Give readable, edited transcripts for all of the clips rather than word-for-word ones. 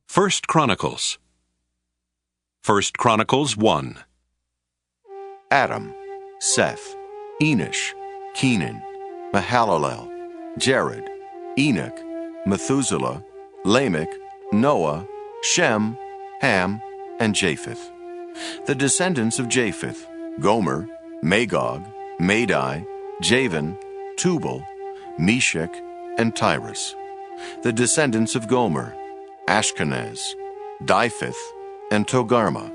First Chronicles. 1 Adam, Seth, Enosh, Kenan, Mahalalel, Jared, Enoch, Methuselah, Lamech, Noah, Shem, Ham, and Japheth. The descendants of Japheth: Gomer, Magog, Madai, Javan, Tubal, Meshech, and Tyrus. The descendants of Gomer: Ashkenaz, Dipheth, and Togarmah.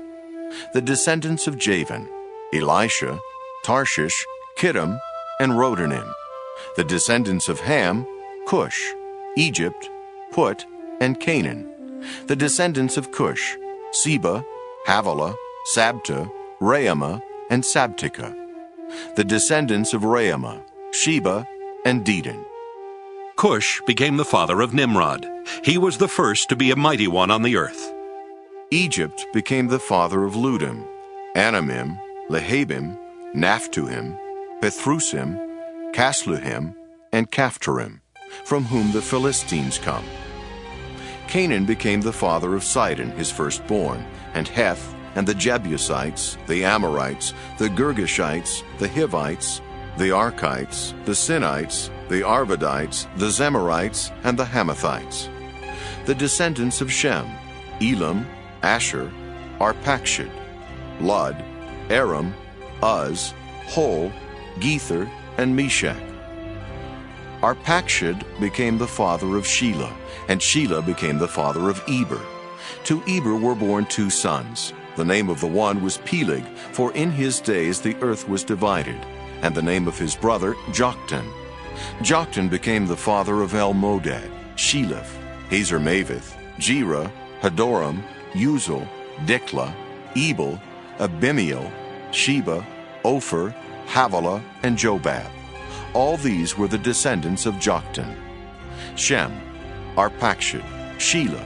The descendants of Javan: Elisha, Tarshish, Kittim, and Rodanim. The descendants of Ham: Cush, Egypt, Put, and Canaan. The descendants of Cush: Seba, Havilah, Sabta, Raamah, and Sabteka. The descendants of Raamah: Sheba and Dedan. Cush became the father of Nimrod. He was the first to be a mighty one on the earth. Egypt became the father of Ludim, Anamim, Lehabim, Naphtuhim, Pethrusim, Casluhim, and Caphtorim, from whom the Philistines come. Canaan became the father of Sidon, his firstborn, and Heth, and the Jebusites, the Amorites, the Girgashites, the Hivites, the Archites, the Sinites, the Arvadites, the Zemarites, and the Hamathites. The descendants of Shem: Elam, Asher, Arpachshad, Lud, Aram, Uz, Hol, Gether, and Meshech. Arpachshad became the father of Shelah, and Shelah became the father of Eber. To Eber were born 2 sons. The name of the one was Peleg, for in his days the earth was divided, and the name of his brother Joktan. Joktan became the father of Elmodad, Sheleph, Hazarmaveth, Jerah, Hadoram, Uzal, Diklah, Ebal, Abimael, Sheba, Ophir, Havilah, and Jobab. All these were the descendants of Joktan. Shem, Arpachshad, Shelah,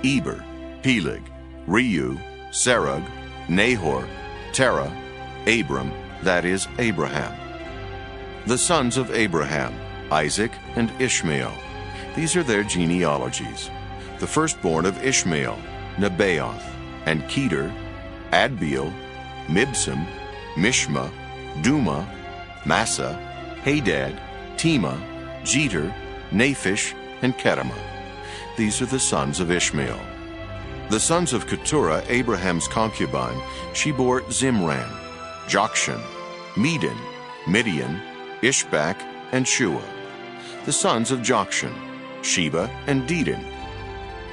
Eber, Peleg, Reu, Serug, Nahor, Terah, Abram, that is, Abraham. The sons of Abraham: Isaac and Ishmael. These are their genealogies. The firstborn of Ishmael: Nebaioth, and Kedar, Adbeel, Mibsam, Mishma, Duma, Massa, Hadad, Tema, Jeter, Naphish, and Kedemah. These are the sons of Ishmael. The sons of Keturah, Abraham's concubine: she bore Zimran, Jokshan, Medan, Midian, Ishbak, and Shua. The sons of Jokshan: Sheba and Dedan.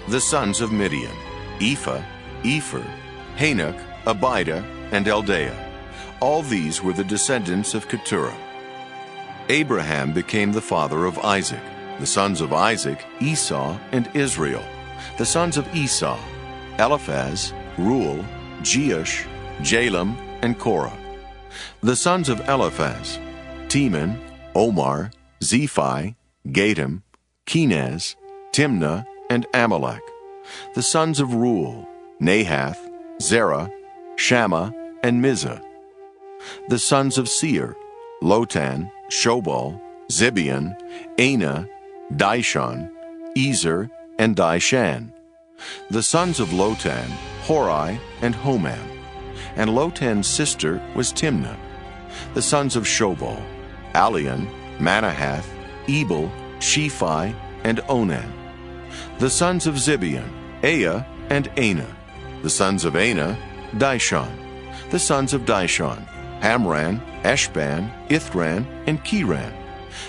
The sons of Midian: Ephah, Epher, Hanok, Abida, and Eldaah. All these were the descendants of Keturah. Abraham became the father of Isaac. The sons of Isaac: Esau and Israel. The sons of Esau: Eliphaz, Ruel, Jeush, Jalem, and Korah. The sons of Eliphaz: Teman, Omar, Zephi, Gatam, Kenaz, Timnah, and Amalek. The sons of Ruel: Nahath, Zerah, Shammah, and Mizah. The sons of Seir: Lotan, Shobal, Zibeon, Anah, Dishon, Ezer, and Dishan. The sons of Lotan: Hori and Homam. And Lotan's sister was Timnah. The sons of Shobal: Alian, Manahath, Ebal, Shephi, and Onan. The sons of Zibeon: Aya and Anah. The sons of Anah: Dishon. The sons of Dishon: Hamran, Eshban, Ithran, and Kiran.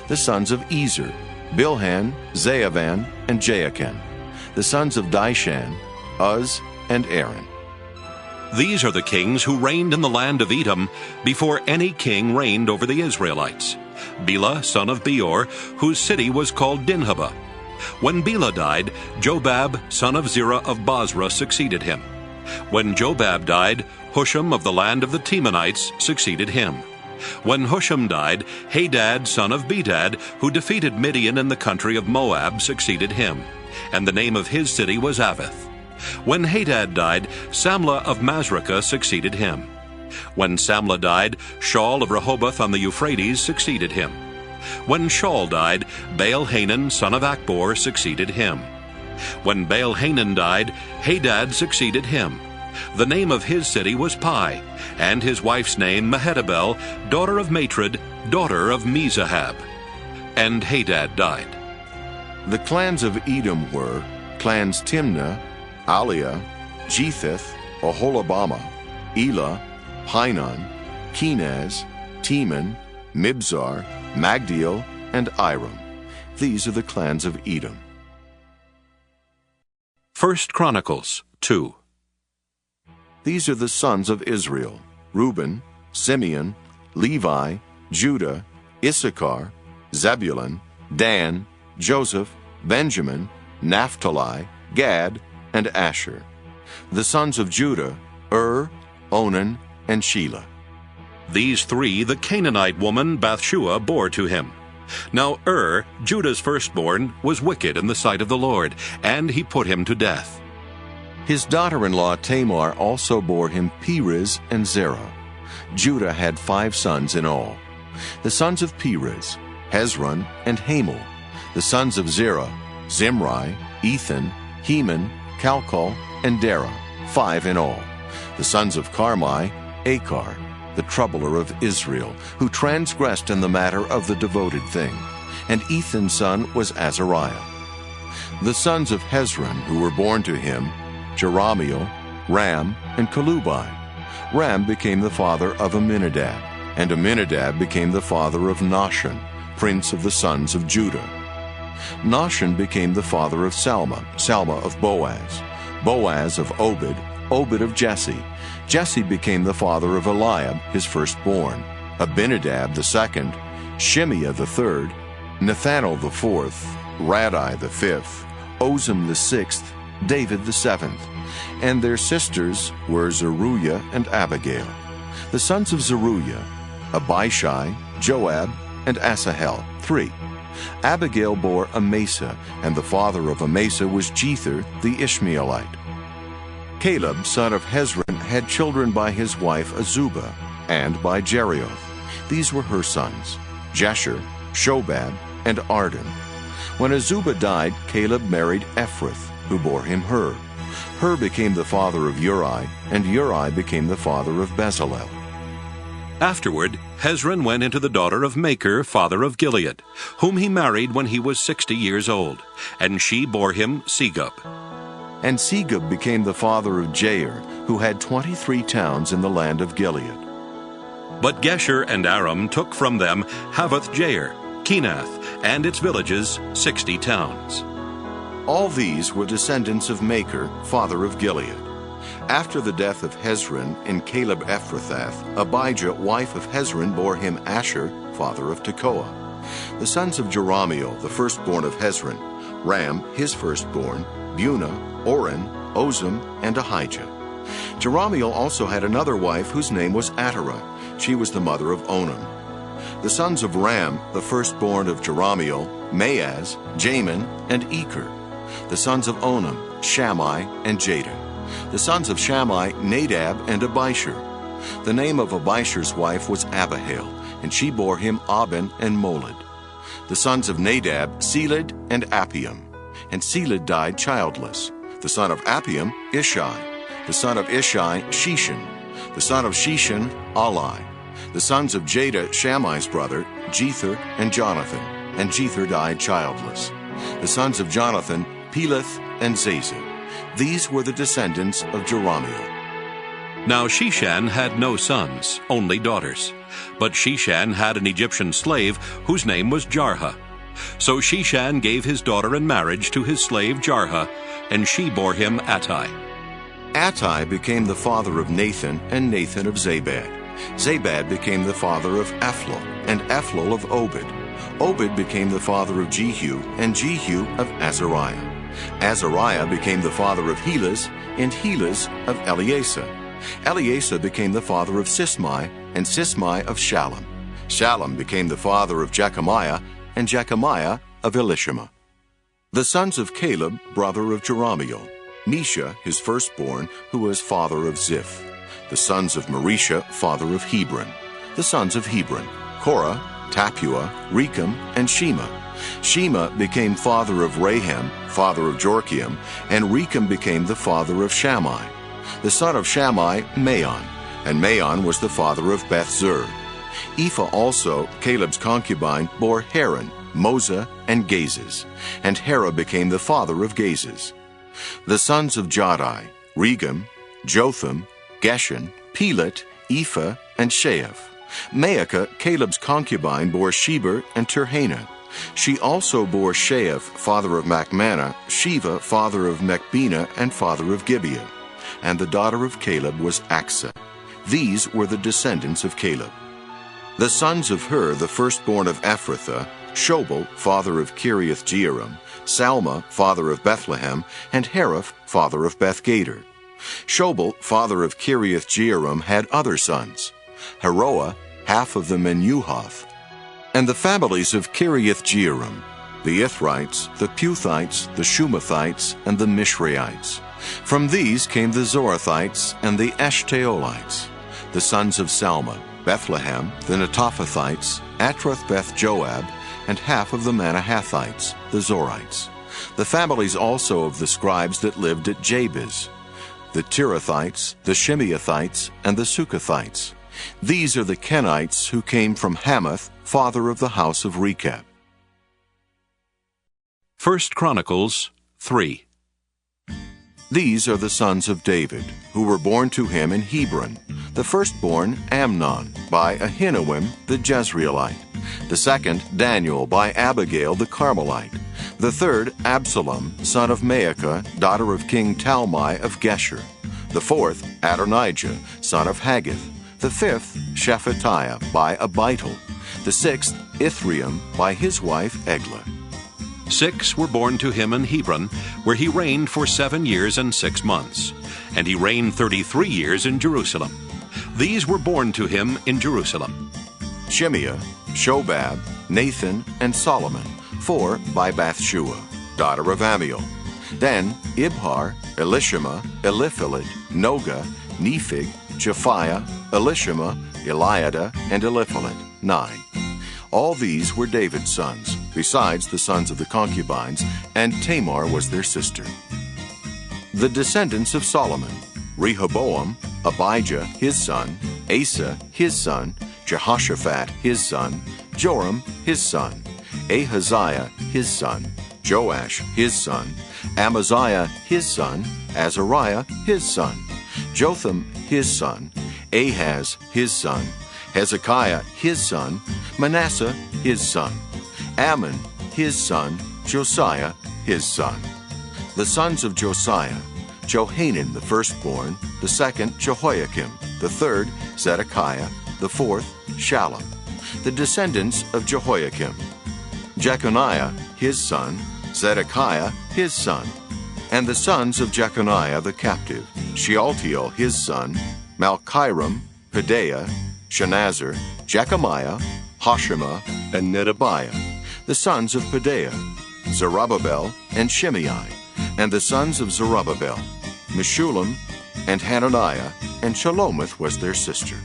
The sons of Ezer: Bilhan, Zaavan, and Jaakan. The sons of Dishan: Uz and Aaron. These are the kings who reigned in the land of Edom before any king reigned over the Israelites. Bela, son of Beor, whose city was called Dinhabah. When Bela died, Jobab, son of Zerah of Bozrah, succeeded him. When Jobab died, Husham of the land of the Temanites succeeded him. When Husham died, Hadad, son of Bedad, who defeated Midian in the country of Moab, succeeded him, and the name of his city was Avith. When Hadad died, Samlah of Masrekah succeeded him. When Samlah died, Shaul of Rehoboth on the Euphrates succeeded him. When Shaul died, Baal-Hanan, son of Akbor, succeeded him. When Baal-Hanan died, Hadad succeeded him. The name of his city was Pai, and his wife's name Mehetabel, daughter of Matred, daughter of Mezahab. And Hadad died. The clans of Edom were clans Timnah, Aliah, Jetheth, Oholabama, Elah, Pinon, Kenaz, Teman, Mibzar, Magdiel, and Iram. These are the clans of Edom. 1 Chronicles 2. These are the sons of Israel: Reuben, Simeon, Levi, Judah, Issachar, Zebulun, Dan, Joseph, Benjamin, Naphtali, Gad, and Asher. The sons of Judah: Onan, and Shelah. These three the Canaanite woman Bathshua bore to him. Now Judah's firstborn, was wicked in the sight of the Lord, and he put him to death. His daughter-in-law Tamar also bore him Perez and Zerah. Judah had 5 sons in all. The sons of Perez: Hezron and Hamul. The sons of Zerah: Zimri, Ethan, Heman, Calcol, and Dara, 5 in all. The sons of Carmi: Achar, the troubler of Israel, who transgressed in the matter of the devoted thing. And Ethan's son was Azariah. The sons of Hezron who were born to him: Jerahmeel, Ram, and Chelubai. Ram became the father of Amminadab, and Amminadab became the father of Nahshon, prince of the sons of Judah. Nahshon became the father of Salma, Salma of Boaz, Boaz of Obed, Obed of Jesse. Jesse became the father of Eliab, his firstborn, Abinadab the second, Shimeah the third, Nethanel the fourth, Radai the fifth, Ozem the sixth, David the seventh. And their sisters were Zeruiah and Abigail. The sons of Zeruiah: Abishai, Joab, and Asahel, 3. Abigail bore Amasa, and the father of Amasa was Jether the Ishmaelite. Caleb, son of Hezron, had children by his wife Azubah, and by Jerioth. These were her sons: Jesher, Shobab, and Arden. When Azubah died, Caleb married Ephrath, who bore him Hur. Hur became the father of Uri, and Uri became the father of Bezalel. Afterward, Hezron went into the daughter of Machir, father of Gilead, whom he married when he was 60 years old, and she bore him Segub. And Segub became the father of Jair, who had 23 towns in the land of Gilead. But Gesher and Aram took from them Havoth-Jair, Kenath, and its villages, 60 towns. All these were descendants of Machir, father of Gilead. After the death of Hezron in Caleb Ephrathath, Abijah, wife of Hezron, bore him Asher, father of Tekoa. The sons of Jerahmeel, the firstborn of Hezron: Ram, his firstborn, Bunah, Oren, Ozem, and Ahijah. Jerahmeel also had another wife whose name was Atara. She was the mother of Onam. The sons of Ram, the firstborn of Jerahmeel: Maaz, Jamin, and Eker. The sons of Onam: Shammai and Jada. The sons of Shammai: Nadab and Abishur. The name of Abishur's wife was Abihail, and she bore him Aben and Molid. The sons of Nadab: Seled and Appium. And Seled died childless. The son of Appium: Ishai. The son of Ishai: Shishan. The son of Shishan: Alai. The sons of Jada, Shammai's brother: Jether and Jonathan. And Jether died childless. The sons of Jonathan: Peleth and Zazah. These were the descendants of Jerahmeel. Now Shishan had no sons, only daughters. But Shishan had an Egyptian slave whose name was Jarha. So Shishan gave his daughter in marriage to his slave Jarha, and she bore him Attai. Attai became the father of Nathan, and Nathan of Zabad. Zabad became the father of Ephlol, and Ephlol of Obed. Obed became the father of Jehu, and Jehu of Azariah. Azariah became the father of Helez, and Helez of Eleasah. Eleasah became the father of Sismai, and Sismai of Shallum. Shallum became the father of Jechamiah, and Jechamiah of Elishama. The sons of Caleb, brother of Jerahmeel: Mesha, his firstborn, who was father of Ziph. The sons of Marisha, father of Hebron. The sons of Hebron: Korah, Tapua, Rechem, and Shema. Shema became father of Raham, father of Jorkiam, and Rechem became the father of Shammai. The son of Shammai, Maon, and Maon was the father of Beth-zur. Ephah also, Caleb's concubine, bore Haran, Moza, and Gazez, and Hera became the father of Gazez. The sons of Jahdai, Regem, Jotham, Geshan, Pelet, Ephah, and Sheaph. Maacah, Caleb's concubine, bore Sheber and Tirhana. She also bore Sheaph, father of Machmanah, Sheva, father of Mechbenah, and father of Gibeah. And the daughter of Caleb was Achsah. These were the descendants of Caleb. The sons of Hur, the firstborn of Ephrathah, Shobal, father of Kiriath-Jearim, Salma, father of Bethlehem, and Haraph, father of Beth-Gader. Shobal, father of Kiriath-Jearim, had other sons, Haroah, half of the Menuhoth, and the families of Kiriath-Jearim, the Ithrites, the Puthites, the Shumathites, and the Mishraites. From these came the Zorathites and the Eshtaolites. The sons of Salma, Bethlehem, the Netophathites, Atroth-Beth-Joab, and half of the Manahathites, the Zorites. The families also of the scribes that lived at Jabez, the Tirathites, the Shimeathites, and the Sukathites. These are the Kenites who came from Hamath, father of the house of Rechab. 1 Chronicles 3. These are the sons of David, who were born to him in Hebron. The firstborn, Amnon, by Ahinoam the Jezreelite. The second, Daniel, by Abigail the Carmelite. The third, Absalom, son of Maacah, daughter of King Talmai of Geshur. The fourth, Adonijah, son of Haggith. The fifth, Shephatiah, by Abital. The sixth, Ithream, by his wife Eglah. 6 were born to him in Hebron, where he reigned for 7 years and 6 months. And he reigned 33 years in Jerusalem. These were born to him in Jerusalem: Shimeah, Shobab, Nathan, and Solomon, 4 by Bathshua, daughter of Amiel. Then Ibhar, Elishama, Elipheled, Noga, Nephig, Japhiah, Elishama, Eliada, and Elipheled, 9. All these were David's sons, besides the sons of the concubines, and Tamar was their sister. The descendants of Solomon: Rehoboam, Abijah his son, Asa his son, Jehoshaphat his son, Joram his son, Ahaziah his son, Joash his son, Amaziah his son, Azariah his son, Jotham his son, Ahaz his son, Hezekiah his son, Manasseh his son, Ammon his son, Josiah his son. The sons of Josiah: Johanan the firstborn, the second Jehoiakim, the third Zedekiah, the fourth Shallum. The descendants of Jehoiakim: Jeconiah his son, Zedekiah his son. And the sons of Jeconiah the captive: Shealtiel his son, Malchiram, Pedaiah, Shenazar, Jechemiah, Hoshema, and Nedabiah. The sons of Pedaiah: Zerubbabel and Shimei. And the sons of Zerubbabel: Meshullam and Hananiah, and Shalomith was their sister.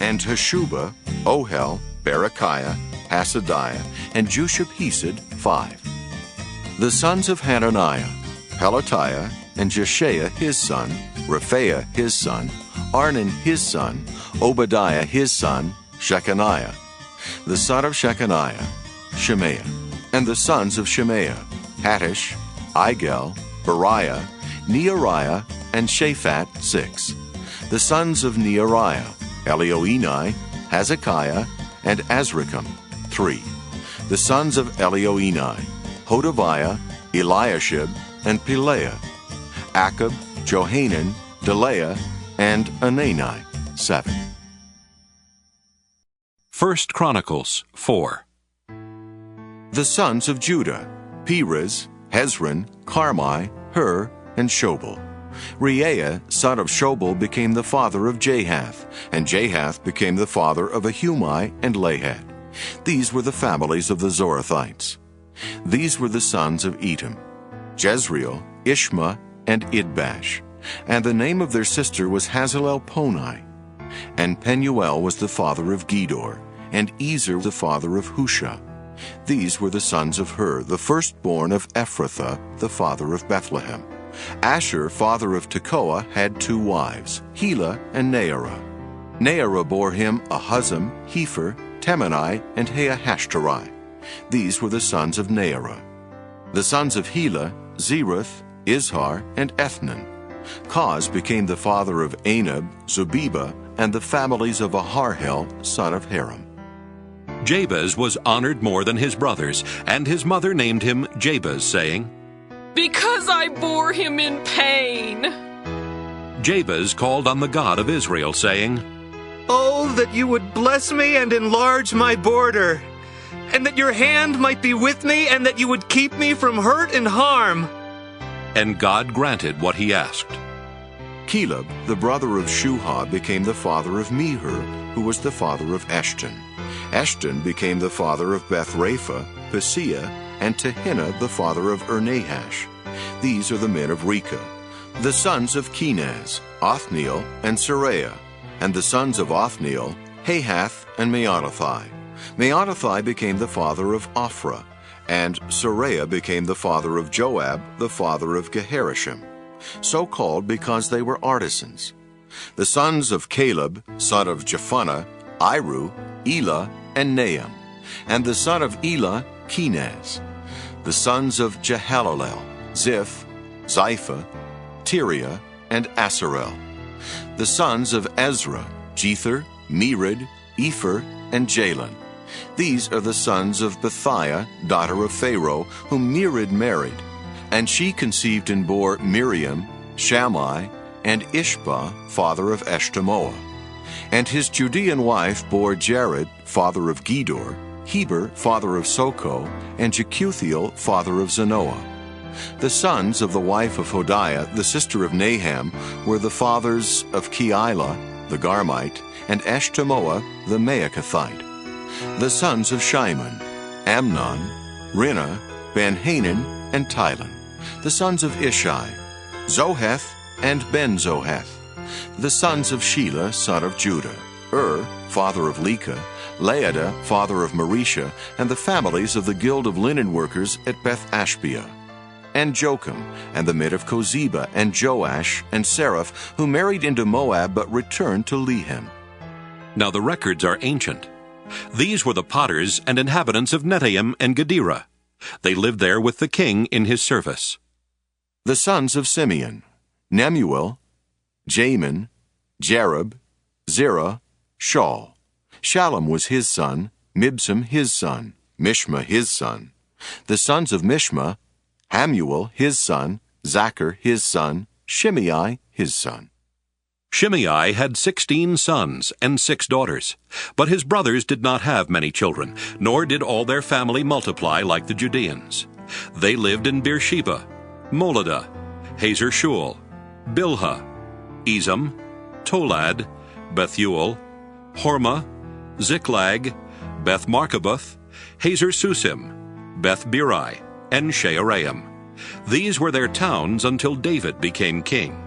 And Hashubah, Ohel, Berechiah, Hasadiah, and Jushab-Hesed, 5. The sons of Hananiah: Pelatiah, and Jeshaiah his son, Rephaiah his son, Arnan his son, Obadiah his son, Shechaniah. The son of Shechaniah: Shemaiah. And the sons of Shemaiah: Hattish, Igel, Beriah, Neariah, and Shaphat, 6. The sons of Neariah: Elioenai, Hezekiah, and Azrikam, 3. The sons of Elioenai: Hodaviah, Eliashib, and Pelaiah, Akab, Johanan, Delaiah, and Anani, 7. 1 Chronicles 4. The sons of Judah: Perez, Hezron, Carmi, Hur, and Shobal. Reaiah, son of Shobal, became the father of Jahath, and Jahath became the father of Ahumai and Lahad. These were the families of the Zorathites. These were the sons of Etam: Jezreel, Ishma, and Idbash. And the name of their sister was Hazelelponi. And Penuel was the father of Gedor, and Ezer the father of Husha. These were the sons of Hur, the firstborn of Ephrathah, the father of Bethlehem. Asher, father of Tekoa, had 2 wives, Helah and Naarah. Naarah bore him Ahuzam, Hepher, Temeni, and Haahashtari. These were the sons of Naarah. The sons of Helah, Zereth, Izhar, and Ethnan. Koz became the father of Anab, Zobeba, and the families of Aharhel, son of Haram. Jabez was honored more than his brothers, and his mother named him Jabez, saying, "Because I bore him in pain." Jabez called on the God of Israel, saying, "Oh, that you would bless me and enlarge my border, and that your hand might be with me, and that you would keep me from hurt and harm." And God granted what he asked. Caleb, the brother of Shuha, became the father of Mehir, who was the father of Eshton. Eshton became the father of Beth-Rapha, Paseah, and Tehinnah the father of Nahash. These are the men of Rechah. The sons of Kenaz, Othniel, and Seraiah. And the sons of Othniel, Hahath and Meonothai. Meonothai became the father of Ophrah, and Seraiah became the father of Joab, the father of Geharashim, so called because they were artisans. The sons of Caleb, son of Jephunneh, Iru, Elah, and Nahum. And the son of Elah, Kenaz. The sons of Jehalelel, Ziph, Zipha, Tiria, and Asarel. The sons of Ezra, Jether, Mered, Epher, and Jalon. These are the sons of Bethiah, daughter of Pharaoh, whom Mered married. And she conceived and bore Miriam, Shammai, and Ishbah, father of Eshtemoa. And his Judean wife bore Jared, father of Gedor, Heber, father of Soko, and Jekuthiel, father of Zanoah. The sons of the wife of Hodiah, the sister of Naham, were the fathers of Keilah, the Garmite, and Eshtemoa, the Maacathite. The sons of Shimon, Amnon, Rinnah, Ben-Hanan, and Tilon. The sons of Ishai, Zoheth, and Ben-Zoheth. The sons of Shelah, son of Judah, father of Leka, Laada, father of Marisha, and the families of the guild of linen workers at Beth-Ashbea. And Jocham, and the men of Kozeba, and Joash, and Seraph, who married into Moab but returned to Lehem. Now the records are ancient. These were the potters and inhabitants of Netaim and Gederah. They lived there with the king in his service. The sons of Simeon, Nemuel, Jamin, Jareb, Zerah, Shaul. Shallum was his son, Mibsam his son, Mishma his son. The sons of Mishma, Hamuel his son, Zachar his son, Shimei his son. Shimei had 16 sons and 6 daughters, but his brothers did not have many children, nor did all their family multiply like the Judeans. They lived in Beersheba, Moladah, Hazar-Shual, Bilhah, Ezam, Tolad, Bethuel, Hormah, Ziklag, Beth-Markaboth, Hazar-Susim, Beth-Biri, and Shearaim. These were their towns until David became king.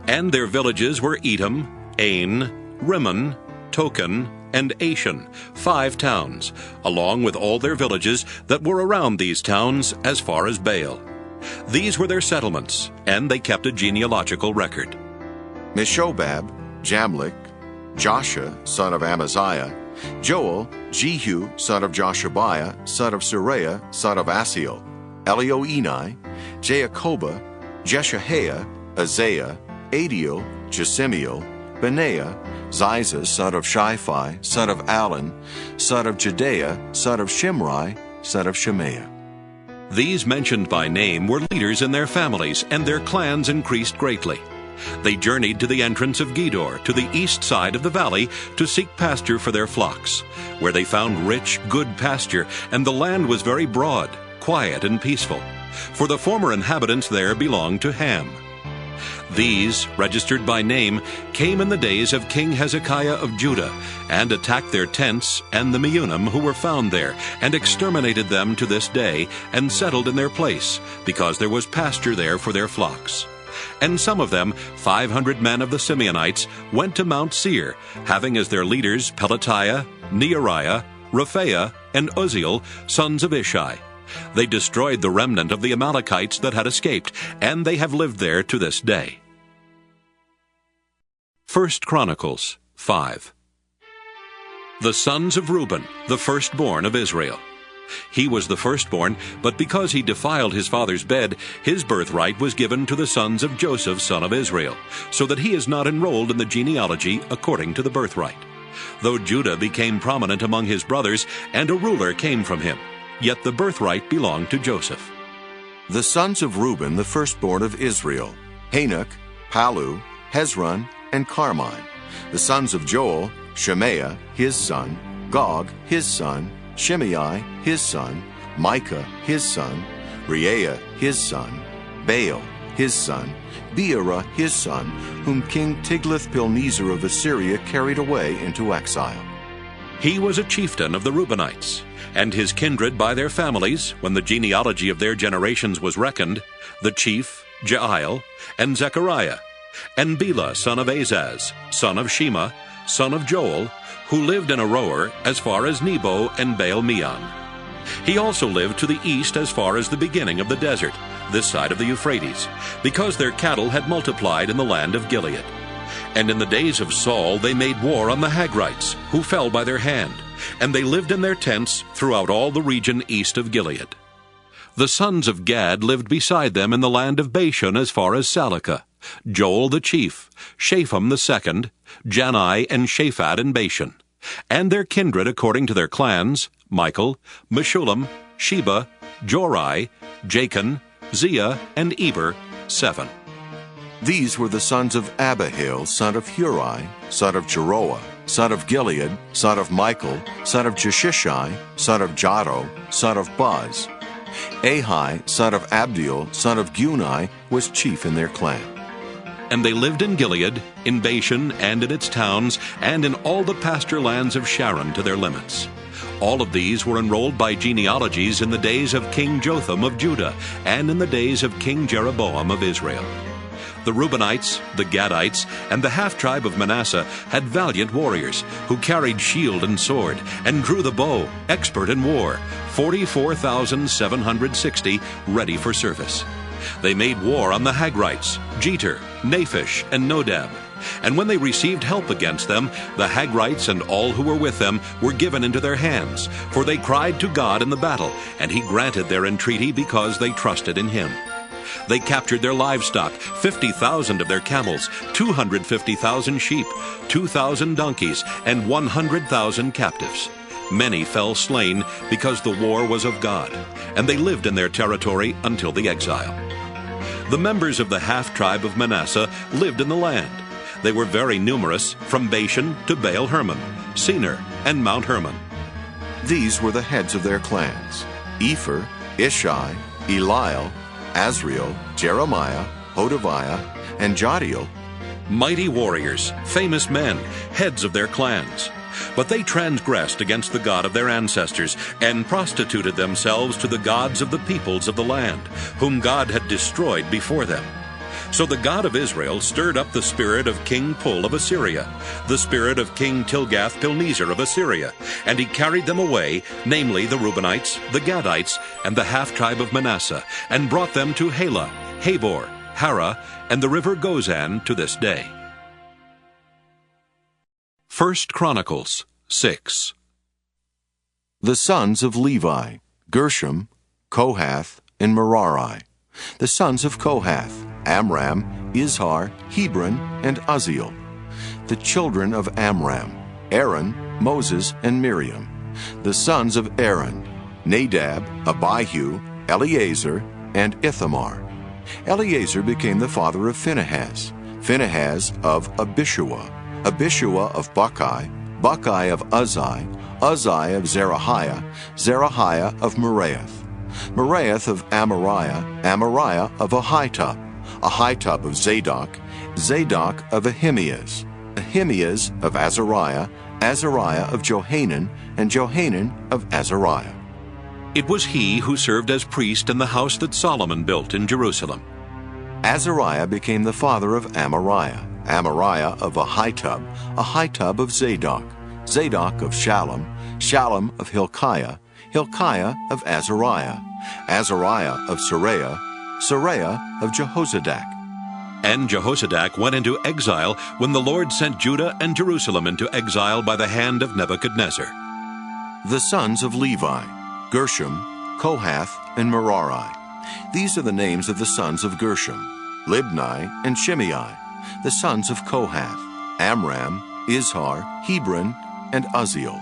And their villages were Etam, Ain, Rimmon, Token, and Ashan, 5 towns, along with all their villages that were around these towns as far as Baal. These were their settlements, and they kept a genealogical record. Meshobab, Jamlik, Joshua, son of Amaziah, Joel, Jehu, son of Joshabiah, son of Seraiah, son of Asiel, Elioenai, Jacoba, Jeshahiah, Azariah, Adiel, Jesimiel, Benaiah, Ziza, son of Shiphi, son of Alan, son of Jedaiah, son of Shimri, son of Shemaiah. These mentioned by name were leaders in their families, and their clans increased greatly. They journeyed to the entrance of Gedor, to the east side of the valley, to seek pasture for their flocks, where they found rich, good pasture, and the land was very broad, quiet, and peaceful, for the former inhabitants there belonged to Ham. These, registered by name, came in the days of King Hezekiah of Judah, and attacked their tents and the Meunim who were found there, and exterminated them to this day, and settled in their place, because there was pasture there for their flocks. And some of them, 500 men of the Simeonites, went to Mount Seir, having as their leaders Pelatiah, Neariah, Rephaiah, and Uzziel, sons of Ishi. They destroyed the remnant of the Amalekites that had escaped, and they have lived there to this day. 1 Chronicles 5. The sons of Reuben, the firstborn of Israel. He was the firstborn, but because he defiled his father's bed, his birthright was given to the sons of Joseph, son of Israel, so that he is not enrolled in the genealogy according to the birthright. Though Judah became prominent among his brothers, and a ruler came from him, yet the birthright belonged to Joseph. The sons of Reuben, the firstborn of Israel: Hanok, Palu, Hezron, and Carmi. The sons of Joel: Shemaiah, his son; Gog, his son; Shimei, his son; Micah, his son; Reaiah, his son; Baal, his son; Beerah, his son, whom King Tiglath-Pilneser of Assyria carried away into exile. He was a chieftain of the Reubenites, and his kindred by their families, when the genealogy of their generations was reckoned, the chief, Jeiel, and Zechariah, and Bela, son of Azaz, son of Shema, son of Joel, who lived in Aroer as far as Nebo and Baal-Meon. He also lived to the east as far as the beginning of the desert, this side of the Euphrates, because their cattle had multiplied in the land of Gilead. And in the days of Saul they made war on the Hagrites, who fell by their hand, and they lived in their tents throughout all the region east of Gilead. The sons of Gad lived beside them in the land of Bashan as far as Salekah: Joel the chief, Shapham the second, Jani and Shaphat in Bashan, and their kindred according to their clans: Michael, Meshullam, Sheba, Jorai, Jachin, Zia, and Eber, 7. These were the sons of Abihail, son of Huri, son of Jeroah, son of Gilead, son of Michael, son of Jeshishi, son of Jado, son of Buz. Ahi, son of Abdiel, son of Guni, was chief in their clan. And they lived in Gilead, in Bashan, and in its towns, and in all the pasture lands of Sharon to their limits. All of these were enrolled by genealogies in the days of King Jotham of Judah, and in the days of King Jeroboam of Israel. The Reubenites, the Gadites, and the half-tribe of Manasseh had valiant warriors, who carried shield and sword, and drew the bow, expert in war, 44,760, ready for service. They made war on the Hagrites, Jeter, Naphish, and Nodab. And when they received help against them, the Hagrites and all who were with them were given into their hands, for they cried to God in the battle, and he granted their entreaty because they trusted in him. They captured their livestock, 50,000 of their camels, 250,000 sheep, 2,000 donkeys, and 100,000 captives. Many fell slain because the war was of God, and they lived in their territory until the exile. The members of the half-tribe of Manasseh lived in the land. They were very numerous, from Bashan to Baal-Hermon, Senir, and Mount Hermon. These were the heads of their clans: Epher, Ishi, Eliel, Azriel, Jeremiah, Hodaviah, and Jadiel. Mighty warriors, famous men, heads of their clans. But they transgressed against the God of their ancestors, and prostituted themselves to the gods of the peoples of the land, whom God had destroyed before them. So the God of Israel stirred up the spirit of King Pul of Assyria, the spirit of King Tilgath-Pilneser of Assyria, and he carried them away, namely the Reubenites, the Gadites, and the half-tribe of Manasseh, and brought them to Halah, Habor, Hara, and the river Gozan to this day. 1 Chronicles 6. The sons of Levi: Gershom, Kohath, and Merari. The sons of Kohath: Amram, Izhar, Hebron, and Uzziel. The children of Amram: Aaron, Moses, and Miriam. The sons of Aaron: Nadab, Abihu, Eleazar, and Ithamar. Eleazar became the father of Phinehas, Phinehas of Abishua, Abishua of Buckai, Buckai of Uzzi, Uzzi of Zerahiah, Zerahiah of Meraioth, Meraioth of Amariah, Amariah of Ahitub, Ahitub of Zadok, Zadok of Ahimaaz, Ahimaaz of Azariah, Azariah of Johanan, and Johanan of Azariah. It was he who served as priest in the house that Solomon built in Jerusalem. Azariah became the father of Amariah, Amariah of Ahitub, Ahitub of Zadok, Zadok of Shallum, Shallum of Hilkiah, Hilkiah of Azariah, Azariah of Saraiah, Saraiah of Jehozadak. And Jehozadak went into exile when the Lord sent Judah and Jerusalem into exile by the hand of Nebuchadnezzar. The sons of Levi, Gershom, Kohath, and Merari. These are the names of the sons of Gershom, Libni and Shimei. The sons of Kohath, Amram, Izhar, Hebron, and Uzziel.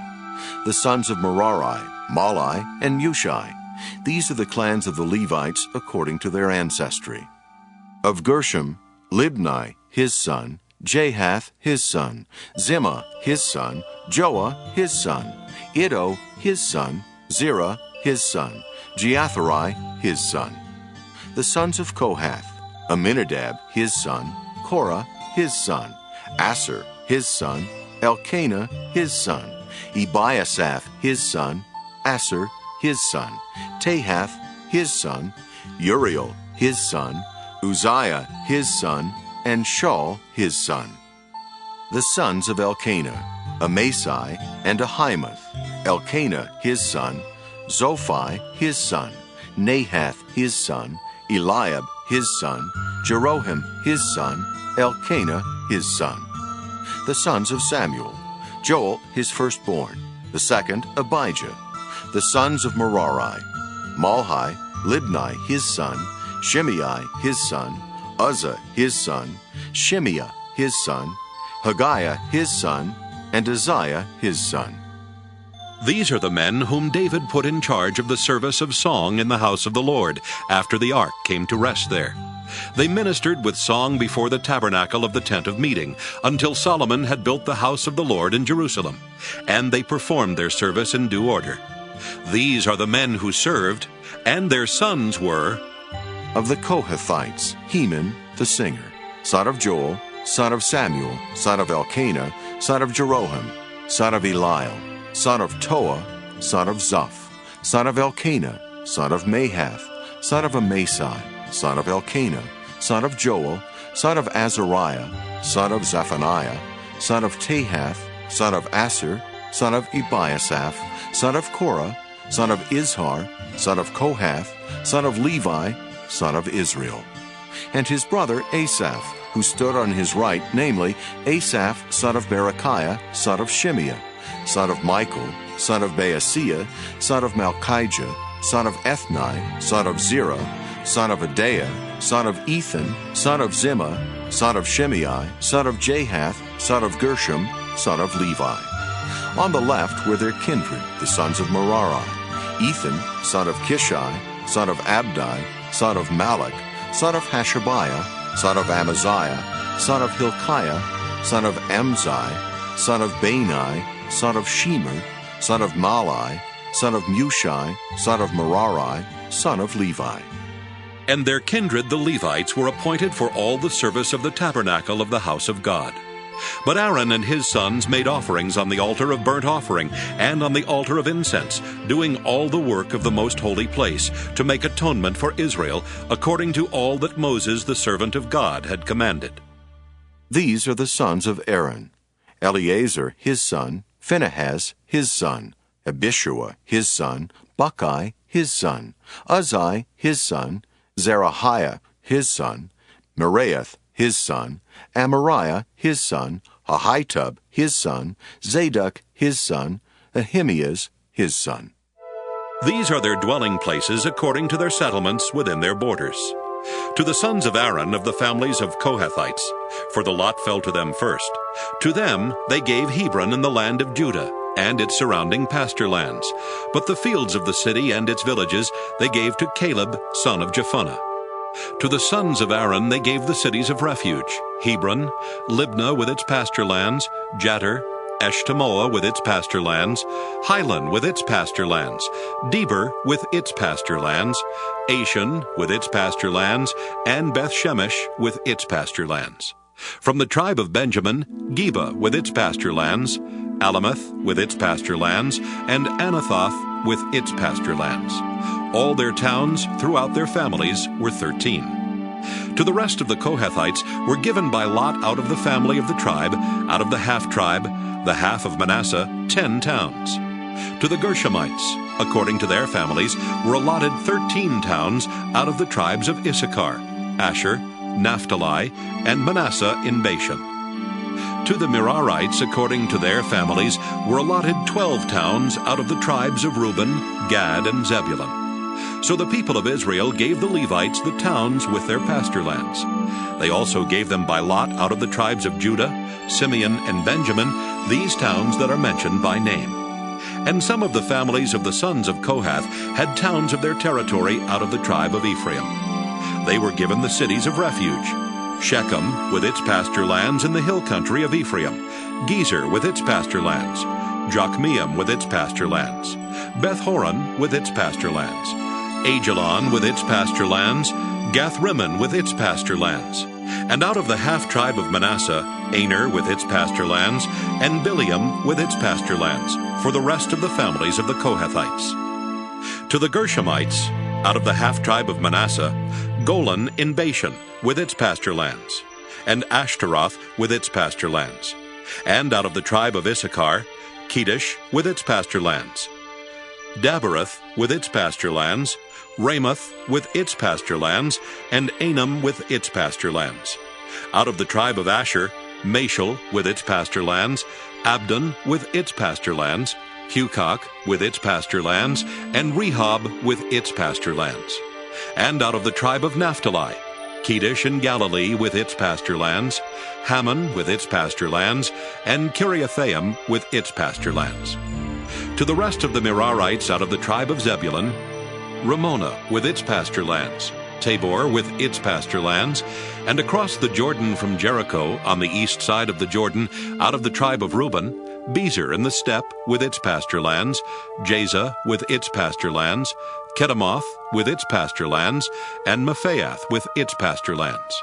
The sons of Merari, Malai, and Mushi. These are the clans of the Levites according to their ancestry. Of Gershom, Libni, his son, Jahath, his son, Zimmah, his son, Joah, his son, Iddo, his son, Zerah, his son, Jeatherai, his son. The sons of Kohath, Aminadab, his son, Korah, his son, Asher, his son, Elkanah, his son, Ebiasaph, his son, Asher, his son, Tahath, his son, Uriel, his son, Uzziah, his son, and Shaul, his son. The sons of Elkanah, Amasai and Ahimath, Elkanah, his son, Zophai, his son, Nahath, his son, Eliab, his son, Jeroham, his son, Elkanah, his son. The sons of Samuel, Joel, his firstborn, the second, Abijah. The sons of Merari, Malhi, Libni, his son, Shimei, his son, Uzzah, his son, Shimeah, his son, Haggiah, his son, and Uzziah, his son. These are the men whom David put in charge of the service of song in the house of the Lord, after the ark came to rest there. They ministered with song before the tabernacle of the tent of meeting, until Solomon had built the house of the Lord in Jerusalem, and they performed their service in due order. These are the men who served, and their sons were: of the Kohathites, Heman, the singer, son of Joel, son of Samuel, son of Elkanah, son of Jeroham, son of Eliel, son of Toah, son of Zoph, son of Elkanah, son of Mahath, son of Amasai, son of Elkanah, son of Joel, son of Azariah, son of Zephaniah, son of Tahath, son of Asher, son of Ebiasaph, son of Korah, son of Izhar, son of Kohath, son of Levi, son of Israel. And his brother Asaph, who stood on his right, namely Asaph, son of Berechiah, son of Shimeah, son of Michael, son of Baaseiah, son of Malchijah, son of Ethni, son of Zerah, son of Adaiah, son of Ethan, son of Zimmah, son of Shimei, son of Jahath, son of Gershom, son of Levi. On the left were their kindred, the sons of Merari, Ethan, son of Kishi, son of Abdi, son of Malach, son of Hashabiah, son of Amaziah, son of Hilkiah, son of Amzai, son of Bani, son of Shemer, son of Malai, son of Mushi, son of Merari, son of Levi. And their kindred the Levites were appointed for all the service of the tabernacle of the house of God. But Aaron and his sons made offerings on the altar of burnt offering and on the altar of incense, doing all the work of the most holy place, to make atonement for Israel, according to all that Moses the servant of God had commanded. These are the sons of Aaron: Eleazar his son, Phinehas his son, Abishua his son, Buckai his son, Uzzi his son, Zerahiah his son, Meraioth his son, Amariah his son, Ahitub his son, Zadok his son, Ahimaaz his son. These are their dwelling places according to their settlements within their borders. To the sons of Aaron of the families of Kohathites, for the lot fell to them first, to them they gave Hebron in the land of Judah, and its surrounding pasture lands. But the fields of the city and its villages they gave to Caleb, son of Jephunneh. To the sons of Aaron they gave the cities of refuge: Hebron, Libnah with its pasture lands, Jattir, Eshtemoa with its pasture lands, Hilan with its pasture lands, Deber with its pasture lands, Ashan with its pasture lands, and Beth-Shemesh with its pasture lands. From the tribe of Benjamin, Geba with its pasture lands, Alameth with its pasture lands, and Anathoth with its pasture lands. All their towns throughout their families were 13. To the rest of the Kohathites were given by lot out of the family of the tribe, out of the half-tribe, the half of Manasseh, 10 towns. To the Gershomites, according to their families, were allotted 13 towns out of the tribes of Issachar, Asher, Naphtali, and Manasseh in Bashan. To the Merarites, according to their families, were allotted 12 towns out of the tribes of Reuben, Gad, and Zebulun. So the people of Israel gave the Levites the towns with their pasture lands. They also gave them by lot out of the tribes of Judah, Simeon, and Benjamin these towns that are mentioned by name. And some of the families of the sons of Kohath had towns of their territory out of the tribe of Ephraim. They were given the cities of refuge: Shechem with its pasture lands in the hill country of Ephraim, Gezer with its pasture lands, Jokmeam with its pasture lands, Beth-horon with its pasture lands, Ajalon with its pasture lands, Gath-rimmon with its pasture lands, and out of the half-tribe of Manasseh, Aner with its pasture lands, and Bileam with its pasture lands, for the rest of the families of the Kohathites. To the Gershomites, out of the half-tribe of Manasseh, Golan in Bashan with its pasture lands, and Ashtaroth with its pasture lands, and out of the tribe of Issachar, Kedesh with its pasture lands, Dabereth with its pasture lands, Ramoth with its pasture lands, and Anam with its pasture lands. Out of the tribe of Asher, Mashal with its pasture lands, Abdon with its pasture lands, Hukok with its pasture lands, and Rehob with its pasture lands. And out of the tribe of Naphtali, Kedesh in Galilee with its pasture lands, Hammon with its pasture lands, and Kiriathaim with its pasture lands. To the rest of the Merarites out of the tribe of Zebulun, Ramona with its pasture lands, Tabor with its pasture lands, and across the Jordan from Jericho on the east side of the Jordan out of the tribe of Reuben, Bezer in the steppe with its pasture lands, Jaza with its pasture lands, Kedemoth with its pasture lands, and Mephaath with its pasture lands.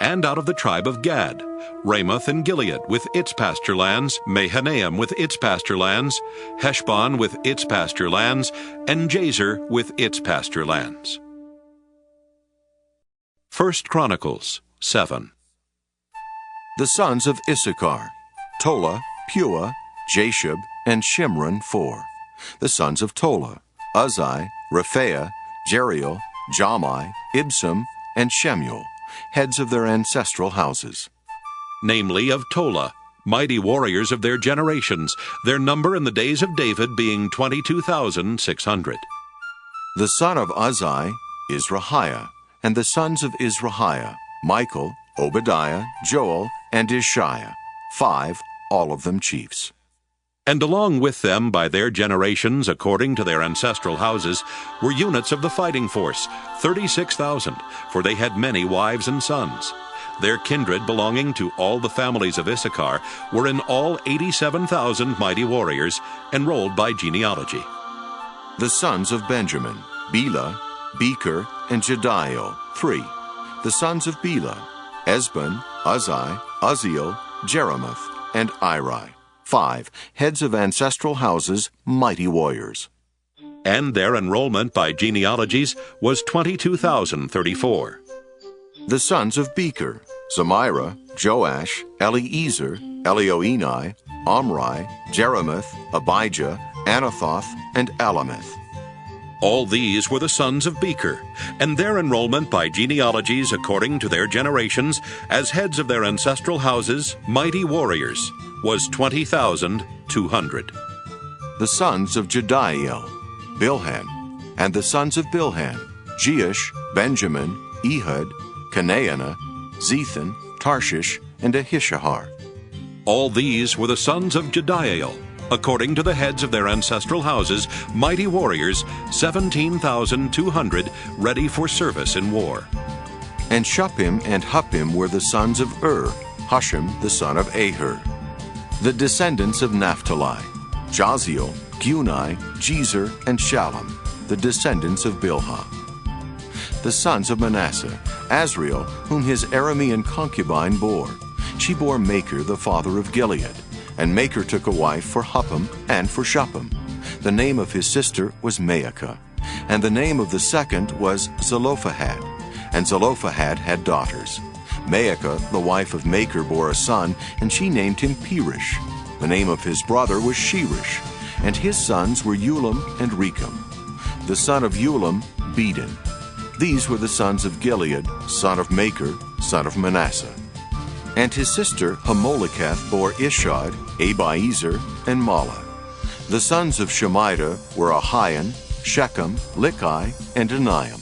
And out of the tribe of Gad, Ramoth and Gilead with its pasture lands, Mahanaim with its pasture lands, Heshbon with its pasture lands, and Jazer with its pasture lands. 1 Chronicles 7. The sons of Issachar: Tola, Puah, Jashub, and Shimron 4. The sons of Tola: Uzzi, Rephaiah, Jeriel, Jahmai, Ibsam, and Shemuel, heads of their ancestral houses. Namely of Tola, mighty warriors of their generations, their number in the days of David being 22,600. The son of Uzzi, Izrahiah, and the sons of Izrahiah, Michael, Obadiah, Joel, and Ishiah, 5, all of them chiefs. And along with them by their generations, according to their ancestral houses, were units of the fighting force, 36,000, for they had many wives and sons. Their kindred belonging to all the families of Issachar were in all 87,000 mighty warriors, enrolled by genealogy. The sons of Benjamin: Bela, Becher, and Jediel, 3. The sons of Bela: Esbon, Uzzi, Uzziel, Jeremoth, and Iri, 5, heads of ancestral houses, mighty warriors. And their enrollment by genealogies was 22,034. The sons of Becher: Zemira, Joash, Eliezer, Elioenai, Omri, Jeremoth, Abijah, Anathoth, and Alameth. All these were the sons of Becher, and their enrollment by genealogies according to their generations, as heads of their ancestral houses, mighty warriors, was 20,200. The sons of Jediel: Bilhan, and the sons of Bilhan: Jeush, Benjamin, Ehud, Canaanah, Zethan, Tarshish, and Ahishahar. All these were the sons of Jediel, according to the heads of their ancestral houses, mighty warriors, 17,200, ready for service in war. And Shuppim and Huppim were the sons of Hushim the son of Aher. The descendants of Naphtali: Jaziel, Guni, Jezer, and Shallum, the descendants of Bilhah. The sons of Manasseh: Azriel, whom his Aramean concubine bore. She bore Machir the father of Gilead. And Machir took a wife for Huppim and for Shuppim. The name of his sister was Maacah, and the name of the second was Zelophehad. And Zelophehad had daughters. Maacah, the wife of Machir, bore a son, and she named him Perish. The name of his brother was Sheresh. and his sons were Ulam and Rechem. The son of Ulam, Bedin. These were the sons of Gilead, son of Machir, son of Manasseh. And his sister Hamoleketh bore Ishad, Abiezer, and Mala. The sons of Shemida were Ahian, Shechem, Likai, and Aniam.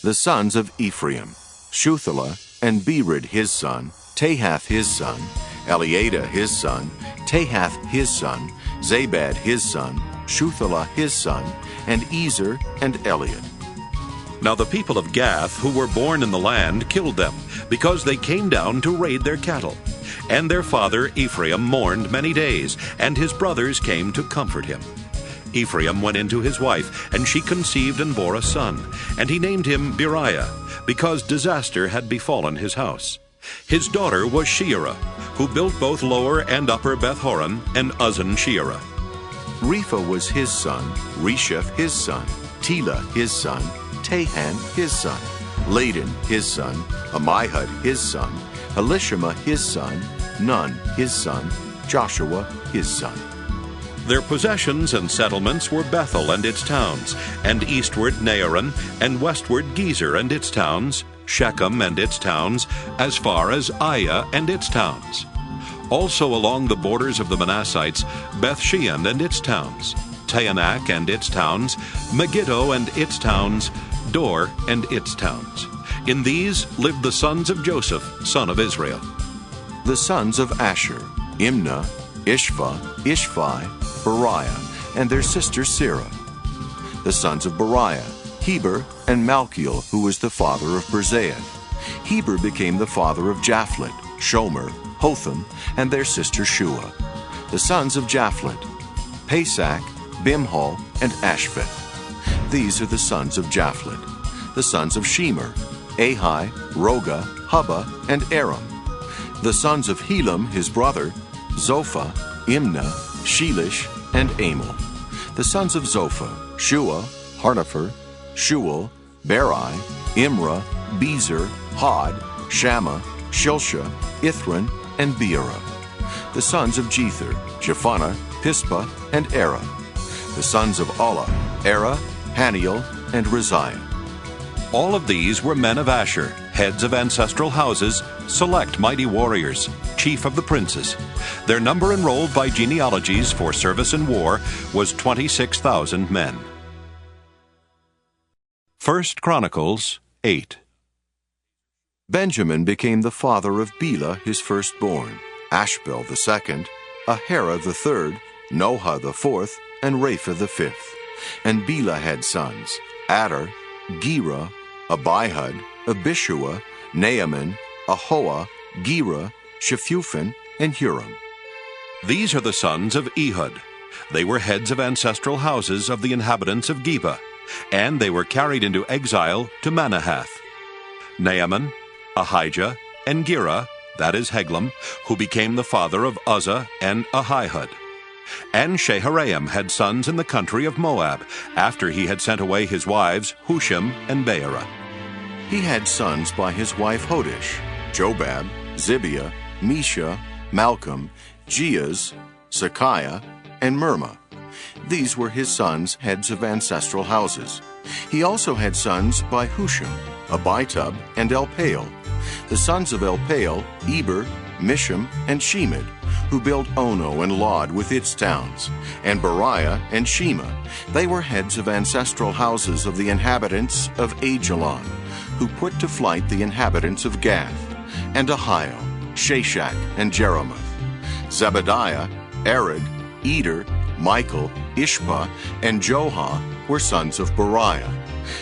The sons of Ephraim, Shuthelah, and Bered his son, Tahath his son, Eliada his son, Tahath his son, Zabad his son, Shuthelah his son, and Ezer and Eliad. Now the people of Gath who were born in the land killed them, because they came down to raid their cattle. And their father Ephraim mourned many days, and his brothers came to comfort him. Ephraim went in to his wife, and she conceived and bore a son, and he named him Beriah, because disaster had befallen his house. His daughter was Sheerah, who built both lower and upper Beth-horon and Uzzen-Sheerah. Repha was his son, Resheph his son, Telah his son, Tahan his son, Ladan his son, Ammihud his son, Elishama his son, Nun his son, Joshua his son. Their possessions and settlements were Bethel and its towns, and eastward Naaran, and westward Gezer and its towns, Shechem and its towns, as far as Aiah and its towns. Also along the borders of the Manassites, Beth-shean and its towns, Taanach and its towns, Megiddo and its towns, Dor and its towns. In these lived the sons of Joseph, son of Israel. The sons of Asher, Imnah, Ishva, Ishvi, Beriah, and their sister Serah. The sons of Beriah, Heber and Malchiel, who was the father of Berzaeth. Heber became the father of Japhlet, Shomer, Hotham, and their sister Shua. The sons of Japhlet, Pesach, Bimhal, and Ashvath. These are the sons of Japhlet. The sons of Shemer, Ahi, Roga, Hubba, and Aram. The sons of Helam, his brother, Zophah, Imnah, Shelish, and Amal. The sons of Zophah, Shua, Harnepher, Shual, Beri, Imrah, Bezer, Hod, Shammah, Shilsha, Ithran, and Beerah. The sons of Jether, Jephannah, Pispa, and Era. The sons of Allah, Era, Haniel, and Raziah. All of these were men of Asher, heads of ancestral houses, select mighty warriors, chief of the princes. Their number enrolled by genealogies for service in war was 26,000 men. 1 Chronicles 8. Benjamin became the father of Bela his firstborn, Ashbel the second, Ahara the third, Noha the fourth, and Rapha the fifth. And Bela had sons, Adar, Gera, Abihud, Abishua, Naaman, Ahoah, Gera, Shephuphan, and Huram. These are the sons of Ehud. They were heads of ancestral houses of the inhabitants of Geba, and they were carried into exile to Manahath. Naaman, Ahijah, and Gera, that is Heglam, who became the father of Uzzah and Ahihud. And Shaharaim had sons in the country of Moab, after he had sent away his wives Hushim and Beerah. He had sons by his wife Hodesh, Jobab, Zibiah, Mesha, Malcolm, Jeaz, Sakiah, and Mirma. These were his sons, heads of ancestral houses. He also had sons by Hushim, Abitub, and Elpaal. The sons of Elpaal, Eber, Misham, and Shemed, who built Ono and Lod with its towns, and Beriah and Shema. They were heads of ancestral houses of the inhabitants of Ajalon, who put to flight the inhabitants of Gath, and Ahio, Shashak, and Jeremoth. Zebediah, Arad, Eder, Michael, Ishpa, and Johah were sons of Beriah.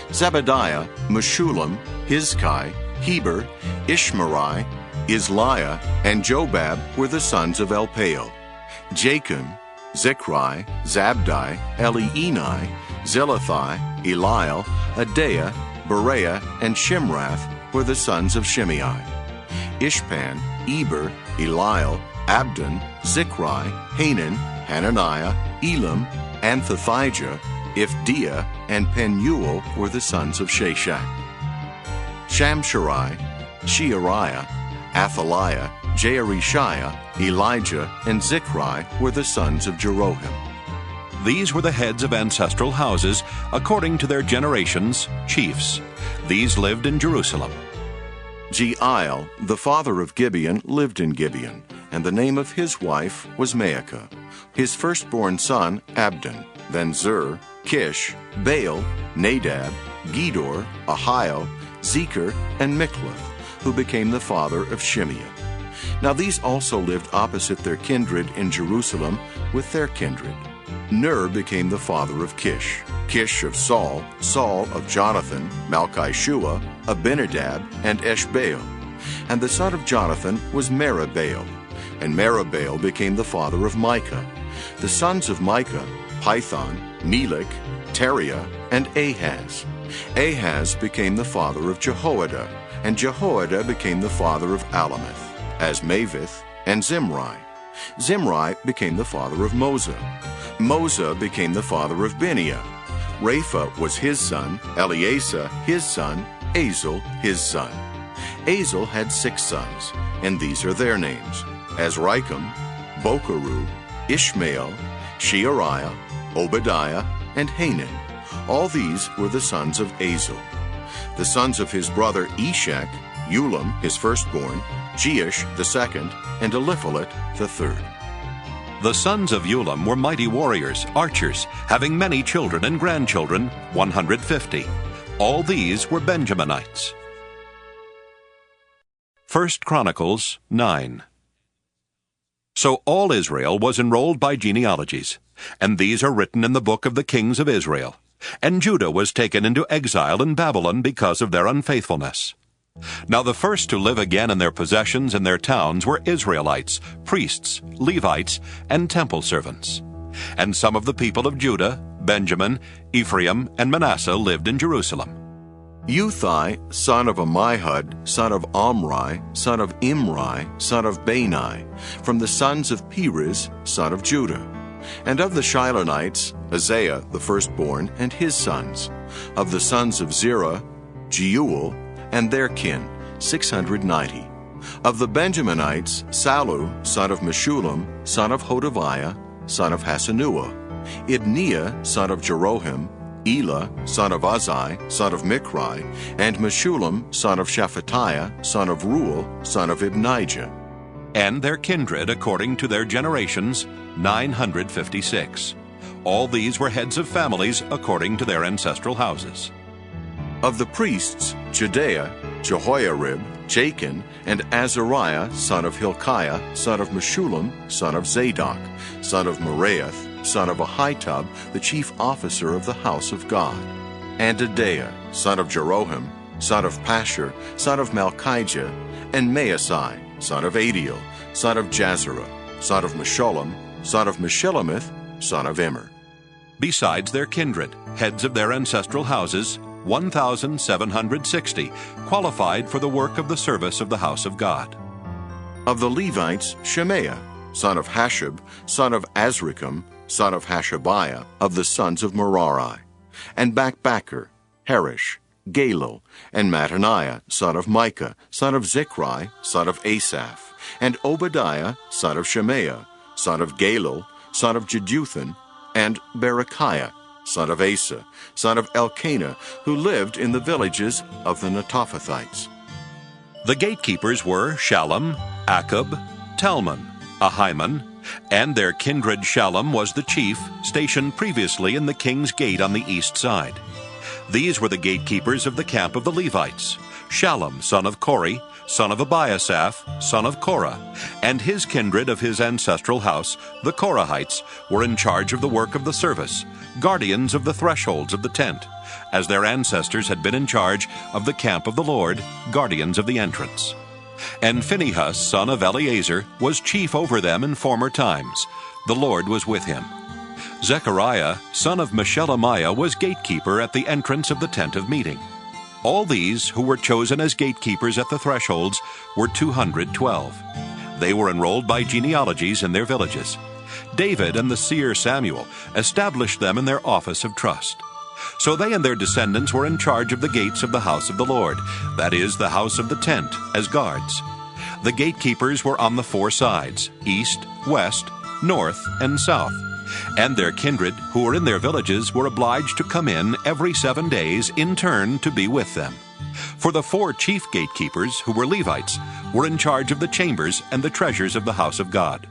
Zebediah, Meshullam, Hizkai, Heber, Ishmerai, Isliah, and Jobab were the sons of Elpaal. Jachim, Zichri, Zabdi, Elienai, Zelathai, Eliel, Adaiah, Bereah, and Shimrath were the sons of Shimei. Ishpan, Eber, Eliel, Abdon, Zichri, Hanan, Hananiah, Elam, Anthothijah, Ifdiah, and Penuel were the sons of Shashak. Shamsherai, Sheariah, Athaliah, Jearishiah, Elijah, and Zichri were the sons of Jeroham. These were the heads of ancestral houses, according to their generations, chiefs. These lived in Jerusalem. Jeiel, the father of Gibeon, lived in Gibeon, and the name of his wife was Maacah. His firstborn son, Abdon, then Zur, Kish, Baal, Nadab, Gedor, Ahio, Zecher, and Mikloth, who became the father of Shimeah. Now these also lived opposite their kindred in Jerusalem with their kindred. Ner became the father of Kish, Kish of Saul, Saul of Jonathan, Malchishua, Abinadab, and Eshbaal. And the son of Jonathan was Meribbaal, and Meribbaal became the father of Micah. The sons of Micah, Pithon, Melech, Teriah, and Ahaz. Ahaz became the father of Jehoiada, and Jehoiada became the father of Alameth, Asmaveth, and Zimri. Zimri became the father of Moza. Moza became the father of Benia. Rapha was his son, Eleasa his son, Azel his son. Azel had 6 sons, and these are their names: Azrikam, Bokeru, Ishmael, Sheariah, Obadiah, and Hanan. All these were the sons of Azel. The sons of his brother Eshek, Ulam his firstborn, Jeish the second, and Eliphalet the third. The sons of Ulam were mighty warriors, archers, having many children and grandchildren, 150. All these were Benjaminites. 1 Chronicles 9. So all Israel was enrolled by genealogies, and these are written in the book of the kings of Israel. And Judah was taken into exile in Babylon because of their unfaithfulness. Now the first to live again in their possessions and their towns were Israelites, priests, Levites, and temple servants. And some of the people of Judah, Benjamin, Ephraim, and Manasseh lived in Jerusalem. Uthai, son of Ammihud, son of Omri, son of Imri, son of Bani, from the sons of Perez, son of Judah. And of the Shilonites, Isaiah the firstborn, and his sons. Of the sons of Zerah, Jeuel, and their kin, 690. Of the Benjaminites, Sallu, son of Meshullam, son of Hodaviah, son of Hasenuah, Ibneiah, son of Jeroham, Elah, son of Uzzi, son of Michri, and Meshullam, son of Shephatiah, son of Ruel, son of Ibnijah. And their kindred according to their generations, 956. All these were heads of families according to their ancestral houses. Of the priests, Jedaiah, Jehoiarib, Jachin, and Azariah, son of Hilkiah, son of Meshullam, son of Zadok, son of Meraioth, son of Ahitub, the chief officer of the house of God. And Adaiah, son of Jeroham, son of Pashur, son of Malchijah, and Maasai, son of Adiel, son of Jazerah, son of Meshullam, son of Meshillemith, son of Immer. Besides their kindred, heads of their ancestral houses, 1,760, qualified for the work of the service of the house of God. Of the Levites, Shemaiah, son of Hashab, son of Azrikam, son of Hashabiah, of the sons of Merari, and Bakbakkar, Harish, Galil, and Mattaniah, son of Micah, son of Zichri, son of Asaph, and Obadiah, son of Shemaiah, son of Galil, son of Jeduthun, and Berechiah, son of Asa, son of Elkanah, who lived in the villages of the Netophathites. The gatekeepers were Shallum, Akub, Talmon, Ahiman, and their kindred Shallum was the chief, stationed previously in the king's gate on the east side. These were the gatekeepers of the camp of the Levites: Shallum, son of Kori, son of Abiasaph, son of Korah, and his kindred of his ancestral house, the Korahites, were in charge of the work of the service, guardians of the thresholds of the tent, as their ancestors had been in charge of the camp of the Lord, guardians of the entrance. And Phinehas, son of Eleazar, was chief over them in former times. The Lord was with him. Zechariah, son of Meshelemiah, was gatekeeper at the entrance of the tent of meeting. All these, who were chosen as gatekeepers at the thresholds, were 212. They were enrolled by genealogies in their villages. David and the seer Samuel established them in their office of trust. So they and their descendants were in charge of the gates of the house of the Lord, that is, the house of the tent, as guards. The gatekeepers were on the 4 sides, east, west, north, and south, And their kindred, who were in their villages, were obliged to come in every 7 days in turn to be with them. For the 4 chief gatekeepers, who were Levites, were in charge of the chambers and the treasures of the house of God.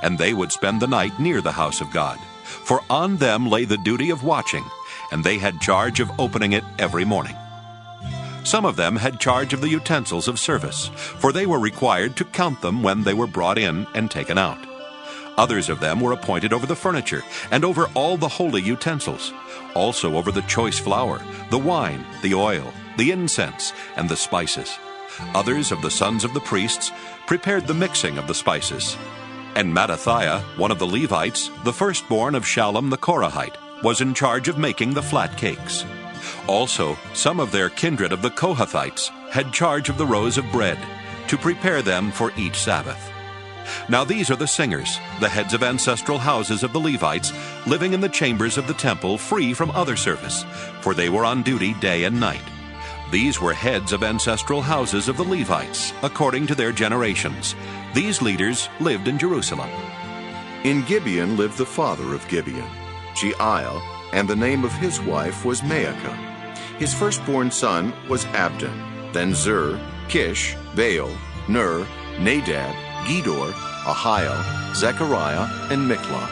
And they would spend the night near the house of God. For on them lay the duty of watching, and they had charge of opening it every morning. Some of them had charge of the utensils of service, for they were required to count them when they were brought in and taken out. Others of them were appointed over the furniture, and over all the holy utensils, also over the choice flour, the wine, the oil, the incense, and the spices. Others of the sons of the priests prepared the mixing of the spices. And Mattathiah, one of the Levites, the firstborn of Shallum the Korahite, was in charge of making the flat cakes. Also, some of their kindred of the Kohathites had charge of the rows of bread, to prepare them for each Sabbath. Now these are the singers, the heads of ancestral houses of the Levites, living in the chambers of the temple, free from other service, for they were on duty day and night. These were heads of ancestral houses of the Levites, according to their generations. These leaders lived in Jerusalem. In Gibeon lived the father of Gibeon, Jeiel, and the name of his wife was Maacah. His firstborn son was Abdon, then Zur, Kish, Baal, Ner, Nadab, Gedor, Ahiel, Zechariah, and Mikloth.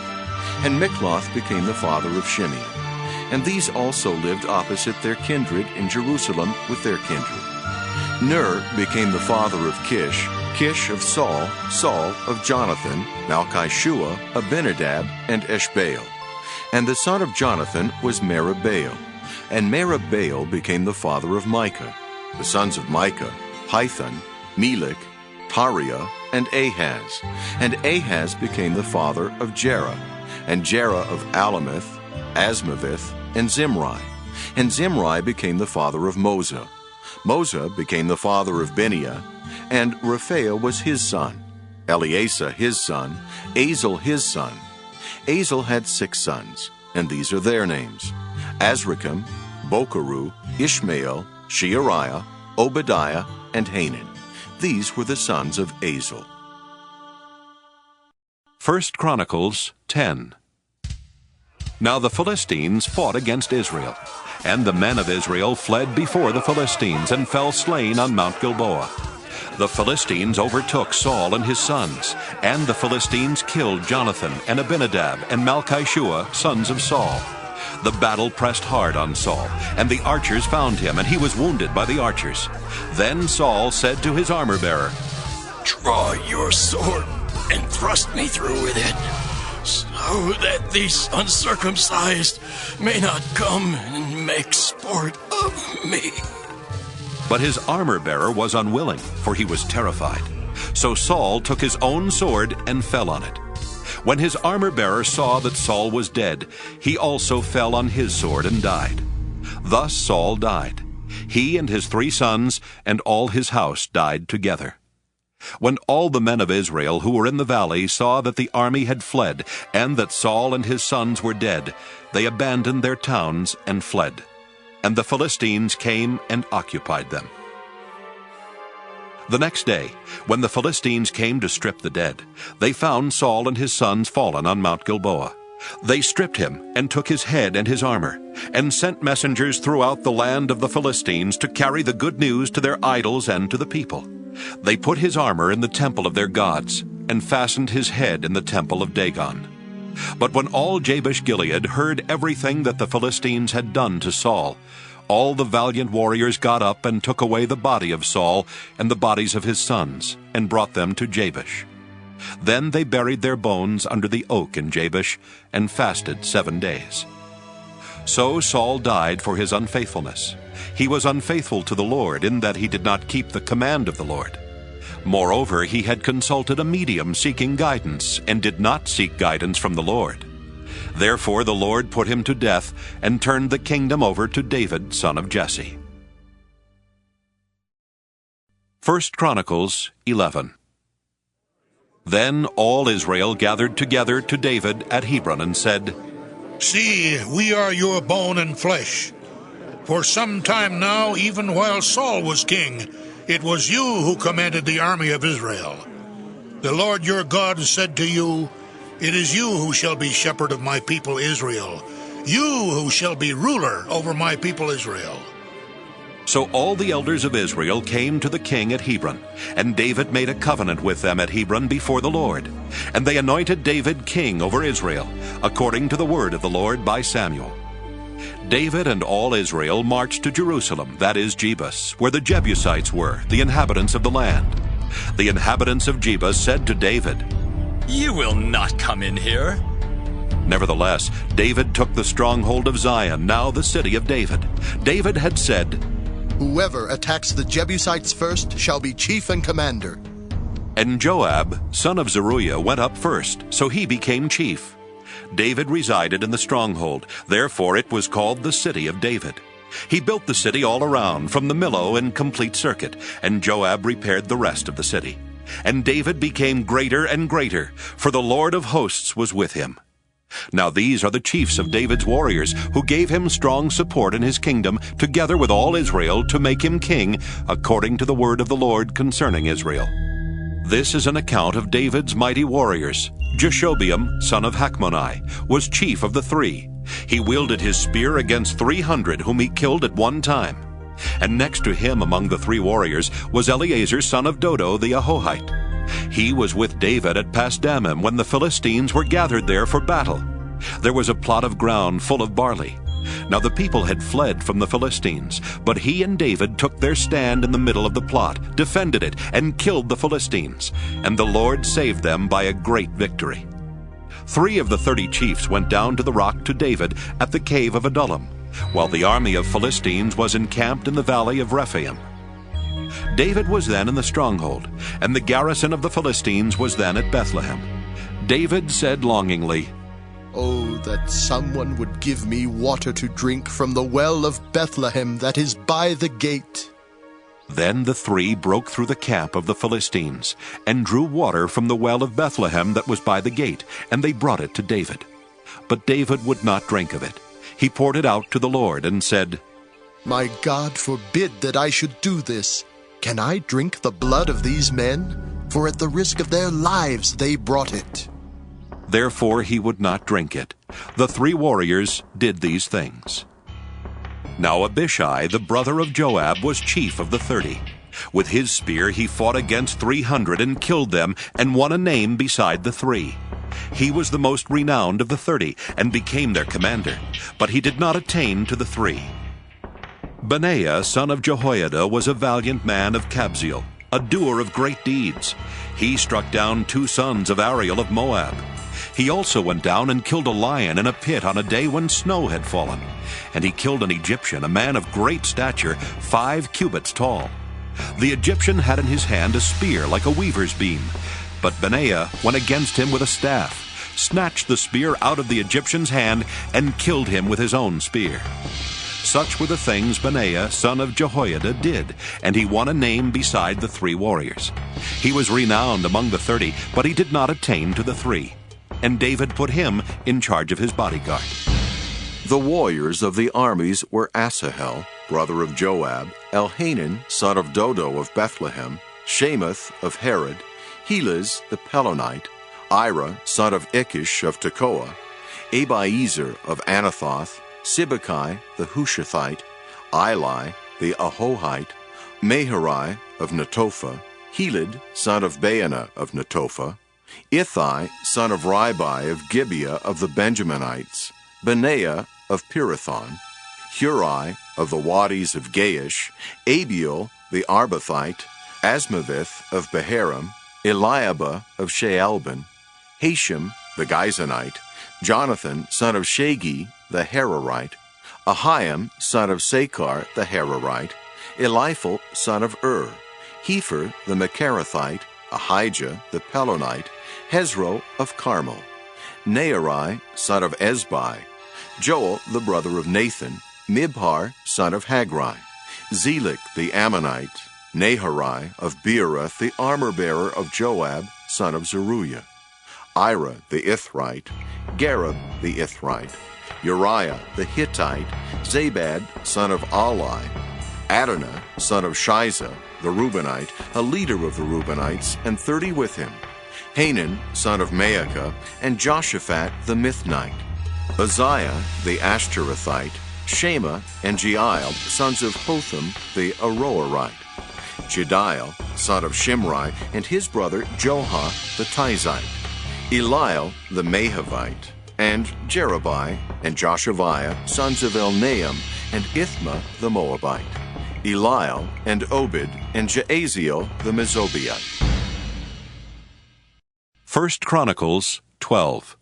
And Mikloth became the father of Shimeon. And these also lived opposite their kindred in Jerusalem with their kindred. Ner became the father of Kish, Kish of Saul, Saul of Jonathan, Malchishua, Abinadab, and Eshbaal. And the son of Jonathan was Meribbaal. And Meribbaal became the father of Micah. The sons of Micah, Pithon, Melech, Tariah, and Ahaz. And Ahaz became the father of Jerah, and Jerah of Alameth, Asmaveth, and Zimri. And Zimri became the father of Moza. Moza became the father of Beniah, and Rephaiah was his son, Eleasah his son, Azel his son. Azel had 6 sons, and these are their names: Azrikam, Bokeru, Ishmael, Sheariah, Obadiah, and Hanan. These were the sons of Azel. 1 Chronicles 10. Now the Philistines fought against Israel, and the men of Israel fled before the Philistines and fell slain on Mount Gilboa. The Philistines overtook Saul and his sons, and the Philistines killed Jonathan and Abinadab and Malchishua, sons of Saul. The battle pressed hard on Saul, and the archers found him, and he was wounded by the archers. Then Saul said to his armor-bearer, "Draw your sword and thrust me through with it, so that these uncircumcised may not come and make sport of me." But his armor-bearer was unwilling, for he was terrified. So Saul took his own sword and fell on it. When his armor-bearer saw that Saul was dead, he also fell on his sword and died. Thus Saul died. He and his 3 sons and all his house died together. When all the men of Israel who were in the valley saw that the army had fled, and that Saul and his sons were dead, they abandoned their towns and fled. And the Philistines came and occupied them. The next day, when the Philistines came to strip the dead, they found Saul and his sons fallen on Mount Gilboa. They stripped him and took his head and his armor, and sent messengers throughout the land of the Philistines to carry the good news to their idols and to the people. They put his armor in the temple of their gods, and fastened his head in the temple of Dagon. But when all Jabesh-Gilead heard everything that the Philistines had done to Saul, all the valiant warriors got up and took away the body of Saul and the bodies of his sons, and brought them to Jabesh. Then they buried their bones under the oak in Jabesh, and fasted 7 days. So Saul died for his unfaithfulness. He was unfaithful to the Lord, in that he did not keep the command of the Lord. Moreover, he had consulted a medium seeking guidance, and did not seek guidance from the Lord. Therefore the Lord put him to death, and turned the kingdom over to David, son of Jesse. 1 Chronicles 11. Then all Israel gathered together to David at Hebron, and said, "See, we are your bone and flesh. For some time now, even while Saul was king, it was you who commanded the army of Israel. The Lord your God said to you, It is you who shall be shepherd of my people Israel, you who shall be ruler over my people Israel." So all the elders of Israel came to the king at Hebron, and David made a covenant with them at Hebron before the Lord. And they anointed David king over Israel, according to the word of the Lord by Samuel. David and all Israel marched to Jerusalem, that is Jebus, where the Jebusites were, the inhabitants of the land. The inhabitants of Jebus said to David, "You will not come in here." Nevertheless, David took the stronghold of Zion, now the city of David. David had said, "Whoever attacks the Jebusites first shall be chief and commander." And Joab, son of Zeruiah, went up first, so he became chief. David resided in the stronghold, therefore it was called the city of David. He built the city all around, from the Millo in complete circuit, and Joab repaired the rest of the city. And David became greater and greater, for the Lord of hosts was with him. Now these are the chiefs of David's warriors, who gave him strong support in his kingdom, together with all Israel, to make him king, according to the word of the Lord concerning Israel. This is an account of David's mighty warriors. Jeshobeam, son of Hachmoni, was chief of the 3. He wielded his spear against 300 whom he killed at one time. And next to him among the 3 warriors was Eleazar, son of Dodo the Ahohite. He was with David at Pasdammim when the Philistines were gathered there for battle. There was a plot of ground full of barley. Now the people had fled from the Philistines, but he and David took their stand in the middle of the plot, defended it, and killed the Philistines, and the Lord saved them by a great victory. 3 of the 30 chiefs went down to the rock to David at the cave of Adullam, while the army of Philistines was encamped in the valley of Rephaim. David was then in the stronghold, and the garrison of the Philistines was then at Bethlehem. David said longingly, "Oh, that someone would give me water to drink from the well of Bethlehem that is by the gate." Then the 3 broke through the camp of the Philistines, and drew water from the well of Bethlehem that was by the gate, and they brought it to David. But David would not drink of it. He poured it out to the Lord, and said, "My God forbid that I should do this. Can I drink the blood of these men? For at the risk of their lives they brought it." Therefore he would not drink it. The 3 warriors did these things. Now Abishai, the brother of Joab, was chief of the 30. With his spear he fought against 300 and killed them, and won a name beside the 3. He was the most renowned of the 30, and became their commander, but he did not attain to the 3. Benaiah, son of Jehoiada, was a valiant man of Kabzeel, a doer of great deeds. He struck down 2 sons of Ariel of Moab. He also went down and killed a lion in a pit on a day when snow had fallen. And he killed an Egyptian, a man of great stature, 5 cubits tall. The Egyptian had in his hand a spear like a weaver's beam. But Benaiah went against him with a staff, snatched the spear out of the Egyptian's hand, and killed him with his own spear. Such were the things Benaiah, son of Jehoiada, did, and he won a name beside the 3 warriors. He was renowned among the 30, but he did not attain to the 3. And David put him in charge of his bodyguard. The warriors of the armies were Asahel, brother of Joab, Elhanan, son of Dodo of Bethlehem, Shamath of Herod, Helez the Pelonite, Ira, son of Ikish of Tekoa, Abiezer of Anathoth, Sibbecai the Hushathite, Eli the Ahohite, Maharai of Netophah, Helid, son of Baanah of Netophah, Ithai, son of Ribai of Gibeah of the Benjaminites, Benaiah of Pirathon, Hurai of the Wadis of Gaish, Abiel the Arbathite, Asmaveth of Beharam, Eliabah of Shaalbin, Hashem the Gizonite, Jonathan son of Shagi the Hararite, Ahiam son of Sakar the Hararite, Eliphel son of Hefer the Macharathite, Ahijah the Pelonite, Hezro of Carmel, Naarai son of Ezbai, Joel the brother of Nathan, Mibhar son of Hagri, Zelik the Ammonite, Naharai of Beeroth the armor-bearer of Joab son of Zeruiah, Ira the Ithrite, Gareb the Ithrite, Uriah the Hittite, Zabad son of Ali, Adonah son of Shiza the Reubenite, a leader of the Reubenites, and 30 with him, Hanan, son of Maacah, and Joshaphat the Mithnite, Uzziah the Ashtorethite, Shema and Jeiel, sons of Hotham the Aroerite, Jediel, son of Shimri, and his brother Joha the Tizite, Eliel the Mahavite, and Jerubai and Joshaviah, sons of Elnaam, and Ithma the Moabite, Eliel and Obed, and Jaaziel the Mezobiite. 1 Chronicles 12.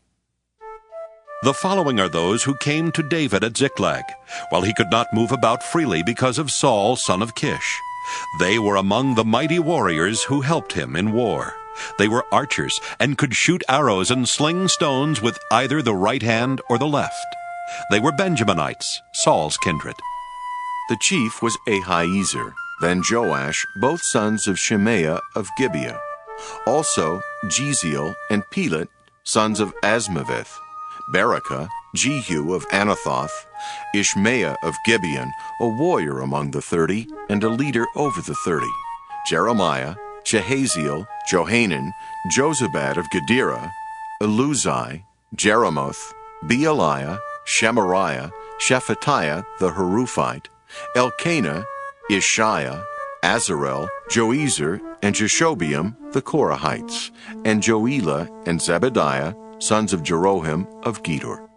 The following are those who came to David at Ziklag, while he could not move about freely because of Saul, son of Kish. They were among the mighty warriors who helped him in war. They were archers and could shoot arrows and sling stones with either the right hand or the left. They were Benjaminites, Saul's kindred. The chief was Ahiezer, then Joash, both sons of Shemaiah of Gibeah. Also Jeziel and Pelet, sons of Asmaveth, Berekah, Jehu of Anathoth, Ishmael of Gibeon, a warrior among the 30, and a leader over the 30, Jeremiah, Jehaziel, Johanan, Jozabad of Gedera, Eluzai, Jeremoth, Bealiah, Shemariah, Shephatiah the Haruphite, Elkanah, Ishiah, Azarel, Joezer, and Jeshobeam the Korahites, and Joelah and Zebediah, sons of Jeroham of Gedor.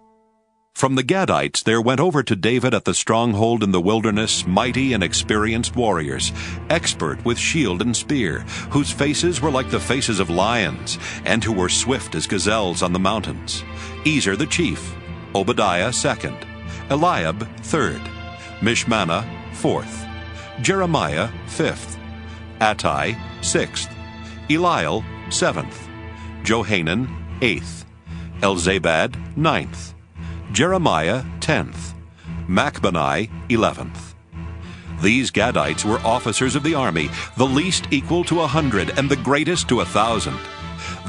From the Gadites there went over to David at the stronghold in the wilderness mighty and experienced warriors, expert with shield and spear, whose faces were like the faces of lions, and who were swift as gazelles on the mountains. Ezer the chief, Obadiah second, Eliab third, Mishmannah fourth, Jeremiah fifth, Attai sixth, Eliel seventh, Johanan eighth, Elzabad ninth, Jeremiah 10th, Machbani 11th. These Gadites were officers of the army, the least equal to 100 and the greatest to 1,000.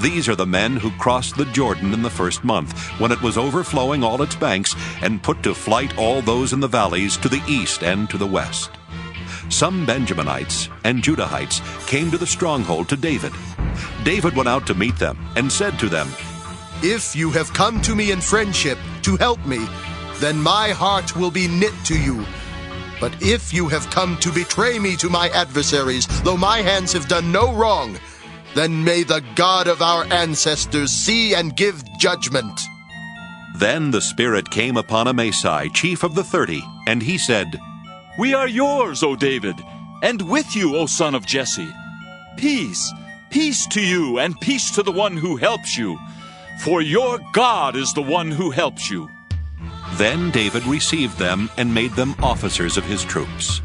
These are the men who crossed the Jordan in the first month, when it was overflowing all its banks, and put to flight all those in the valleys to the east and to the west. Some Benjaminites and Judahites came to the stronghold to David. David went out to meet them and said to them, If you have come to me in friendship to help me, then my heart will be knit to you. But if you have come to betray me to my adversaries, though my hands have done no wrong, then may the God of our ancestors see and give judgment. Then the Spirit came upon Amasai, chief of the 30, and he said, We are yours, O David, and with you, O son of Jesse. Peace, peace to you, and peace to the one who helps you. For your God is the one who helps you. Then David received them and made them officers of his troops.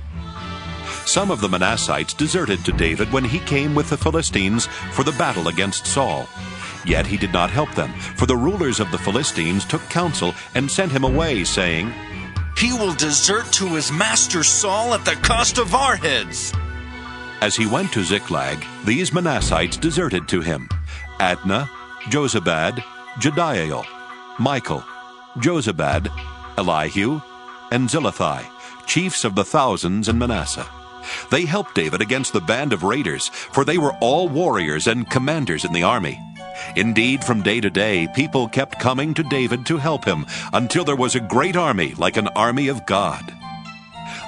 Some of the Manassites deserted to David when he came with the Philistines for the battle against Saul. Yet he did not help them, for the rulers of the Philistines took counsel and sent him away, saying, He will desert to his master Saul at the cost of our heads. As he went to Ziklag, these Manassites deserted to him: Adnah, Jozabad, Jediael, Michael, Jozabad, Elihu, and Zillethai, chiefs of the thousands in Manasseh. They helped David against the band of raiders, for they were all warriors and commanders in the army. Indeed, from day to day, people kept coming to David to help him, until there was a great army, like an army of God.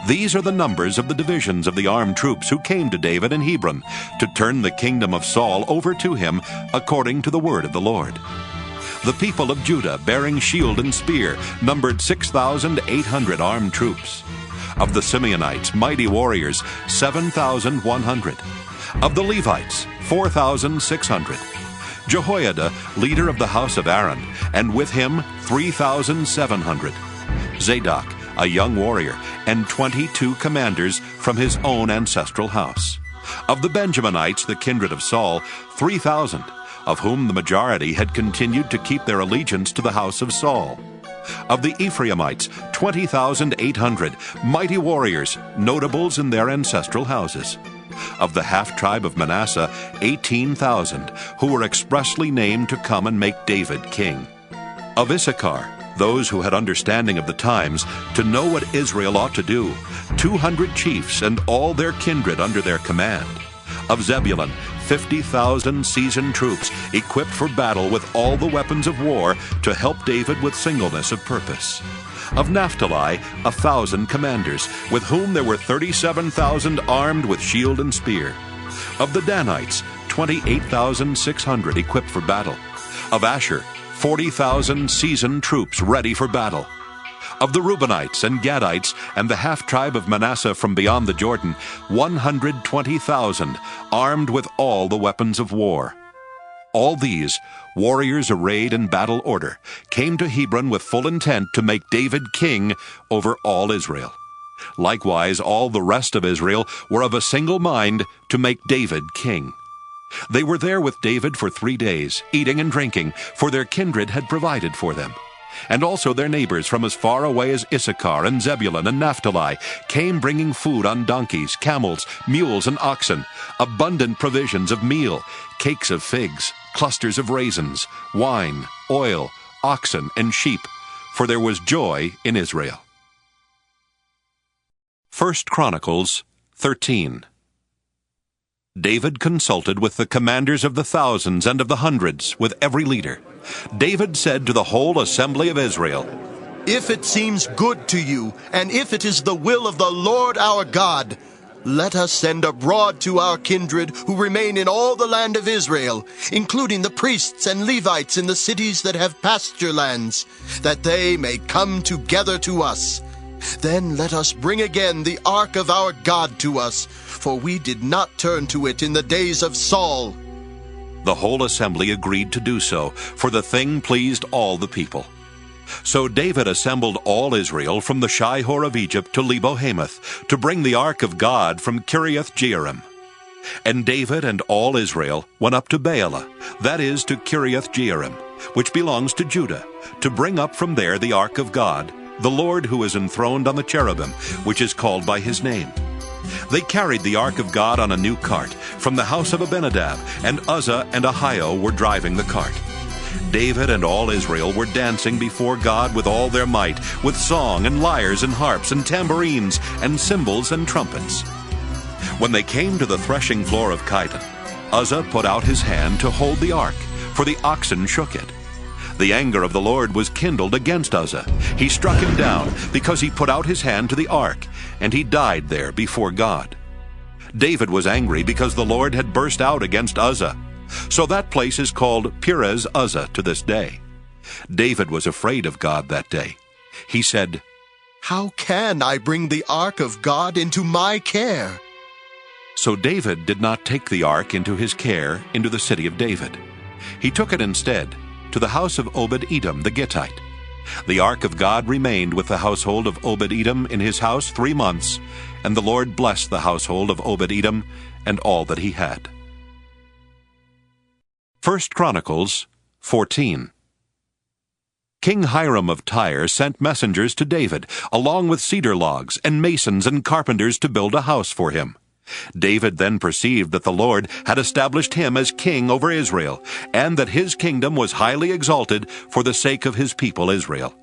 These are the numbers of the divisions of the armed troops who came to David in Hebron, to turn the kingdom of Saul over to him, according to the word of the Lord. The people of Judah, bearing shield and spear, numbered 6,800 armed troops. Of the Simeonites, mighty warriors, 7,100. Of the Levites, 4,600. Jehoiada, leader of the house of Aaron, and with him 3,700. Zadok, a young warrior, and 22 commanders from his own ancestral house. Of the Benjaminites, the kindred of Saul, 3,000, of whom the majority had continued to keep their allegiance to the house of Saul. Of the Ephraimites, 20,800, mighty warriors, notables in their ancestral houses. Of the half-tribe of Manasseh, 18,000, who were expressly named to come and make David king. Of Issachar, those who had understanding of the times, to know what Israel ought to do, 200 chiefs and all their kindred under their command. Of Zebulun, 50,000 seasoned troops, equipped for battle with all the weapons of war to help David with singleness of purpose. Of Naphtali, 1,000 commanders, with whom there were 37,000 armed with shield and spear. Of the Danites, 28,600 equipped for battle. Of Asher, 40,000 seasoned troops ready for battle. Of the Reubenites and Gadites and the half-tribe of Manasseh from beyond the Jordan, 120,000, armed with all the weapons of war. All these, warriors arrayed in battle order, came to Hebron with full intent to make David king over all Israel. Likewise, all the rest of Israel were of a single mind to make David king. They were there with David for 3 days, eating and drinking, for their kindred had provided for them. And also their neighbors from as far away as Issachar and Zebulun and Naphtali came bringing food on donkeys, camels, mules, and oxen, abundant provisions of meal, cakes of figs, clusters of raisins, wine, oil, oxen, and sheep, for there was joy in Israel. 1 Chronicles 13. David consulted with the commanders of the thousands and of the hundreds, with every leader. David said to the whole assembly of Israel, If it seems good to you, and if it is the will of the Lord our God, let us send abroad to our kindred who remain in all the land of Israel, including the priests and Levites in the cities that have pasture lands, that they may come together to us. Then let us bring again the ark of our God to us, for we did not turn to it in the days of Saul. The whole assembly agreed to do so, for the thing pleased all the people. So David assembled all Israel from the Shihor of Egypt to Lebo-Hamath, to bring the ark of God from Kiriath-Jearim. And David and all Israel went up to Baalah, that is, to Kiriath-Jearim, which belongs to Judah, to bring up from there the ark of God, the Lord who is enthroned on the cherubim, which is called by his name. They carried the ark of God on a new cart from the house of Abinadab, and Uzzah and Ahio were driving the cart. David and all Israel were dancing before God with all their might, with song and lyres and harps and tambourines and cymbals and trumpets. When they came to the threshing floor of Chidon, Uzzah put out his hand to hold the ark, for the oxen shook it. The anger of the Lord was kindled against Uzzah. He struck him down because he put out his hand to the ark, and he died there before God. David was angry because the Lord had burst out against Uzzah. So that place is called Perez Uzzah to this day. David was afraid of God that day. He said, How can I bring the ark of God into my care? So David did not take the ark into his care into the city of David. He took it instead to the house of Obed-Edom the Gittite. The ark of God remained with the household of Obed-Edom in his house 3 months, and the Lord blessed the household of Obed-Edom and all that he had. 1 Chronicles 14. King Hiram of Tyre sent messengers to David, along with cedar logs and masons and carpenters to build a house for him. David then perceived that the Lord had established him as king over Israel, and that his kingdom was highly exalted for the sake of his people Israel.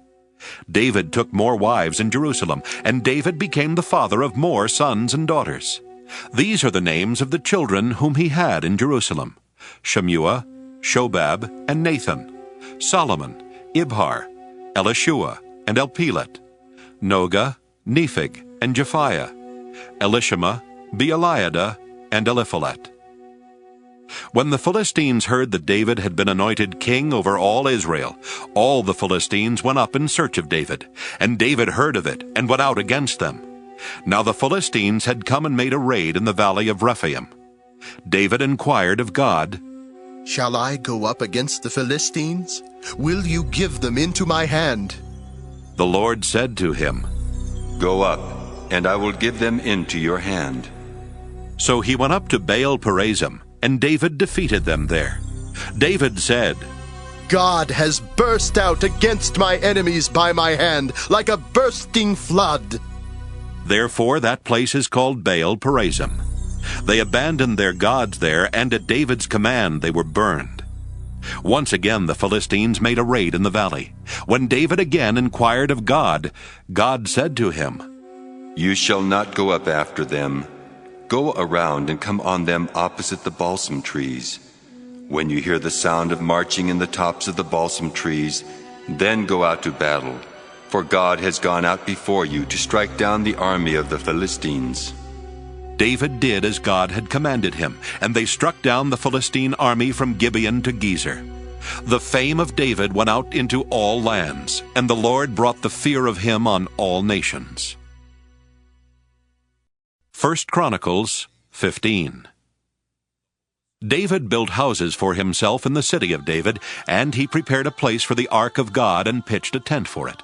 David took more wives in Jerusalem, and David became the father of more sons and daughters. These are the names of the children whom he had in Jerusalem: Shemua, Shobab, and Nathan, Solomon, Ibhar, Elishua, and Elpelet, Noga, Nepheg, and Japhiah, Elishama, Beeliada, and Eliphalet. When the Philistines heard that David had been anointed king over all Israel, all the Philistines went up in search of David, and David heard of it and went out against them. Now the Philistines had come and made a raid in the valley of Rephaim. David inquired of God, Shall I go up against the Philistines? Will you give them into my hand? The Lord said to him, Go up, and I will give them into your hand. So he went up to Baal-perazim, and David defeated them there. David said, God has burst out against my enemies by my hand, like a bursting flood. Therefore that place is called Baal-perazim. They abandoned their gods there, and at David's command they were burned. Once again the Philistines made a raid in the valley. When David again inquired of God, God said to him, You shall not go up after them. Go around and come on them opposite the balsam trees. When you hear the sound of marching in the tops of the balsam trees, then go out to battle, for God has gone out before you to strike down the army of the Philistines." David did as God had commanded him, and they struck down the Philistine army from Gibeon to Gezer. The fame of David went out into all lands, and the Lord brought the fear of him on all nations. 1 Chronicles 15. David built houses for himself in the city of David, and he prepared a place for the ark of God and pitched a tent for it.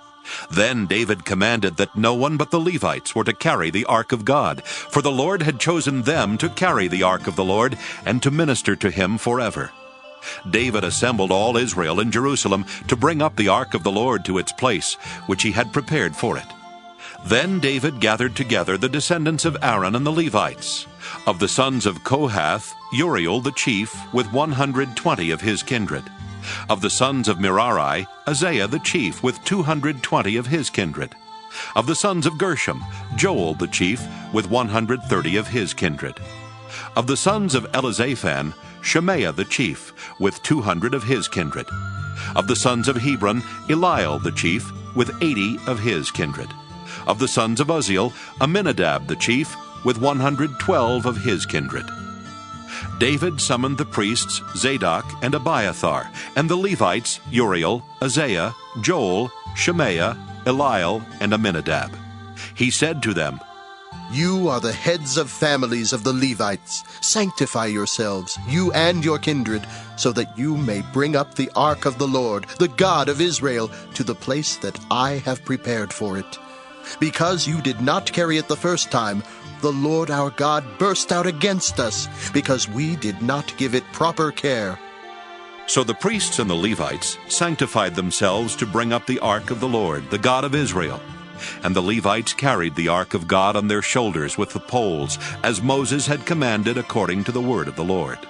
Then David commanded that no one but the Levites were to carry the ark of God, for the Lord had chosen them to carry the ark of the Lord and to minister to him forever. David assembled all Israel in Jerusalem to bring up the ark of the Lord to its place, which he had prepared for it. Then David gathered together the descendants of Aaron and the Levites. Of the sons of Kohath, Uriel the chief, with 120 of his kindred. Of the sons of Merari, Isaiah the chief, with 220 of his kindred. Of the sons of Gershom, Joel the chief, with 130 of his kindred. Of the sons of Elizaphan, Shemaiah the chief, with 200 of his kindred. Of the sons of Hebron, Eliel the chief, with 80 of his kindred. Of the sons of Uzziel, Aminadab the chief, with 112 of his kindred. David summoned the priests Zadok and Abiathar, and the Levites Uriel, Isaiah, Joel, Shemaiah, Eliel, and Aminadab. He said to them, "You are the heads of families of the Levites. Sanctify yourselves, you and your kindred, so that you may bring up the ark of the Lord, the God of Israel, to the place that I have prepared for it. Because you did not carry it the first time, the Lord our God burst out against us, because we did not give it proper care." So the priests and the Levites sanctified themselves to bring up the ark of the Lord, the God of Israel. And the Levites carried the ark of God on their shoulders with the poles, as Moses had commanded according to the word of the Lord.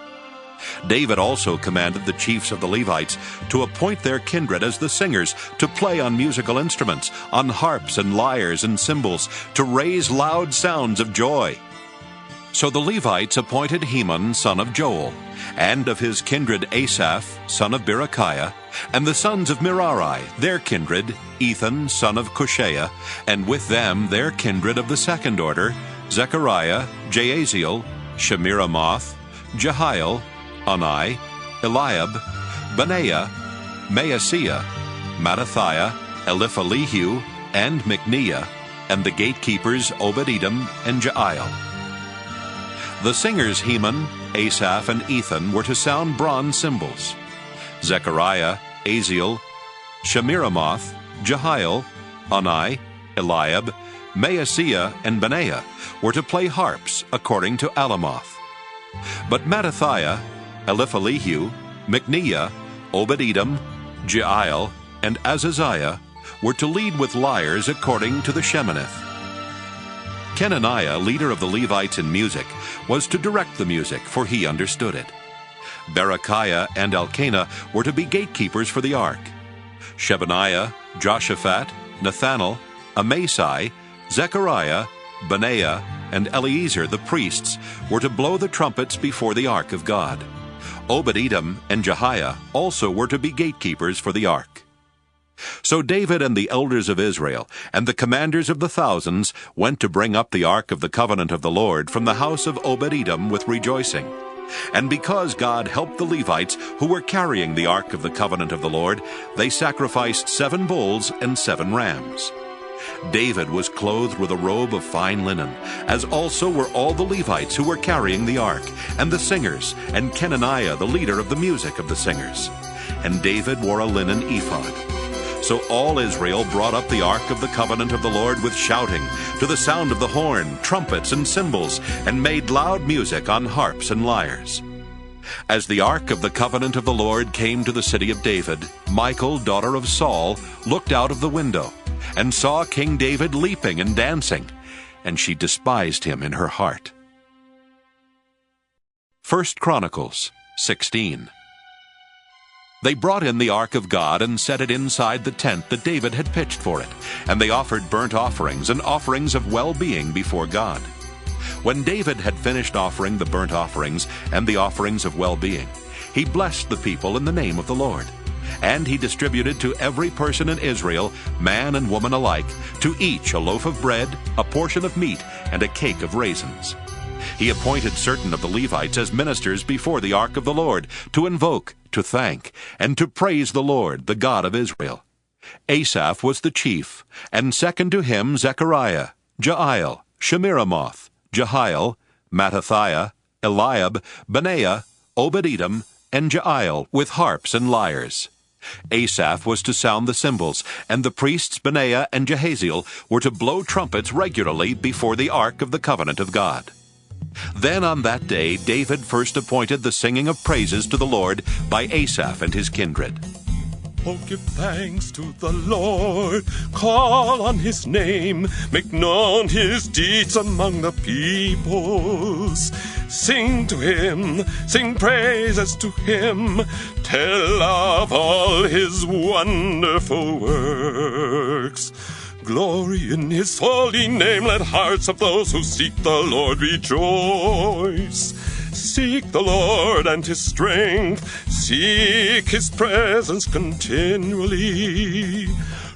David also commanded the chiefs of the Levites to appoint their kindred as the singers, to play on musical instruments, on harps and lyres and cymbals, to raise loud sounds of joy. So the Levites appointed Heman, son of Joel, and of his kindred Asaph, son of Berechiah, and the sons of Merari, their kindred, Ethan, son of Cushiah, and with them their kindred of the second order, Zechariah, Jaaziel, Shemiramoth, Jehiel, Ani, Eliab, Benaiah, Maaseiah, Mattithiah, Eliphalihu, and Micneiah, and the gatekeepers Obed-Edom and Jeiel. The singers Heman, Asaph, and Ethan were to sound bronze cymbals. Zechariah, Aziel, Shemiramoth, Jehiel, Ani, Eliab, Maaseiah, and Benaiah were to play harps according to Alamoth. But Mattithiah, Eliphalihu, Micneiah, Obed-Edom, Jeiel, and Azaziah were to lead with lyres according to the Sheminith. Kenaniah, leader of the Levites in music, was to direct the music, for he understood it. Berechiah and Elkanah were to be gatekeepers for the ark. Shebaniah, Joshaphat, Nethanel, Amasai, Zechariah, Benaiah, and Eleazar the priests were to blow the trumpets before the ark of God. Obed-Edom and Jehiah also were to be gatekeepers for the ark. So David and the elders of Israel and the commanders of the thousands went to bring up the ark of the covenant of the Lord from the house of Obed-Edom with rejoicing. And because God helped the Levites who were carrying the ark of the covenant of the Lord, they sacrificed 7 bulls and 7 rams. David was clothed with a robe of fine linen, as also were all the Levites who were carrying the ark, and the singers, and Kenaniah the leader of the music of the singers. And David wore a linen ephod. So all Israel brought up the ark of the covenant of the Lord with shouting, to the sound of the horn, trumpets, and cymbals, and made loud music on harps and lyres. As the ark of the covenant of the Lord came to the city of David, Michal, daughter of Saul, looked out of the window, and saw King David leaping and dancing, and she despised him in her heart. 1 Chronicles 16. They brought in the ark of God and set it inside the tent that David had pitched for it, and they offered burnt offerings and offerings of well-being before God. When David had finished offering the burnt offerings and the offerings of well-being, he blessed the people in the name of the Lord. And he distributed to every person in Israel, man and woman alike, to each a loaf of bread, a portion of meat, and a cake of raisins. He appointed certain of the Levites as ministers before the ark of the Lord, to invoke, to thank, and to praise the Lord, the God of Israel. Asaph was the chief, and second to him Zechariah, Jael, Shemiramoth, Jehiel, Mattithiah, Eliab, Benaiah, Obed-Edom, and Jael, with harps and lyres. Asaph was to sound the cymbals, and the priests Benaiah and Jehaziel were to blow trumpets regularly before the ark of the covenant of God. Then on that day David first appointed the singing of praises to the Lord by Asaph and his kindred. Oh, give thanks to the Lord, call on his name, make known his deeds among the peoples. Sing to him, sing praises to him, tell of all his wonderful works. Glory in his holy name, let hearts of those who seek the Lord rejoice. Seek the Lord and his strength, seek his presence continually.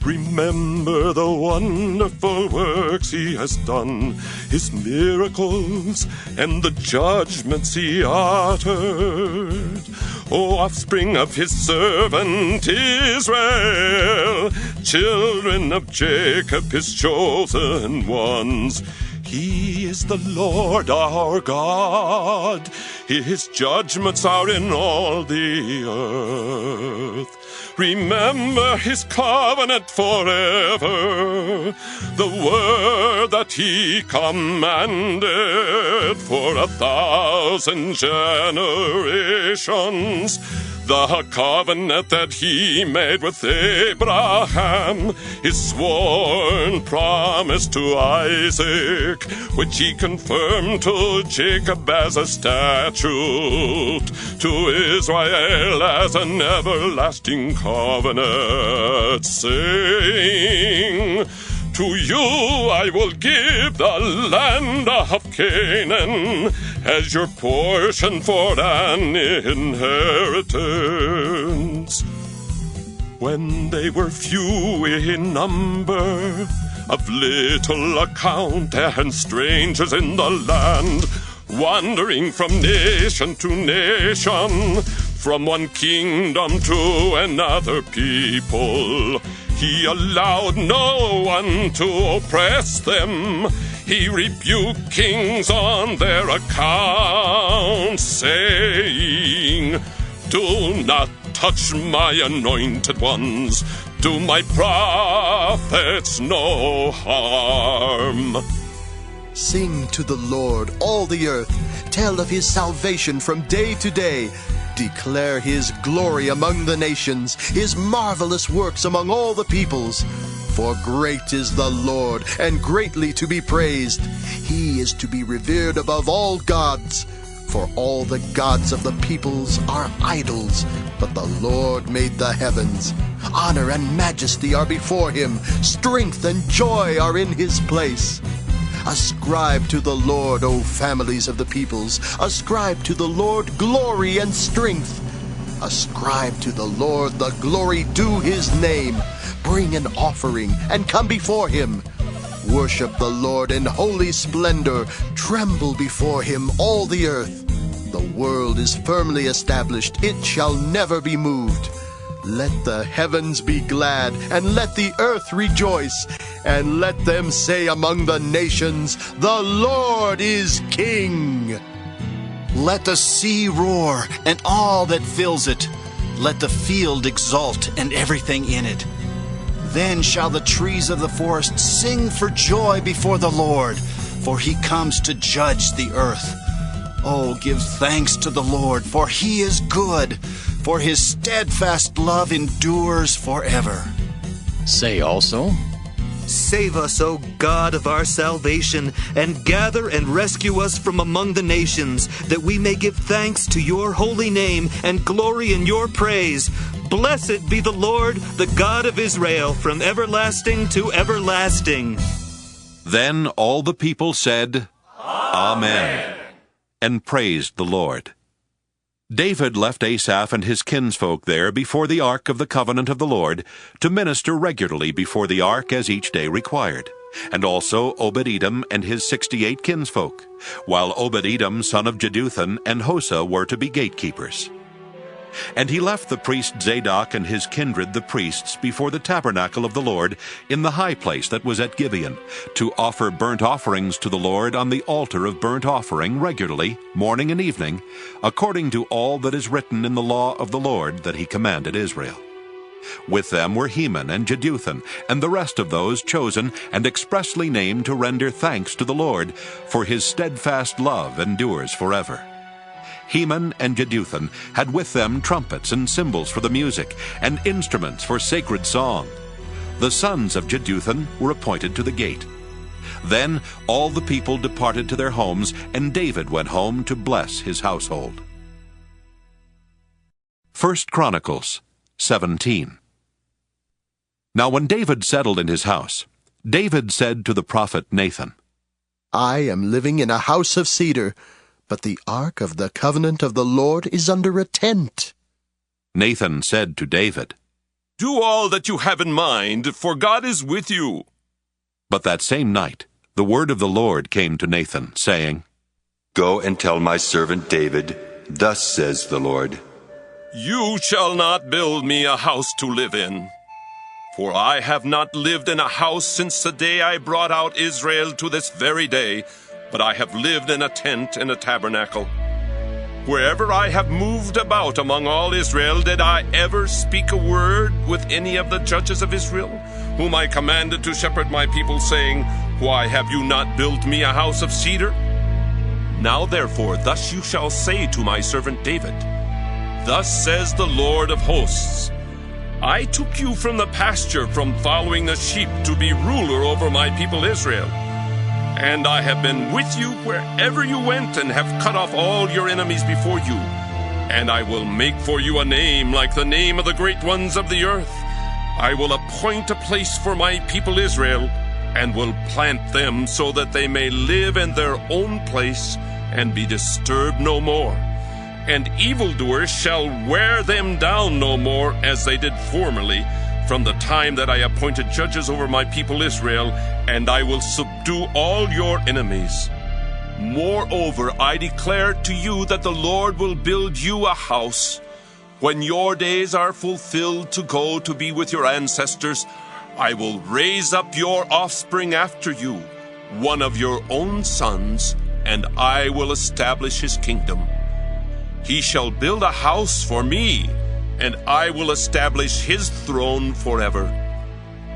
Remember the wonderful works he has done, his miracles, and the judgments he uttered. O offspring of his servant Israel, children of Jacob, his chosen ones. He is the Lord our God. His judgments are in all the earth. Remember his covenant forever, the word that he commanded for 1,000 generations. The covenant that he made with Abraham, his sworn promise to Isaac, which he confirmed to Jacob as a statute, to Israel as an everlasting covenant, saying, to you I will give the land of Canaan as your portion for an inheritance. When they were few in number, of little account, and strangers in the land, wandering from nation to nation, from one kingdom to another people, he allowed no one to oppress them. He rebuked kings on their account, saying, do not touch my anointed ones. Do my prophets no harm. Sing to the Lord, all the earth. Tell of his salvation from day to day. Declare his glory among the nations, his marvelous works among all the peoples. For great is the Lord, and greatly to be praised. He is to be revered above all gods. For all the gods of the peoples are idols, but the Lord made the heavens. Honor and majesty are before him. Strength and joy are in his place. Ascribe to the Lord, O families of the peoples. Ascribe to the Lord glory and strength. Ascribe to the Lord the glory due his name. Bring an offering and come before him. Worship the Lord in holy splendor. Tremble before him, all the earth. The world is firmly established. It shall never be moved. Let the heavens be glad, and let the earth rejoice. And let them say among the nations, the Lord is King. Let the sea roar, and all that fills it. Let the field exult, and everything in it. Then shall the trees of the forest sing for joy before the Lord, for he comes to judge the earth. Oh, give thanks to the Lord, for he is good, for his steadfast love endures forever. Say also, Save us, O God of our salvation, and gather and rescue us from among the nations, that we may give thanks to your holy name and glory in your praise. Blessed be the Lord, the God of Israel, from everlasting to everlasting. Then all the people said, Amen. And praised the Lord. David left Asaph and his kinsfolk there before the ark of the covenant of the Lord to minister regularly before the ark as each day required, and also Obed-Edom and his 68 kinsfolk, while Obed-Edom son of Jeduthun and Hosah were to be gatekeepers. And he left the priest Zadok and his kindred the priests before the tabernacle of the Lord in the high place that was at Gibeon, to offer burnt offerings to the Lord on the altar of burnt offering regularly, morning and evening, according to all that is written in the law of the Lord that he commanded Israel. With them were Heman and Jeduthun, and the rest of those chosen and expressly named to render thanks to the Lord, for his steadfast love endures forever. Heman and Jeduthun had with them trumpets and cymbals for the music, and instruments for sacred song. The sons of Jeduthun were appointed to the gate. Then all the people departed to their homes, and David went home to bless his household. 1 Chronicles 17. Now when David settled in his house, David said to the prophet Nathan, I am living in a house of cedar, but the ark of the covenant of the Lord is under a tent. Nathan said to David, Do all that you have in mind, for God is with you. But that same night the word of the Lord came to Nathan, saying, Go and tell my servant David, Thus says the Lord, You shall not build me a house to live in. For I have not lived in a house since the day I brought out Israel to this very day, but I have lived in a tent and a tabernacle. Wherever I have moved about among all Israel, did I ever speak a word with any of the judges of Israel, whom I commanded to shepherd my people, saying, Why have you not built me a house of cedar? Now therefore, thus you shall say to my servant David, Thus says the Lord of hosts, I took you from the pasture, from following the sheep, to be ruler over my people Israel. And I have been with you wherever you went, and have cut off all your enemies before you. And I will make for you a name like the name of the great ones of the earth. I will appoint a place for my people Israel, and will plant them so that they may live in their own place and be disturbed no more. And evildoers shall wear them down no more, as they did formerly, from the time that I appointed judges over my people Israel, and I will subdue all your enemies. Moreover, I declare to you that the Lord will build you a house. When your days are fulfilled to go to be with your ancestors, I will raise up your offspring after you, one of your own sons, and I will establish his kingdom. He shall build a house for me, and I will establish his throne forever.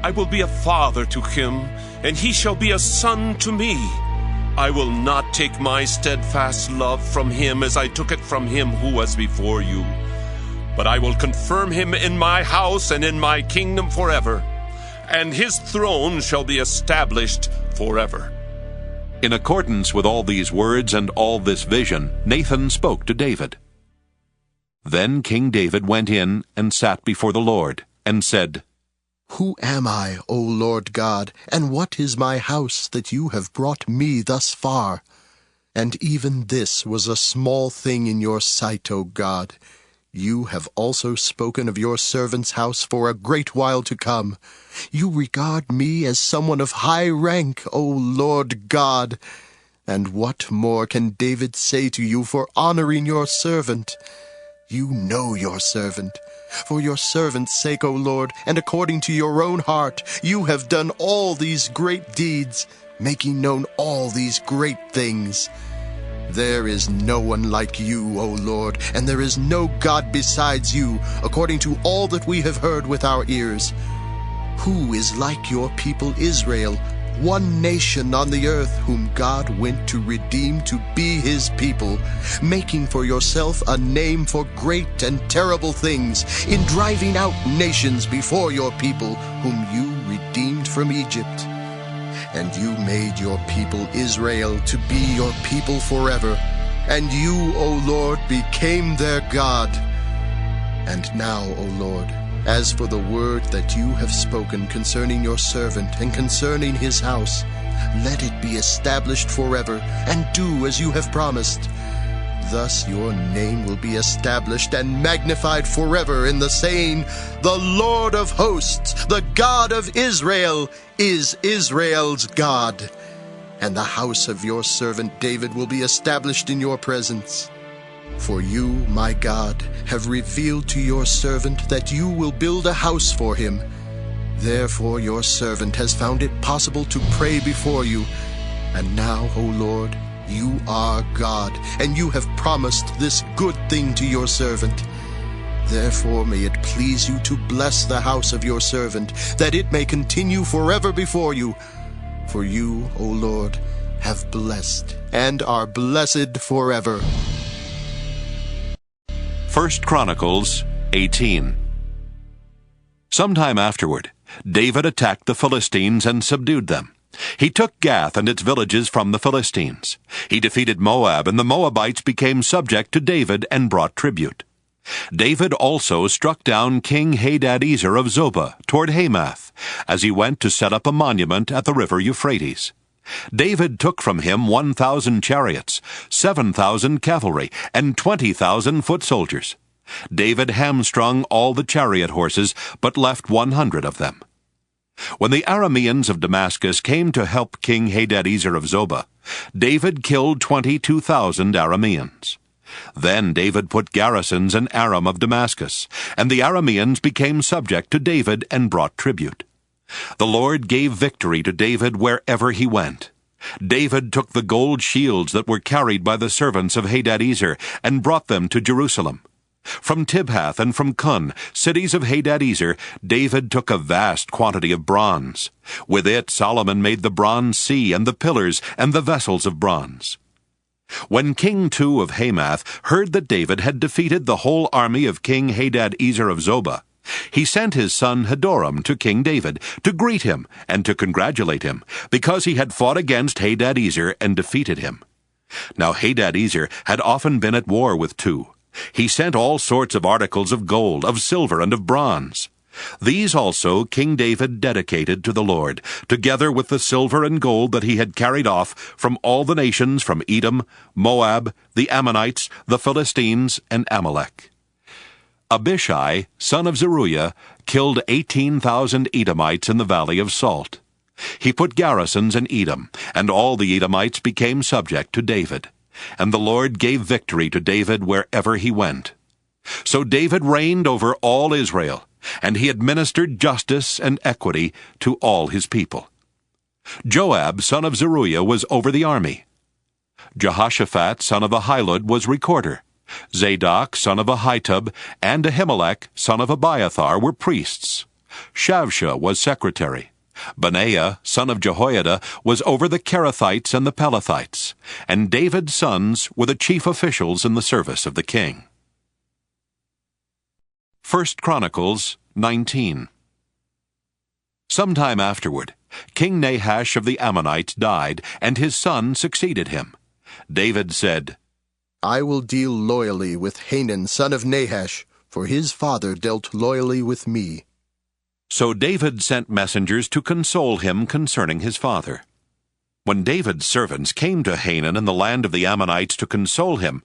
I will be a father to him, and he shall be a son to me. I will not take my steadfast love from him as I took it from him who was before you. But I will confirm him in my house and in my kingdom forever, and his throne shall be established forever. In accordance with all these words and all this vision, Nathan spoke to David. Then King David went in and sat before the Lord, and said, Who am I, O Lord God, and what is my house that you have brought me thus far? And even this was a small thing in your sight, O God. You have also spoken of your servant's house for a great while to come. You regard me as someone of high rank, O Lord God. And what more can David say to you for honoring your servant? You know your servant. For your servant's sake, O Lord, and according to your own heart, you have done all these great deeds, making known all these great things. There is no one like you, O Lord, and there is no God besides you, according to all that we have heard with our ears. Who is like your people Israel, one nation on the earth whom God went to redeem to be his people, making for yourself a name for great and terrible things, in driving out nations before your people, whom you redeemed from Egypt? And you made your people Israel to be your people forever, and you, O Lord, became their God. And now, O Lord, as for the word that you have spoken concerning your servant and concerning his house, let it be established forever, and do as you have promised. Thus your name will be established and magnified forever in the saying, the Lord of hosts, the God of Israel, is Israel's God. And the house of your servant David will be established in your presence. For you, my God, have revealed to your servant that you will build a house for him. Therefore your servant has found it possible to pray before you. And now, O Lord, you are God, and you have promised this good thing to your servant. Therefore may it please you to bless the house of your servant, that it may continue forever before you. For you, O Lord, have blessed, and are blessed forever. 1 Chronicles 18. Sometime afterward, David attacked the Philistines and subdued them. He took Gath and its villages from the Philistines. He defeated Moab, and the Moabites became subject to David and brought tribute. David also struck down King Hadadezer of Zobah toward Hamath, as he went to set up a monument at the river Euphrates. David took from him 1,000 chariots, 7,000 cavalry, and 20,000 foot soldiers. David hamstrung all the chariot horses, but left 100 of them. When the Arameans of Damascus came to help King Hadadezer of Zobah, David killed 22,000 Arameans. Then David put garrisons in Aram of Damascus, and the Arameans became subject to David and brought tribute. The Lord gave victory to David wherever he went. David took the gold shields that were carried by the servants of Hadadezer and brought them to Jerusalem. From Tibhath and from Kun, cities of Hadadezer, David took a vast quantity of bronze. With it Solomon made the bronze sea and the pillars and the vessels of bronze. When King II of Hamath heard that David had defeated the whole army of King Hadadezer of Zobah, he sent his son Hadoram to King David to greet him and to congratulate him, because he had fought against Hadadezer and defeated him. Now Hadadezer had often been at war with II. He sent all sorts of articles of gold, of silver, and of bronze. These also King David dedicated to the Lord, together with the silver and gold that he had carried off from all the nations, from Edom, Moab, the Ammonites, the Philistines, and Amalek. Abishai, son of Zeruiah, killed 18,000 Edomites in the valley of Salt. He put garrisons in Edom, and all the Edomites became subject to David. And the Lord gave victory to David wherever he went. So David reigned over all Israel, and he administered justice and equity to all his people. Joab, son of Zeruiah, was over the army. Jehoshaphat, son of Ahilud, was recorder. Zadok, son of Ahitub, and Ahimelech, son of Abiathar, were priests. Shavsha was secretary. Benaiah, son of Jehoiada, was over the Kerethites and the Pelethites, and David's sons were the chief officials in the service of the king. 1 Chronicles 19. Sometime afterward, King Nahash of the Ammonites died, and his son succeeded him. David said, I will deal loyally with Hanan, son of Nahash, for his father dealt loyally with me. So David sent messengers to console him concerning his father. When David's servants came to Hanan in the land of the Ammonites to console him,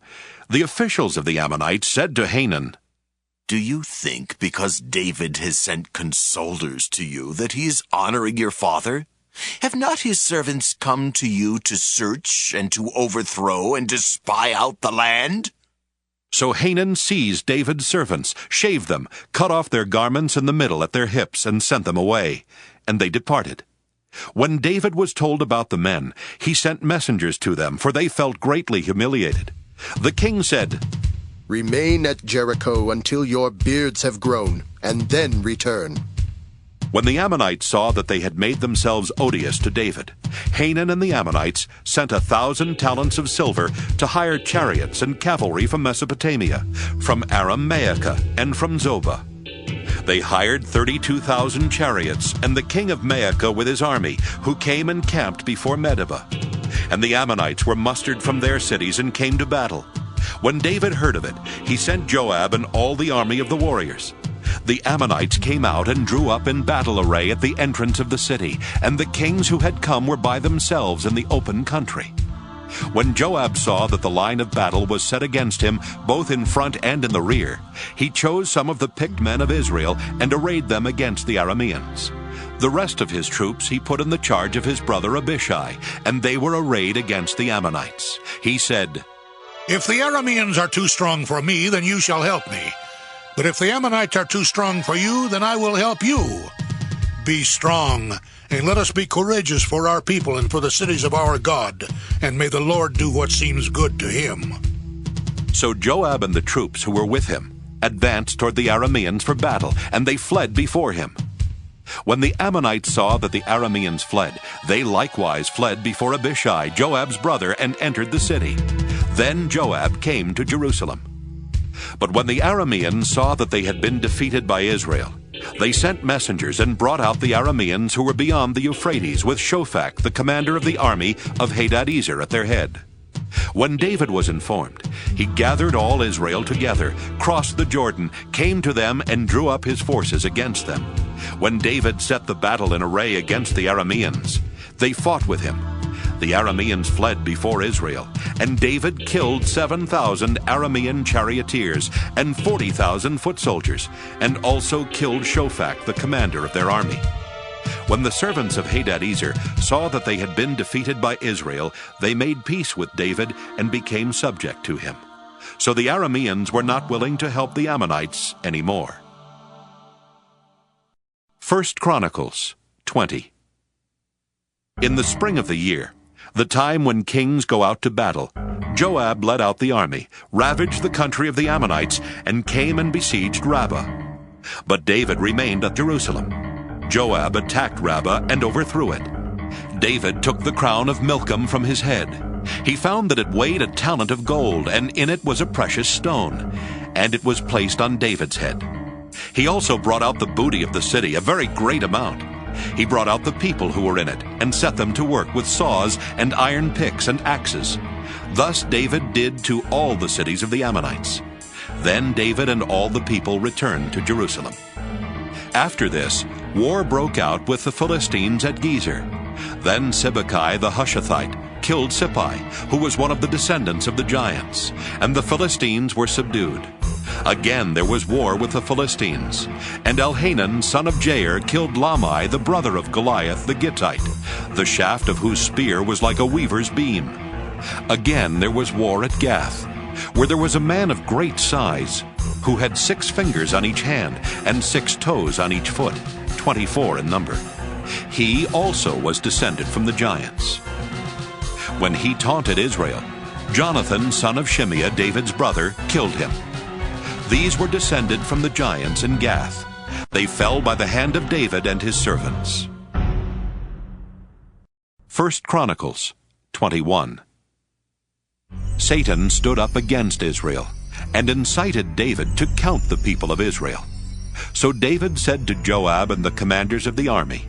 the officials of the Ammonites said to Hanan, Do you think because David has sent consolers to you that he is honoring your father? Have not his servants come to you to search and to overthrow and to spy out the land? So Hanan seized David's servants, shaved them, cut off their garments in the middle at their hips, and sent them away. And they departed. When David was told about the men, he sent messengers to them, for they felt greatly humiliated. The king said, Remain at Jericho until your beards have grown, and then return. When the Ammonites saw that they had made themselves odious to David, Hanan and the Ammonites sent 1,000 talents of silver to hire chariots and cavalry from Mesopotamia, from Aram-Maacah, and from Zobah. They hired 32,000 chariots, and the king of Maacah with his army, who came and camped before Medeba. And the Ammonites were mustered from their cities and came to battle. When David heard of it, he sent Joab and all the army of the warriors. the Ammonites came out and drew up in battle array at the entrance of the city, and the kings who had come were by themselves in the open country. When Joab saw that the line of battle was set against him, both in front and in the rear, he chose some of the picked men of Israel and arrayed them against the Arameans. The rest of his troops he put in the charge of his brother Abishai, and they were arrayed against the Ammonites. He said, "If the Arameans are too strong for me, then you shall help me. But if the Ammonites are too strong for you, then I will help you. Be strong, and let us be courageous for our people and for the cities of our God, and may the Lord do what seems good to him." So Joab and the troops who were with him advanced toward the Arameans for battle, and they fled before him. When the Ammonites saw that the Arameans fled, they likewise fled before Abishai, Joab's brother, and entered the city. Then Joab came to Jerusalem. But when the Arameans saw that they had been defeated by Israel, they sent messengers and brought out the Arameans who were beyond the Euphrates, with Shophach, the commander of the army of Hadadezer, at their head. When David was informed, he gathered all Israel together, crossed the Jordan, came to them, and drew up his forces against them. When David set the battle in array against the Arameans, they fought with him. The Arameans fled before Israel, and David killed 7,000 Aramean charioteers and 40,000 foot soldiers, and also killed Shophach, the commander of their army. When the servants of Hadadezer saw that they had been defeated by Israel, they made peace with David and became subject to him. So the Arameans were not willing to help the Ammonites anymore. 1 Chronicles 20. In the spring of the year, the time when kings go out to battle, Joab led out the army, ravaged the country of the Ammonites, and came and besieged Rabbah. But David remained at Jerusalem. Joab attacked Rabbah and overthrew it. David took the crown of Milcom from his head. He found that it weighed a talent of gold, and in it was a precious stone, and it was placed on David's head. He also brought out the booty of the city, a very great amount. He brought out the people who were in it, and set them to work with saws and iron picks and axes. Thus David did to all the cities of the Ammonites. Then David and all the people returned to Jerusalem. After this, war broke out with the Philistines at Gezer. Then Sibbecai the Hushathite killed Sippai, who was one of the descendants of the giants, and the Philistines were subdued. Again there was war with the Philistines, and Elhanan son of Jair killed Lamai, the brother of Goliath the Gittite, the shaft of whose spear was like a weaver's beam. Again there was war at Gath, where there was a man of great size, who had 6 fingers on each hand and 6 toes on each foot, 24 in number. He also was descended from the giants. When he taunted Israel, Jonathan son of Shimeah, David's brother, killed him. These were descended from the giants in Gath. They fell by the hand of David and his servants. 1 Chronicles 21. Satan stood up against Israel and incited David to count the people of Israel. So David said to Joab and the commanders of the army,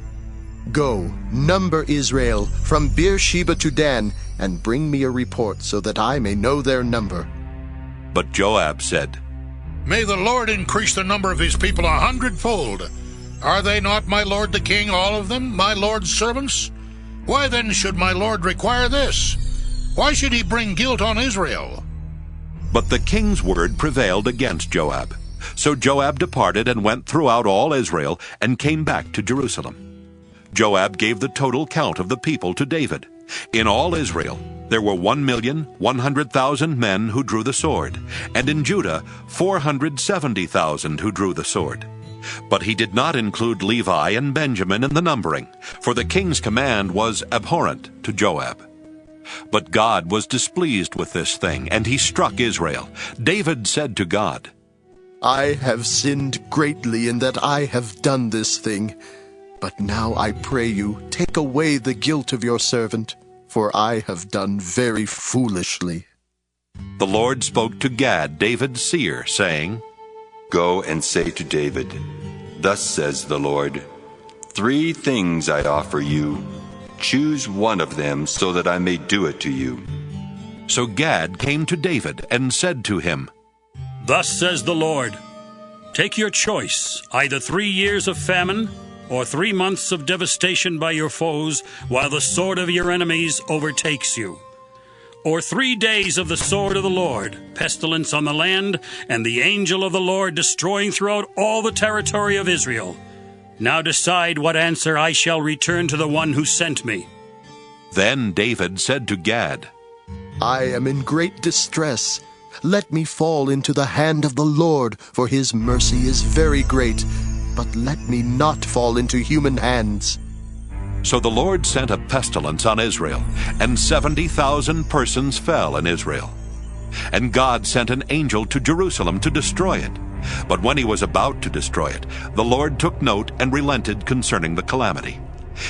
"Go, number Israel from Beersheba to Dan, and bring me a report so that I may know their number." But Joab said, "May the Lord increase the number of his people 100-fold. Are they not, my lord the king, all of them, my lord's servants? Why then should my lord require this? Why should he bring guilt on Israel?" But the king's word prevailed against Joab. So Joab departed and went throughout all Israel and came back to Jerusalem. Joab gave the total count of the people to David. In all Israel there were 1,100,000 men who drew the sword, and in Judah 470,000 who drew the sword. But he did not include Levi and Benjamin in the numbering, for the king's command was abhorrent to Joab. But God was displeased with this thing, and he struck Israel. David said to God, "I have sinned greatly in that I have done this thing. But now I pray you, take away the guilt of your servant, for I have done very foolishly." The Lord spoke to Gad, David's seer, saying, "Go and say to David, Thus says the Lord, 3 things I offer you. Choose one of them so that I may do it to you." So Gad came to David and said to him, "Thus says the Lord, Take your choice, either 3 years of famine or 3 months of devastation by your foes while the sword of your enemies overtakes you. Or 3 days of the sword of the Lord, pestilence on the land, and the angel of the Lord destroying throughout all the territory of Israel. Now decide what answer I shall return to the one who sent me." Then David said to Gad, I am in great distress. Let me fall into the hand of the Lord, for his mercy is very great. But let me not fall into human hands. So the Lord sent a pestilence on Israel, and 70,000 persons fell in Israel. And God sent an angel to Jerusalem to destroy it. But when he was about to destroy it, the Lord took note and relented concerning the calamity.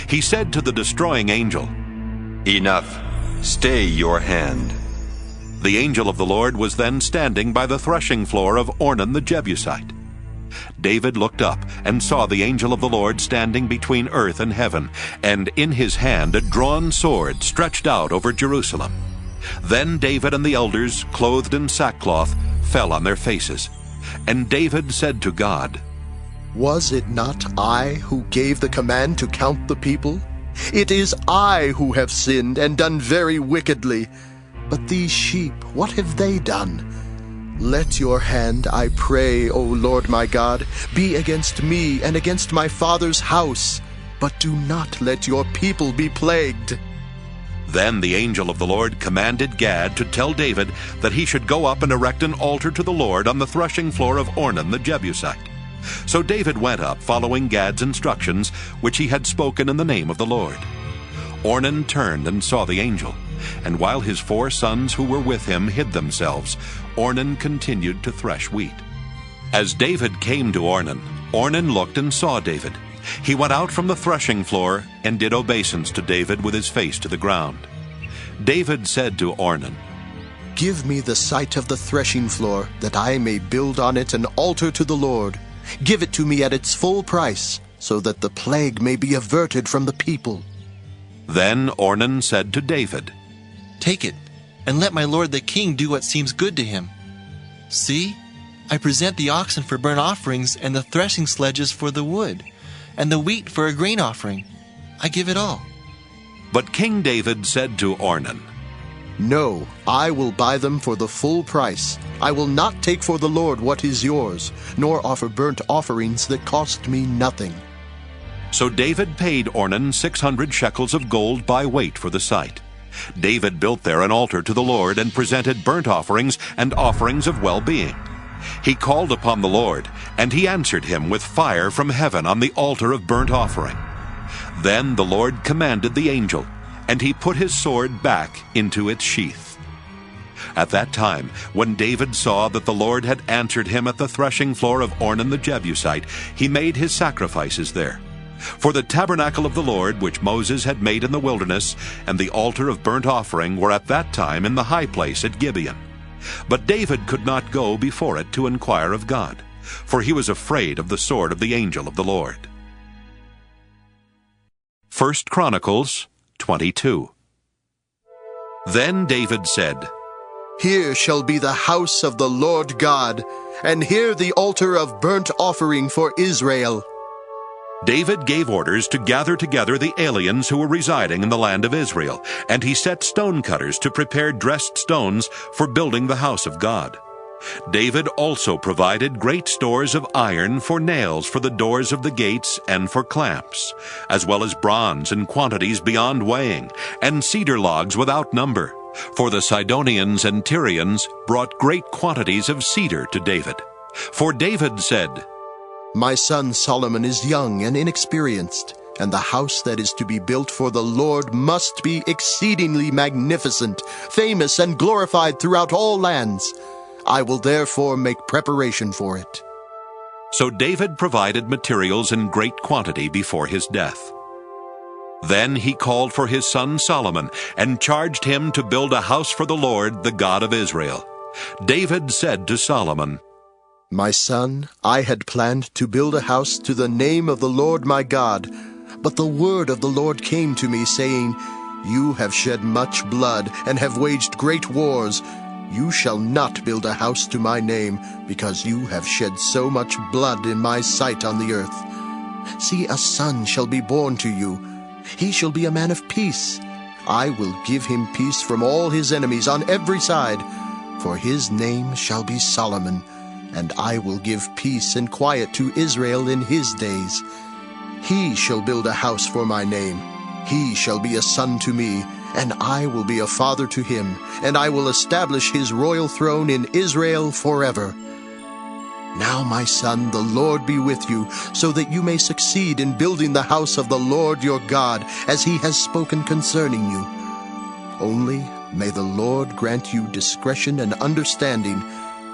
He said to the destroying angel, "Enough. Stay your hand." The angel of the Lord was then standing by the threshing floor of Ornan the Jebusite. David looked up and saw the angel of the Lord standing between earth and heaven, and in his hand a drawn sword stretched out over Jerusalem. Then David and the elders, clothed in sackcloth, fell on their faces. And David said to God, Was it not I who gave the command to count the people? It is I who have sinned and done very wickedly. But these sheep, what have they done? Let your hand, I pray, O Lord my God, be against me and against my father's house, but do not let your people be plagued. Then the angel of the Lord commanded Gad to tell David that he should go up and erect an altar to the Lord on the threshing floor of Ornan the Jebusite. So David went up, following Gad's instructions, which he had spoken in the name of the Lord. Ornan turned and saw the angel, and while his 4 sons who were with him hid themselves, Ornan continued to thresh wheat. As David came to Ornan, Ornan looked and saw David. He went out from the threshing floor and did obeisance to David with his face to the ground. David said to Ornan, Give me the site of the threshing floor, that I may build on it an altar to the Lord. Give it to me at its full price, so that the plague may be averted from the people. Then Ornan said to David, Take it, and let my lord the king do what seems good to him. See, I present the oxen for burnt offerings, and the threshing sledges for the wood, and the wheat for a grain offering. I give it all. But King David said to Ornan, No, I will buy them for the full price. I will not take for the Lord what is yours, nor offer burnt offerings that cost me nothing. So David paid Ornan 600 shekels of gold by weight for the site. David built there an altar to the Lord and presented burnt offerings and offerings of well-being. He called upon the Lord, and he answered him with fire from heaven on the altar of burnt offering. Then the Lord commanded the angel, and he put his sword back into its sheath. At that time, when David saw that the Lord had answered him at the threshing floor of Ornan the Jebusite, he made his sacrifices there. For the tabernacle of the Lord, which Moses had made in the wilderness, and the altar of burnt offering were at that time in the high place at Gibeon. But David could not go before it to inquire of God, for he was afraid of the sword of the angel of the Lord. 1 Chronicles 22. Then David said, Here shall be the house of the Lord God, and here the altar of burnt offering for Israel. David gave orders to gather together the aliens who were residing in the land of Israel, and he set stonecutters to prepare dressed stones for building the house of God. David also provided great stores of iron for nails for the doors of the gates and for clamps, as well as bronze in quantities beyond weighing, and cedar logs without number. For the Sidonians and Tyrians brought great quantities of cedar to David. For David said, My son Solomon is young and inexperienced, and the house that is to be built for the Lord must be exceedingly magnificent, famous and glorified throughout all lands. I will therefore make preparation for it. So David provided materials in great quantity before his death. Then he called for his son Solomon and charged him to build a house for the Lord, the God of Israel. David said to Solomon, My son, I had planned to build a house to the name of the Lord my God, but the word of the Lord came to me, saying, You have shed much blood and have waged great wars. You shall not build a house to my name, because you have shed so much blood in my sight on the earth. See, a son shall be born to you. He shall be a man of peace. I will give him peace from all his enemies on every side. For his name shall be Solomon, and I will give peace and quiet to Israel in his days. He shall build a house for my name. He shall be a son to me, and I will be a father to him, and I will establish his royal throne in Israel forever. Now, my son, the Lord be with you, so that you may succeed in building the house of the Lord your God, as he has spoken concerning you. Only may the Lord grant you discretion and understanding,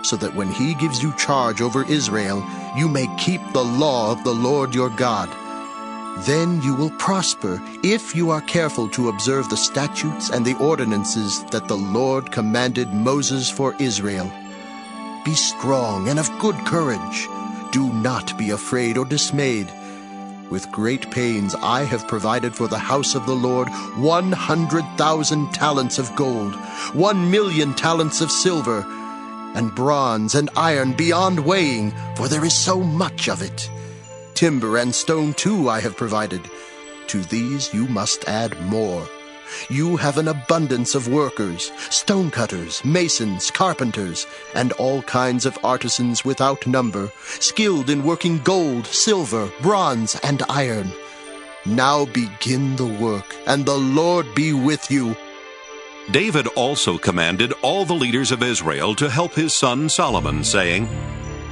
so that when he gives you charge over Israel, you may keep the law of the Lord your God. Then you will prosper if you are careful to observe the statutes and the ordinances that the Lord commanded Moses for Israel. Be strong and of good courage. Do not be afraid or dismayed. With great pains I have provided for the house of the Lord 100,000 talents of gold, 1,000,000 talents of silver, and bronze and iron beyond weighing, for there is so much of it. Timber and stone too I have provided. To these you must add more. You have an abundance of workers, stone cutters, masons, carpenters, and all kinds of artisans without number, skilled in working gold, silver, bronze, and iron. Now begin the work, and the Lord be with you. David also commanded all the leaders of Israel to help his son Solomon, saying,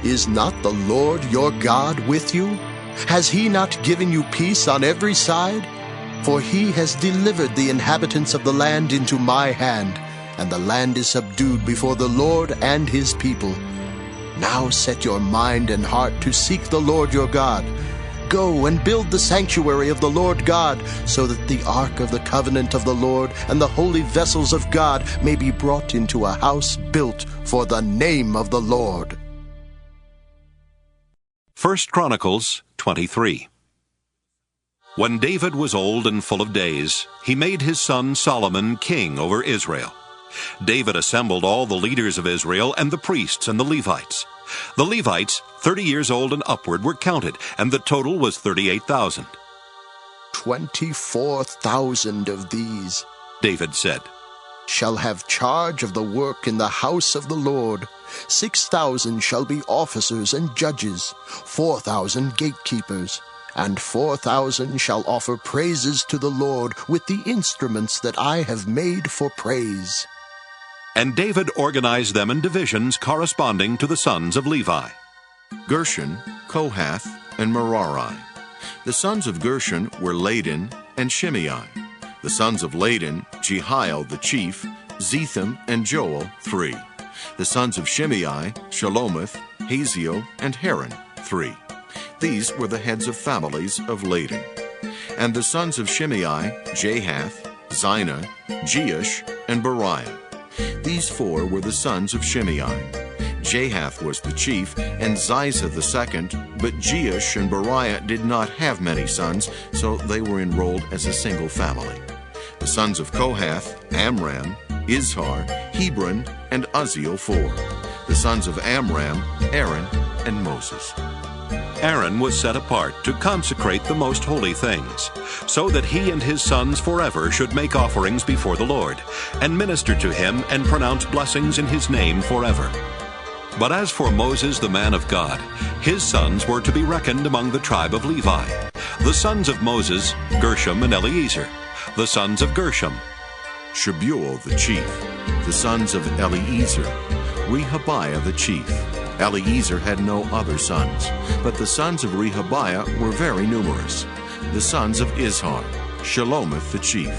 Is not the Lord your God with you? Has he not given you peace on every side? For he has delivered the inhabitants of the land into my hand, and the land is subdued before the Lord and his people. Now set your mind and heart to seek the Lord your God. Go and build the sanctuary of the Lord God, so that the ark of the covenant of the Lord and the holy vessels of God may be brought into a house built for the name of the Lord. 1 Chronicles 23. When David was old and full of days, he made his son Solomon king over Israel. David assembled all the leaders of Israel and the priests and the Levites. The Levites, 30 years old and upward, were counted, and the total was 38,000. 24,000 of these, David said, shall have charge of the work in the house of the Lord. 6,000 shall be officers and judges, 4,000 gatekeepers, and 4,000 shall offer praises to the Lord with the instruments that I have made for praise. And David organized them in divisions corresponding to the sons of Levi. Gershon, Kohath, and Merari. The sons of Gershon were Ladan and Shimei. The sons of Ladan, Jehiel the chief, Zetham and Joel, 3. The sons of Shimei, Shalomith, Haziel, and Haran, 3. These were the heads of families of Ladan. And the sons of Shimei, Jahath, Zina, Jeush, and Beriah. These 4 were the sons of Shimei. Jahath was the chief, and Ziza the second, but Jeush and Beriah did not have many sons, so they were enrolled as a single family. The sons of Kohath, Amram, Izhar, Hebron, and Uzziel, 4. The sons of Amram, Aaron, and Moses. Aaron was set apart to consecrate the most holy things, so that he and his sons forever should make offerings before the Lord, and minister to him and pronounce blessings in his name forever. But as for Moses the man of God, his sons were to be reckoned among the tribe of Levi. The sons of Moses, Gershom and Eleazar. The sons of Gershom, Shebuel the chief. The sons of Eleazar, Rehabiah the chief. Eleazar had no other sons, but the sons of Rehabiah were very numerous. The sons of Izhar, Shalomith the chief.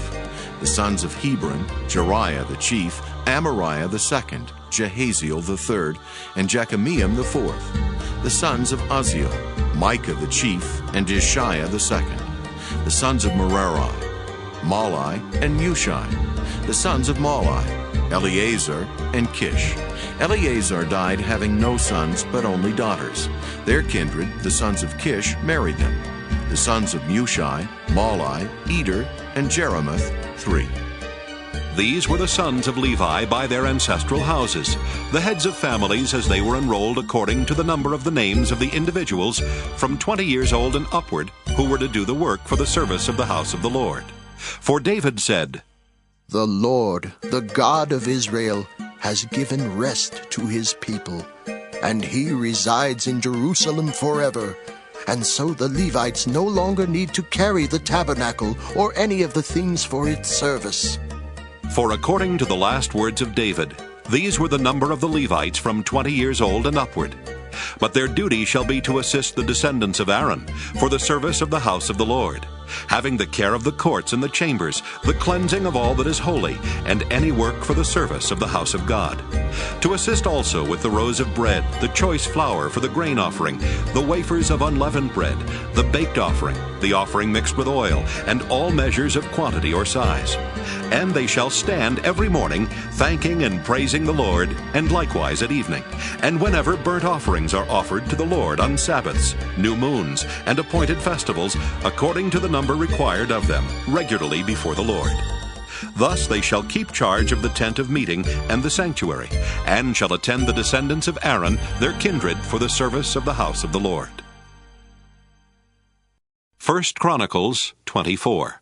The sons of Hebron, Jeriah the chief, Amariah the second, Jehaziel the third, and Jekameam the fourth. The sons of Uzziel, Micah the chief, and Ishiah the second. The sons of Merari, Malai and Mushai. The sons of Malai, Eleazar and Kish. Eleazar died having no sons but only daughters. Their kindred, the sons of Kish, married them. The sons of Mushai, Malai, Eder, and Jeremoth, 3. These were the sons of Levi by their ancestral houses, the heads of families as they were enrolled according to the number of the names of the individuals from 20 years old and upward who were to do the work for the service of the house of the Lord. For David said, "The Lord, the God of Israel, has given rest to his people, and he resides in Jerusalem forever. And so the Levites no longer need to carry the tabernacle or any of the things for its service." For according to the last words of David, these were the number of the Levites from 20 years old and upward. But their duty shall be to assist the descendants of Aaron for the service of the house of the Lord, having the care of the courts and the chambers, the cleansing of all that is holy, and any work for the service of the house of God. To assist also with the rows of bread, the choice flour for the grain offering, the wafers of unleavened bread, the baked offering, the offering mixed with oil, and all measures of quantity or size. And they shall stand every morning, thanking and praising the Lord, and likewise at evening, and whenever burnt offerings are offered to the Lord on Sabbaths, new moons, and appointed festivals, according to the number required of them, regularly before the Lord. Thus they shall keep charge of the tent of meeting and the sanctuary, and shall attend the descendants of Aaron, their kindred, for the service of the house of the Lord. 1 Chronicles 24.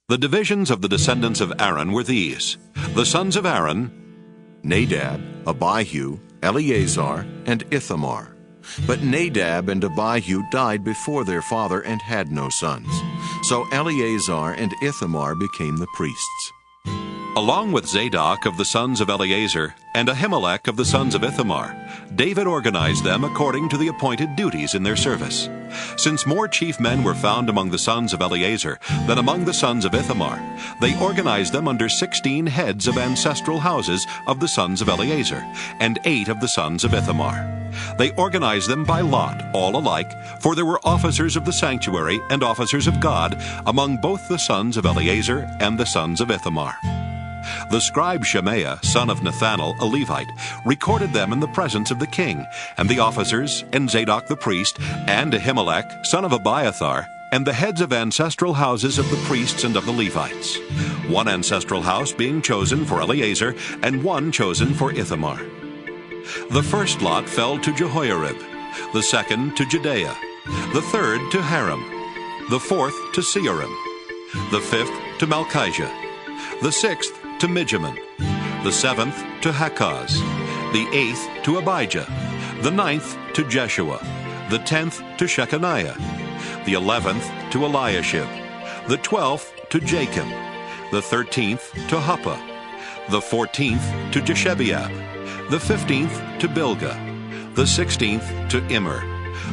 The divisions of the descendants of Aaron were these: the sons of Aaron, Nadab, Abihu, Eleazar, and Ithamar. But Nadab and Abihu died before their father and had no sons. So Eleazar and Ithamar became the priests. Along with Zadok of the sons of Eleazar and Ahimelech of the sons of Ithamar, David organized them according to the appointed duties in their service. Since more chief men were found among the sons of Eleazar than among the sons of Ithamar, they organized them under 16 heads of ancestral houses of the sons of Eleazar, and 8 of the sons of Ithamar. They organized them by lot, all alike, for there were officers of the sanctuary and officers of God among both the sons of Eleazar and the sons of Ithamar. The scribe Shemaiah, son of Nethanel, a Levite, recorded them in the presence of the king, and the officers, and Zadok the priest, and Ahimelech, son of Abiathar, and the heads of ancestral houses of the priests and of the Levites, one ancestral house being chosen for Eleazar, and one chosen for Ithamar. The first lot fell to Jehoiarib, the second to Jedaiah, the third to Haram, the fourth to Seorim, the fifth to Malchijah, the sixth to Mijamin, the seventh to Hakaz, the eighth to Abijah, the ninth to Jeshua, the 10th to Shechaniah, the 11th to Eliashib, the 12th to Jachim, the 13th to Huppah, the 14th to Jeshebeab, the 15th to Bilgah, the 16th to Immer,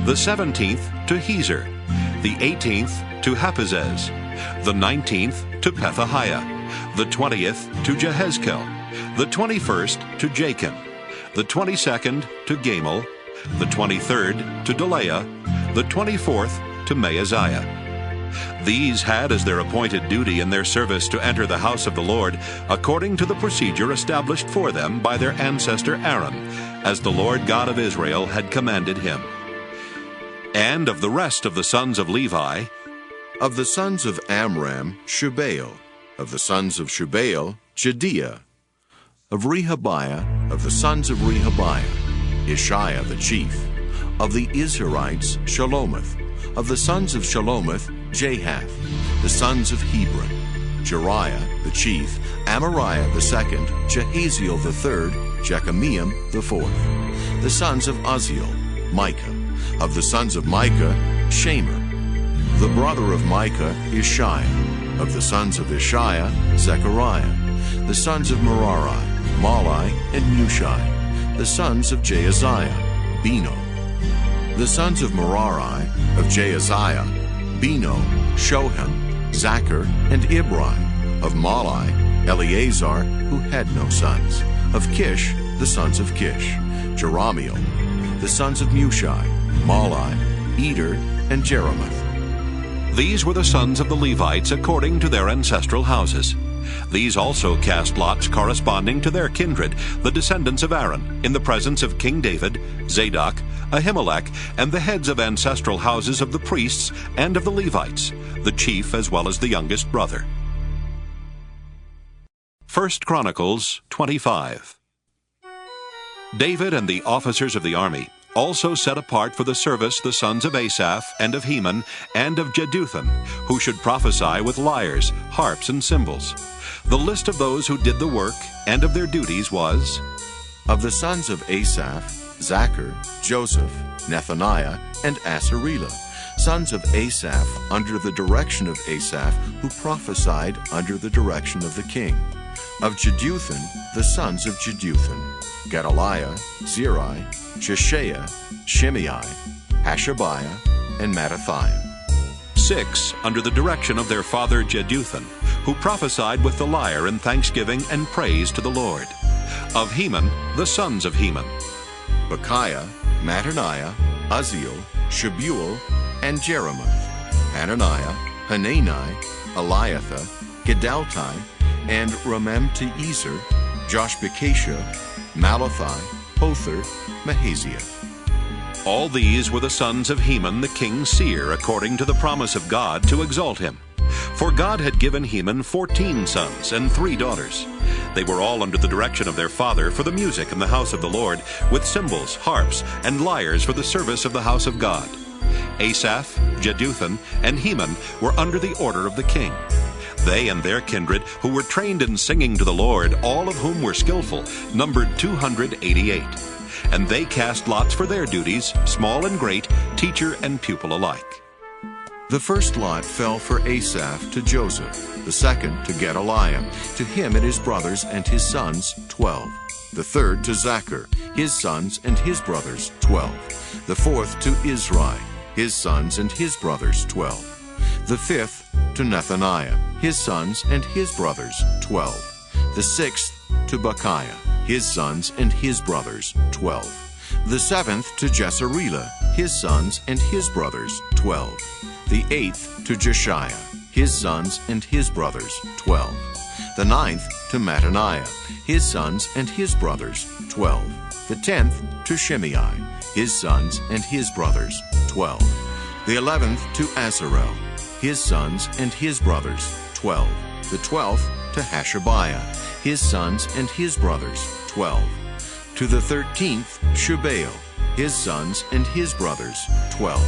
the 17th to Hezer, the 18th to Haphazez, the 19th to Pethahiah, the 20th to Jehezkel, the 21st to Jachim, the 22nd to Gamul, the 23rd to Delaiah, the 24th to Maaziah. These had as their appointed duty in their service to enter the house of the Lord, according to the procedure established for them by their ancestor Aaron, as the Lord God of Israel had commanded him. And of the rest of the sons of Levi, of the sons of Amram, Shubael; of the sons of Shubael, Jediah; of Rehabiah, of the sons of Rehabiah, Ishiah the chief; of the Izharites, Shalomith; of the sons of Shalomith, Jahath; the sons of Hebron, Jeriah the chief, Amariah the second, Jehaziel the third, Jekameam the fourth; the sons of Uzziel, Micah; of the sons of Micah, Shamer; the brother of Micah, Ishiah; of the sons of Ishiah, Zechariah; the sons of Merari, Malai and Mushai; the sons of Jaaziah, Beno; the sons of Merari, of Jaaziah, Beno, Shoham, Zachar, and Ibri; of Malai, Eleazar, who had no sons; of Kish, the sons of Kish, Jerahmeel; the sons of Mushai, Malai, Eder, and Jeremoth. These were the sons of the Levites according to their ancestral houses. These also cast lots corresponding to their kindred, the descendants of Aaron, in the presence of King David, Zadok, Ahimelech, and the heads of ancestral houses of the priests and of the Levites, the chief as well as the youngest brother. 1 Chronicles 25. David and the officers of the army also set apart for the service the sons of Asaph and of Heman and of Jeduthun, who should prophesy with lyres, harps, and cymbals. The list of those who did the work and of their duties was: of the sons of Asaph, Zachar, Joseph, Nethaniah, and Asarela, sons of Asaph under the direction of Asaph, who prophesied under the direction of the king. Of Jeduthun, the sons of Jeduthun, Gedaliah, Zeri, Sheshaiah, Shimei, Hashabiah, and Mattathiah. 6 under the direction of their father Jeduthun, who prophesied with the lyre in thanksgiving and praise to the Lord. Of Heman, the sons of Heman, Bechiah, Mattaniah, Uzziel, Shebuel, and Jeremoth, Hananiah, Hanani, Eliathah, Gedalti, and Ramamti-Ezer, Joshbekashah, Malathi, Hother, Mahaziah. All these were the sons of Heman the king's seer, according to the promise of God to exalt him. For God had given Heman 14 sons and 3 daughters. They were all under the direction of their father for the music in the house of the Lord, with cymbals, harps, and lyres for the service of the house of God. Asaph, Jeduthun, and Heman were under the order of the king. They and their kindred, who were trained in singing to the Lord, all of whom were skillful, numbered 288. And they cast lots for their duties, small and great, teacher and pupil alike. The first lot fell for Asaph to Joseph, the second to Gedaliah, to him and his brothers and his sons, 12. The third to Zachar, his sons and his brothers, 12. The fourth to Izri, his sons and his brothers, 12. The fifth to Nethaniah, his sons and his brothers, 12. The sixth to Bechiah, his sons and his brothers, 12. The seventh to Jesarela, his sons and his brothers, 12. The eighth to Jeshaiah, his sons and his brothers, 12. The ninth to Mattaniah, his sons and his brothers, 12. The 10th to Shimei, his sons and his brothers, 12. The 11th to Azarel, his sons and his brothers, 12. The 12th to Hashabiah, his sons and his brothers, 12. To the 13th Shubael, his sons and his brothers, 12.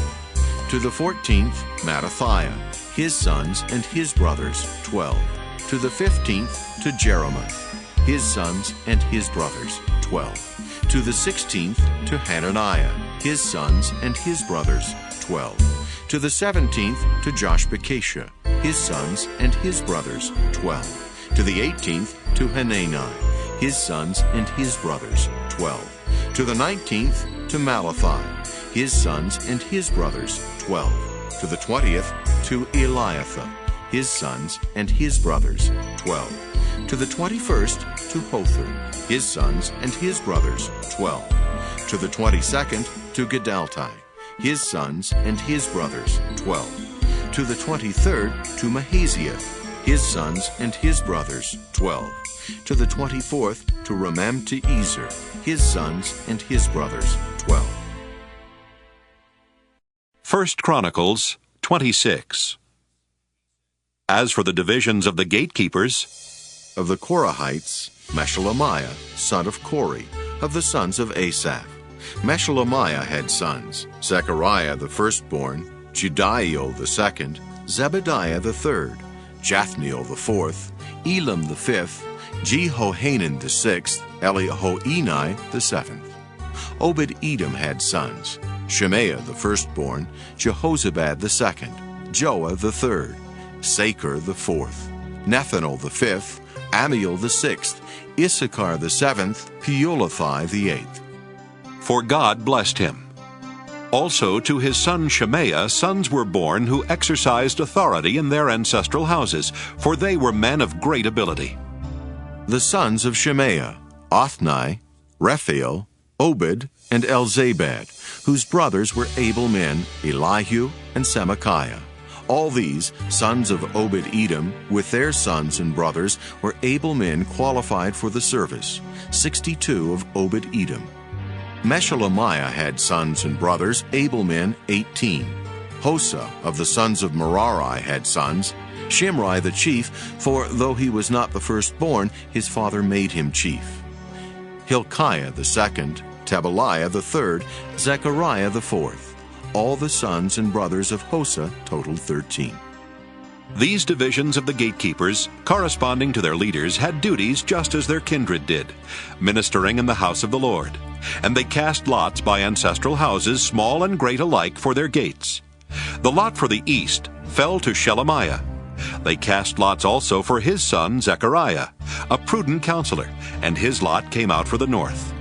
To the 14th Mattathiah, his sons and his brothers, 12. To the 15th to Jeremoth, his sons and his brothers, 12. To the 16th to Hananiah, his sons and his brothers, 12. To the 17th to Joshbekashah, his sons and his brothers, 12. To the 18th to Hanani, his sons and his brothers, 12. To the 19th to Malathi, his sons and his brothers, 12. To the 20th to Eliathah, his sons and his brothers, 12. To the 21st to Hother, his sons and his brothers, 12. To the 22nd to Gedalti, his sons and his brothers, 12. To the 23rd to Mahaziah, his sons and his brothers, 12. To the 24th to Ramamti-Ezer, his sons and his brothers, 12. 1 Chronicles 26. As for the divisions of the gatekeepers, of the Korahites, Meshelemiah, son of Kori, of the sons of Asaph. Meshelemiah had sons: Zechariah the firstborn, Jediael the second, Zebediah the third, Jathniel the fourth, Elam the fifth, Jehohanan the sixth, Elihoenai the seventh. Obed-Edom had sons: Shemaiah the firstborn, Jehozabad the second, Joah the third, Sacher the fourth, Nethanel the fifth, Amiel the sixth, Issachar the seventh, Peulathai the eighth. For God blessed him. Also to his son Shemaiah sons were born who exercised authority in their ancestral houses, for they were men of great ability. The sons of Shemaiah: Othni, Rephael, Obed, and Elzabad, whose brothers were able men, Elihu and Semachiah. All these, sons of Obed-Edom, with their sons and brothers, were able men qualified for the service, 62 of Obed-Edom. Meshelemiah had sons and brothers, able men, 18. Hosa of the sons of Merari had sons: Shimri the chief, for though he was not the firstborn, his father made him chief. Hilkiah the second, Tabaliah the third, Zechariah the fourth. All the sons and brothers of Hosah totaled 13. These divisions of the gatekeepers, corresponding to their leaders, had duties just as their kindred did, ministering in the house of the Lord. And they cast lots by ancestral houses, small and great alike, for their gates. The lot for the east fell to Shelemiah. They cast lots also for his son Zechariah, a prudent counselor, and his lot came out for the north.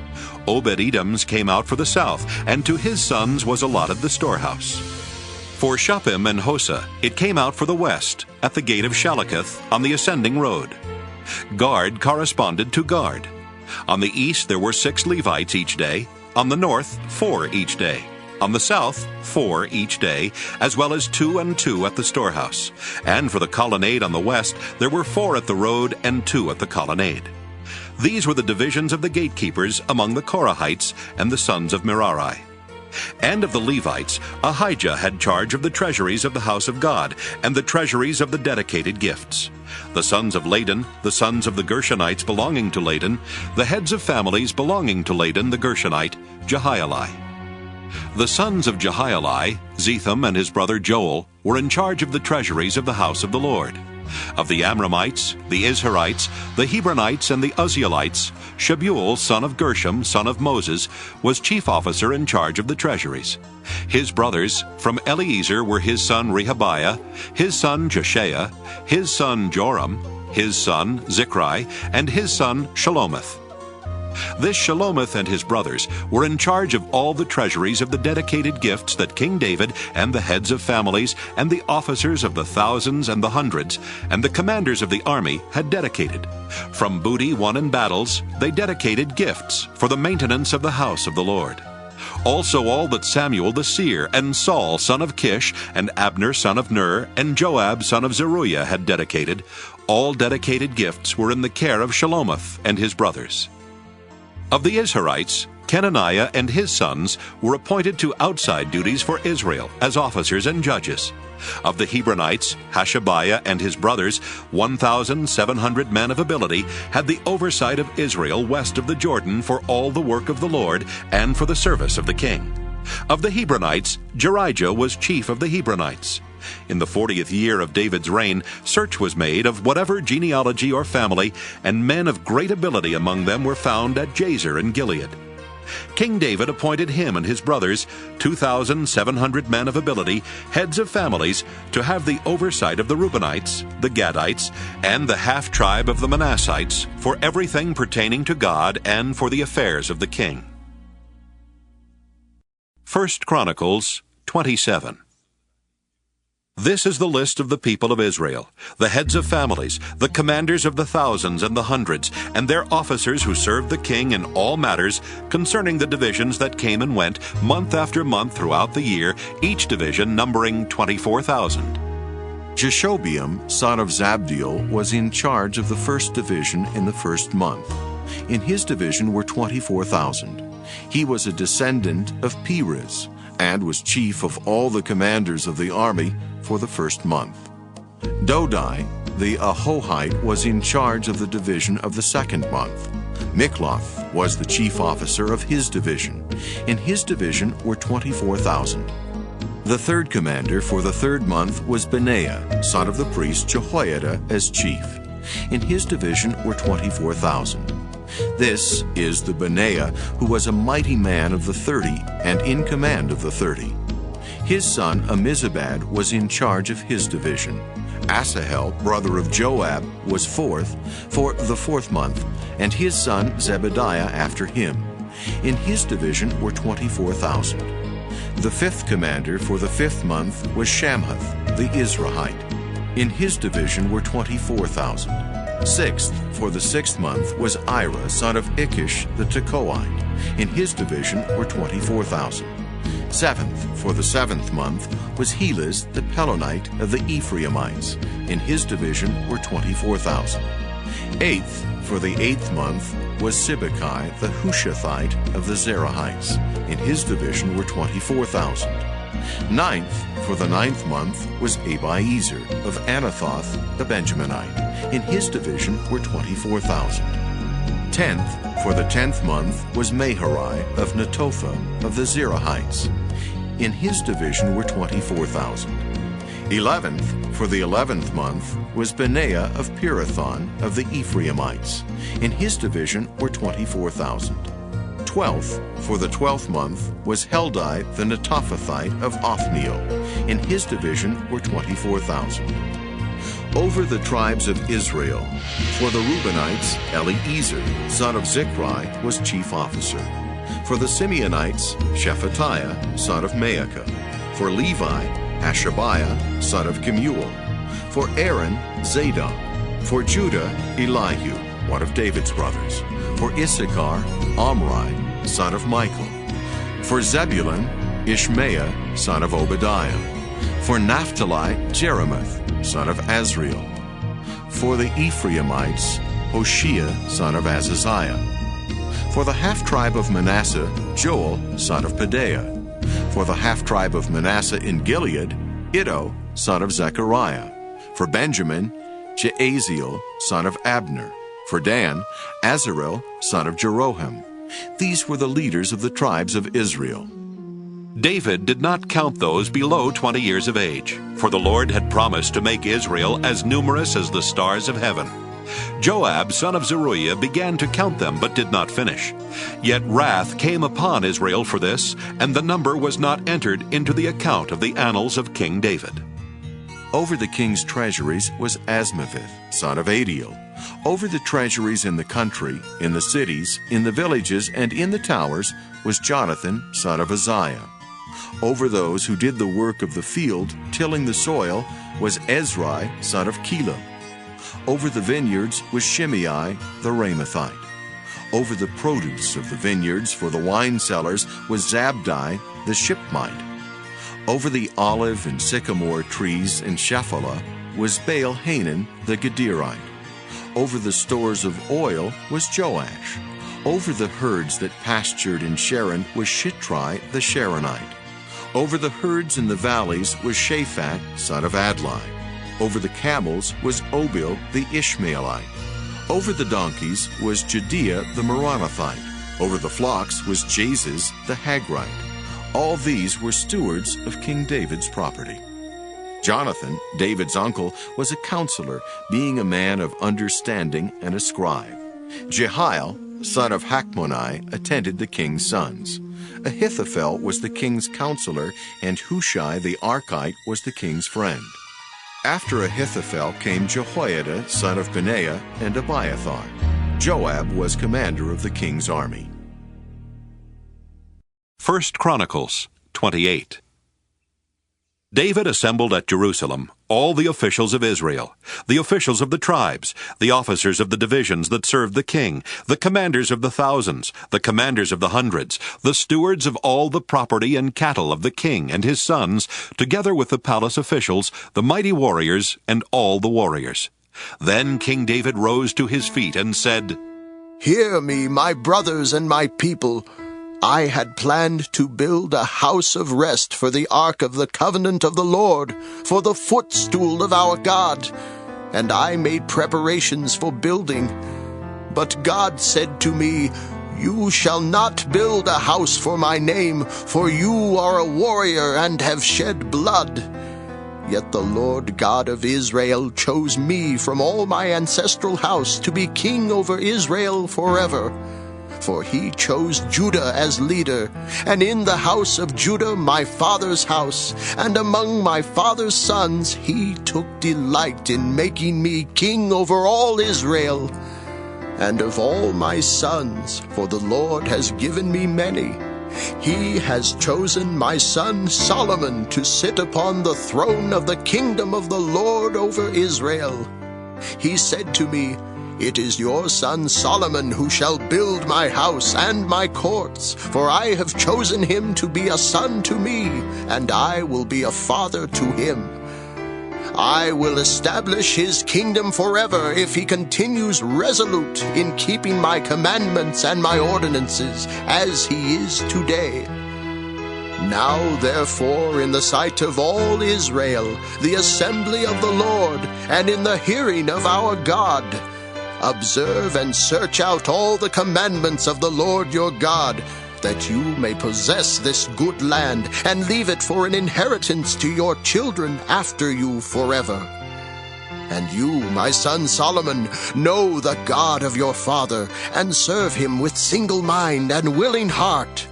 Obed-Edom's came out for the south, and to his sons was allotted the storehouse. For Shuppim and Hosah it came out for the west, at the gate of Shalaketh, on the ascending road. Gard corresponded to Gard. On the east there were 6 Levites each day, on the north 4 each day, on the south 4 each day, as well as 2 and 2 at the storehouse. And for the colonnade on the west there were 4 at the road and 2 at the colonnade. These were the divisions of the gatekeepers among the Korahites and the sons of Merari. And of the Levites, Ahijah had charge of the treasuries of the house of God, and the treasuries of the dedicated gifts. The sons of Ladan, the sons of the Gershonites belonging to Ladan, the heads of families belonging to Ladan the Gershonite, Jehieli. The sons of Jehieli, Zetham and his brother Joel, were in charge of the treasuries of the house of the Lord. Of the Amramites, the Izharites, the Hebronites, and the Uzzielites, Shebuel, son of Gershom, son of Moses, was chief officer in charge of the treasuries. His brothers from Eliezer were his son Rehabiah, his son Jeshaiah, his son Joram, his son Zichri, and his son Shalomith. This Shalomith and his brothers were in charge of all the treasuries of the dedicated gifts that King David and the heads of families and the officers of the thousands and the hundreds and the commanders of the army had dedicated. From booty won in battles, they dedicated gifts for the maintenance of the house of the Lord. Also all that Samuel the seer and Saul son of Kish and Abner son of Ner and Joab son of Zeruiah had dedicated, all dedicated gifts were in the care of Shalomith and his brothers. Of the Izharites, Kenaniah and his sons were appointed to outside duties for Israel as officers and judges. Of the Hebronites, Hashabiah and his brothers, 1,700 men of ability, had the oversight of Israel west of the Jordan for all the work of the Lord and for the service of the king. Of the Hebronites, Jerijah was chief of the Hebronites. In the 40th year of David's reign, search was made of whatever genealogy or family, and men of great ability among them were found at Jazer in Gilead. King David appointed him and his brothers, 2,700 men of ability, heads of families, to have the oversight of the Reubenites, the Gadites, and the half-tribe of the Manassites, for everything pertaining to God and for the affairs of the king. 1 Chronicles 27. This is the list of the people of Israel, the heads of families, the commanders of the thousands and the hundreds, and their officers who served the king in all matters concerning the divisions that came and went month after month throughout the year, each division numbering 24,000. Jeshobeam, son of Zabdiel, was in charge of the first division in the first month. In his division were 24,000. He was a descendant of Perez, and was chief of all the commanders of the army for the first month. Dodai, the Ahohite, was in charge of the division of the second month. Mikloth was the chief officer of his division. In his division were 24,000. The third commander for the third month was Benaiah, son of the priest Jehoiada, as chief. In his division were 24,000. This is the Benaiah who was a mighty man of the 30 and in command of the 30. His son Ammizabad was in charge of his division. Asahel, brother of Joab, was fourth for the fourth month, and his son Zebediah after him. In his division were 24,000. The fifth commander for the fifth month was Shamhuth, the Israelite. In his division were 24,000. Sixth for the sixth month was Ira, son of Ikish, the Tekoite. In his division were 24,000. Seventh for the seventh month was Helez, the Pelonite of the Ephraimites. In his division were 24,000. Eighth for the eighth month was Sibbecai, the Hushathite of the Zerahites. In his division were 24,000. 9th, for the 9th month, was Abiezer of Anathoth, the Benjaminite. In his division were 24,000. 10th, for the 10th month, was Maharai of Netophah of the Zerahites. In his division were 24,000. 11th, for the 11th month, was Benaiah of Pirathon of the Ephraimites. In his division were 24,000. 12th, for the 12th month, was Heldai the Netophathite of Othniel. In his division were 24,000. Over the tribes of Israel, for the Reubenites, Eliezer, son of Zichri, was chief officer. For the Simeonites, Shephatiah, son of Maacah. For Levi, Hashabiah, son of Kemuel. For Aaron, Zadok. For Judah, Elihu, one of David's brothers. For Issachar, Omri, son of Michael. For Zebulun, Ishmaiah, son of Obadiah. For Naphtali, Jeremoth, son of Azriel. For the Ephraimites, Hoshea, son of Azaziah. For the half-tribe of Manasseh, Joel, son of Pedaiah. For the half-tribe of Manasseh in Gilead, Iddo, son of Zechariah. For Benjamin, Jaaziel, son of Abner. For Dan, Azarel, son of Jeroham. These were the leaders of the tribes of Israel. David did not count those below 20 years of age, for the Lord had promised to make Israel as numerous as the stars of heaven. Joab, son of Zeruiah, began to count them, but did not finish. Yet wrath came upon Israel for this, and the number was not entered into the account of the annals of King David. Over the king's treasuries was Asmaveth, son of Adiel. Over the treasuries in the country, in the cities, in the villages, and in the towers was Jonathan, son of Uzziah. Over those who did the work of the field, tilling the soil, was Ezrai, son of Caleb. Over the vineyards was Shimei the Ramathite. Over the produce of the vineyards for the wine cellars was Zabdi the Shipmite. Over the olive and sycamore trees in Shephelah was Baal-Hanan the Gederite. Over the stores of oil was Joash. Over the herds that pastured in Sharon was Shitrai the Sharonite. Over the herds in the valleys was Shaphat, son of Adlai. Over the camels was Obil the Ishmaelite. Over the donkeys was Jediah the Meronothite. Over the flocks was Jaziz the Hagrite. All these were stewards of King David's property. Jonathan, David's uncle, was a counselor, being a man of understanding and a scribe. Jehiel, son of Hachmoni, attended the king's sons. Ahithophel was the king's counselor, and Hushai the Archite was the king's friend. After Ahithophel came Jehoiada, son of Benaiah, and Abiathar. Joab was commander of the king's army. 1 Chronicles 28. David assembled at Jerusalem all the officials of Israel, the officials of the tribes, the officers of the divisions that served the king, the commanders of the thousands, the commanders of the hundreds, the stewards of all the property and cattle of the king and his sons, together with the palace officials, the mighty warriors, and all the warriors. Then King David rose to his feet and said, "Hear me, my brothers and my people. I had planned to build a house of rest for the ark of the covenant of the Lord, for the footstool of our God, and I made preparations for building. But God said to me, 'You shall not build a house for my name, for you are a warrior and have shed blood.' Yet the Lord God of Israel chose me from all my ancestral house to be king over Israel forever. For he chose Judah as leader, and in the house of Judah my father's house, and among my father's sons he took delight in making me king over all Israel. And of all my sons, for the Lord has given me many, he has chosen my son Solomon to sit upon the throne of the kingdom of the Lord over Israel. He said to me, 'It is your son Solomon who shall build my house and my courts, for I have chosen him to be a son to me, and I will be a father to him. I will establish his kingdom forever if he continues resolute in keeping my commandments and my ordinances, as he is today.' Now, therefore, in the sight of all Israel, the assembly of the Lord, and in the hearing of our God, observe and search out all the commandments of the Lord your God, that you may possess this good land, and leave it for an inheritance to your children after you forever. And you, my son Solomon, know the God of your father, and serve him with single mind and willing heart.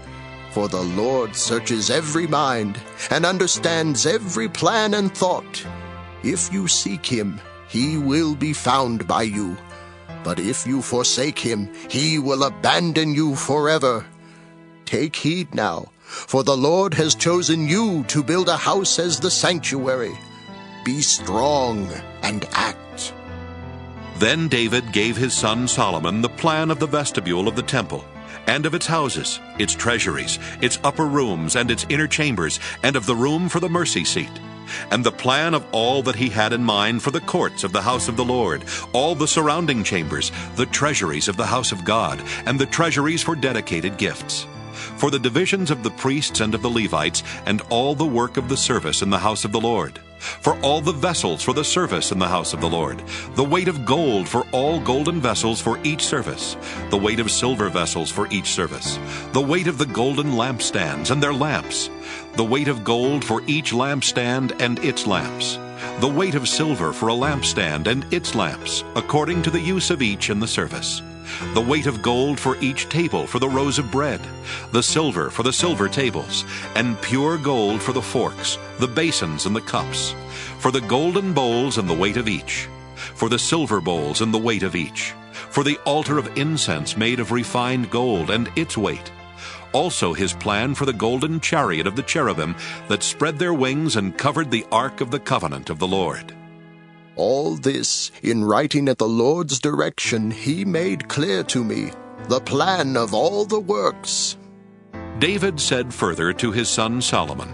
For the Lord searches every mind, and understands every plan and thought. If you seek him, he will be found by you. But if you forsake him, he will abandon you forever. Take heed now, for the Lord has chosen you to build a house as the sanctuary. Be strong and act. Then David gave his son Solomon the plan of the vestibule of the temple, and of its houses, its treasuries, its upper rooms, and its inner chambers, and of the room for the mercy seat, and the plan of all that he had in mind for the courts of the house of the Lord, all the surrounding chambers, the treasuries of the house of God, and the treasuries for dedicated gifts, for the divisions of the priests and of the Levites, and all the work of the service in the house of the Lord, for all the vessels for the service in the house of the Lord, the weight of gold for all golden vessels for each service, the weight of silver vessels for each service, the weight of the golden lampstands and their lamps, the weight of gold for each lampstand and its lamps, the weight of silver for a lampstand and its lamps, according to the use of each in the service, the weight of gold for each table for the rows of bread, the silver for the silver tables, and pure gold for the forks, the basins and the cups, for the golden bowls and the weight of each, for the silver bowls and the weight of each, for the altar of incense made of refined gold and its weight. Also his plan for the golden chariot of the cherubim that spread their wings and covered the ark of the covenant of the Lord. All this, in writing at the Lord's direction, he made clear to me, the plan of all the works. David said further to his son Solomon,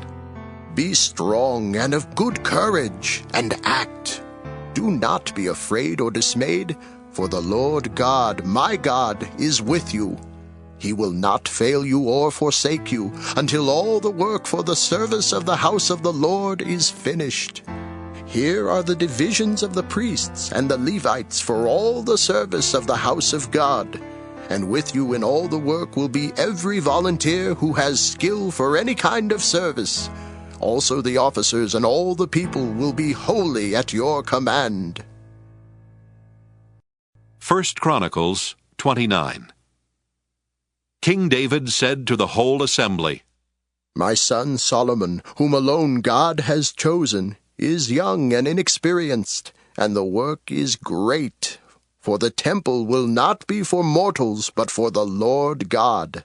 Be strong and of good courage, and act. Do not be afraid or dismayed, for the Lord God, my God, is with you. He will not fail you or forsake you, until all the work for the service of the house of the Lord is finished. Here are the divisions of the priests and the Levites for all the service of the house of God. And with you in all the work will be every volunteer who has skill for any kind of service. Also the officers and all the people will be wholly at your command. 1 Chronicles 29. King David said to the whole assembly, My son Solomon, whom alone God has chosen, is young and inexperienced, and the work is great. For the temple will not be for mortals, but for the Lord God.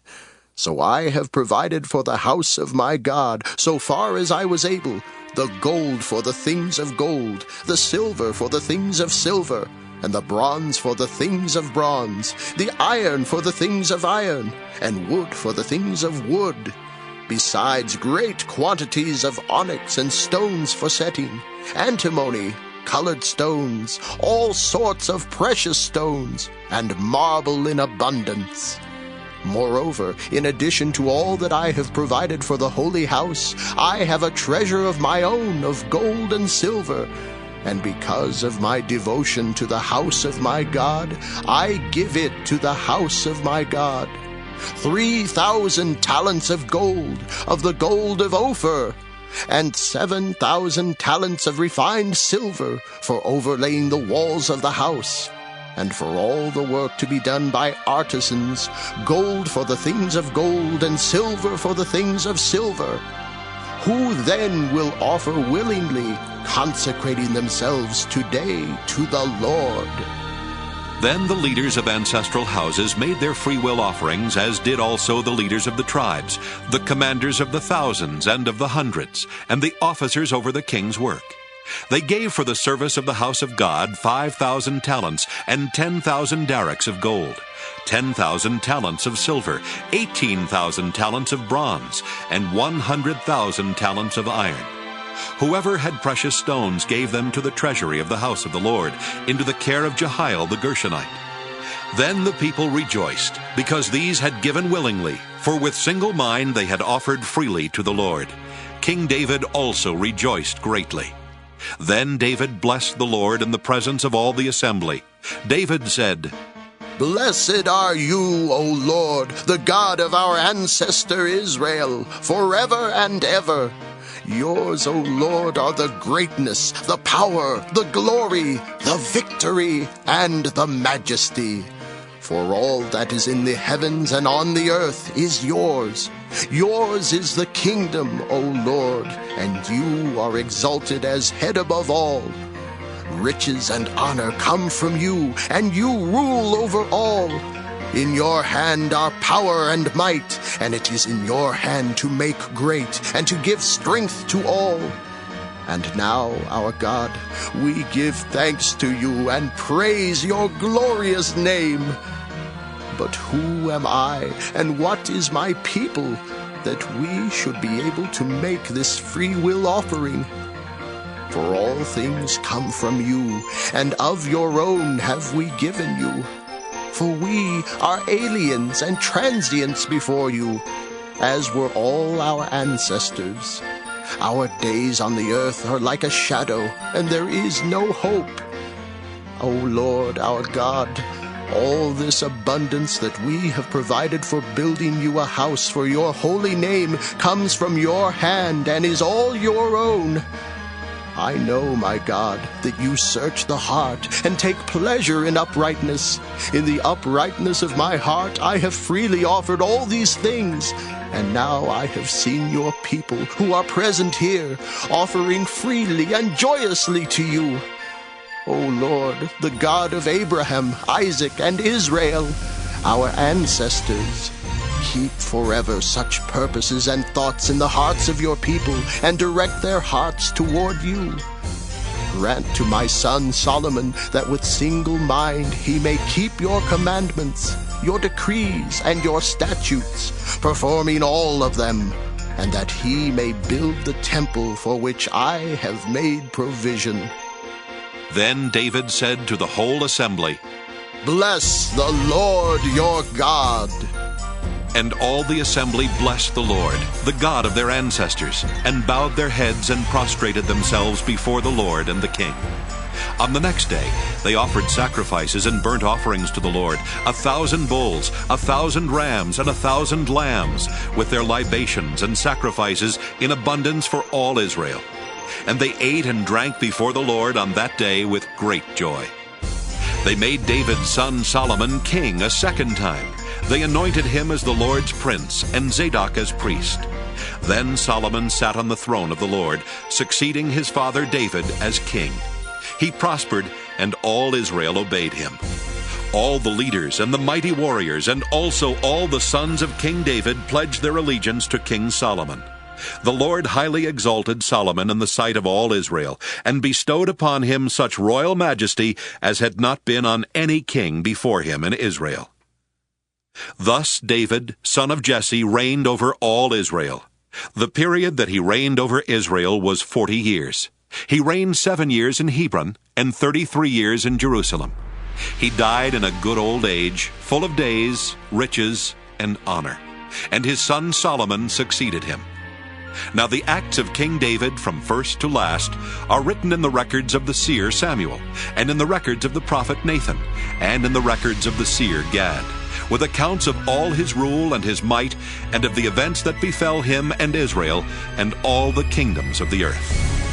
So I have provided for the house of my God, so far as I was able, the gold for the things of gold, the silver for the things of silver, and the bronze for the things of bronze, the iron for the things of iron, and wood for the things of wood, besides great quantities of onyx and stones for setting, antimony, colored stones, all sorts of precious stones, and marble in abundance. Moreover, in addition to all that I have provided for the holy house, I have a treasure of my own of gold and silver, and because of my devotion to the house of my God, I give it to the house of my God. 3,000 talents of the gold of Ophir, and 7,000 talents of refined silver for overlaying the walls of the house, and for all the work to be done by artisans, gold for the things of gold, and silver for the things of silver. Who then will offer willingly, consecrating themselves today to the Lord? Then the leaders of ancestral houses made their freewill offerings, as did also the leaders of the tribes, the commanders of the thousands and of the hundreds, and the officers over the king's work. They gave for the service of the house of God 5,000 talents and 10,000 darricks of gold, 10,000 talents of silver, 18,000 talents of bronze, and 100,000 talents of iron. Whoever had precious stones gave them to the treasury of the house of the Lord, into the care of Jehiel the Gershonite. Then the people rejoiced, because these had given willingly, for with single mind they had offered freely to the Lord. King David also rejoiced greatly. Then David blessed the Lord in the presence of all the assembly. David said, Blessed are you, O Lord, the God of our ancestor Israel, forever and ever. Yours, O Lord, are the greatness, the power, the glory, the victory, and the majesty. For all that is in the heavens and on the earth is yours. Yours is the kingdom, O Lord, and you are exalted as head above all. Riches and honor come from you, and you rule over all. In your hand are power and might, and it is in your hand to make great and to give strength to all. And now, our God, we give thanks to you and praise your glorious name. But who am I, and what is my people, that we should be able to make this free will offering? For all things come from you, and of your own have we given you. For we are aliens and transients before you, as were all our ancestors. Our days on the earth are like a shadow, and there is no hope. O Lord, our God, all this abundance that we have provided for building you a house for your holy name comes from your hand and is all your own. I know, my God, that you search the heart and take pleasure in uprightness. In the uprightness of my heart I have freely offered all these things, and now I have seen your people who are present here, offering freely and joyously to you. O Lord, the God of Abraham, Isaac, and Israel, our ancestors, keep forever such purposes and thoughts in the hearts of your people, and direct their hearts toward you. Grant to my son Solomon that with single mind he may keep your commandments, your decrees, and your statutes, performing all of them, and that he may build the temple for which I have made provision. Then David said to the whole assembly, Bless the Lord your God. And all the assembly blessed the Lord, the God of their ancestors, and bowed their heads and prostrated themselves before the Lord and the king. On the next day they offered sacrifices and burnt offerings to the Lord, 1,000 bulls, 1,000 rams, and 1,000 lambs, with their libations and sacrifices in abundance for all Israel. And they ate and drank before the Lord on that day with great joy. They made David's son Solomon king a second time. They anointed him as the Lord's prince, and Zadok as priest. Then Solomon sat on the throne of the Lord, succeeding his father David as king. He prospered, and all Israel obeyed him. All the leaders and the mighty warriors, and also all the sons of King David, pledged their allegiance to King Solomon. The Lord highly exalted Solomon in the sight of all Israel, and bestowed upon him such royal majesty as had not been on any king before him in Israel. Thus David, son of Jesse, reigned over all Israel. The period that he reigned over Israel was 40 years. He reigned 7 years in Hebron, and 33 years in Jerusalem. He died in a good old age, full of days, riches, and honor. And his son Solomon succeeded him. Now the acts of King David from first to last are written in the records of the seer Samuel, and in the records of the prophet Nathan, and in the records of the seer Gad, with accounts of all his rule and his might, and of the events that befell him and Israel, and all the kingdoms of the earth.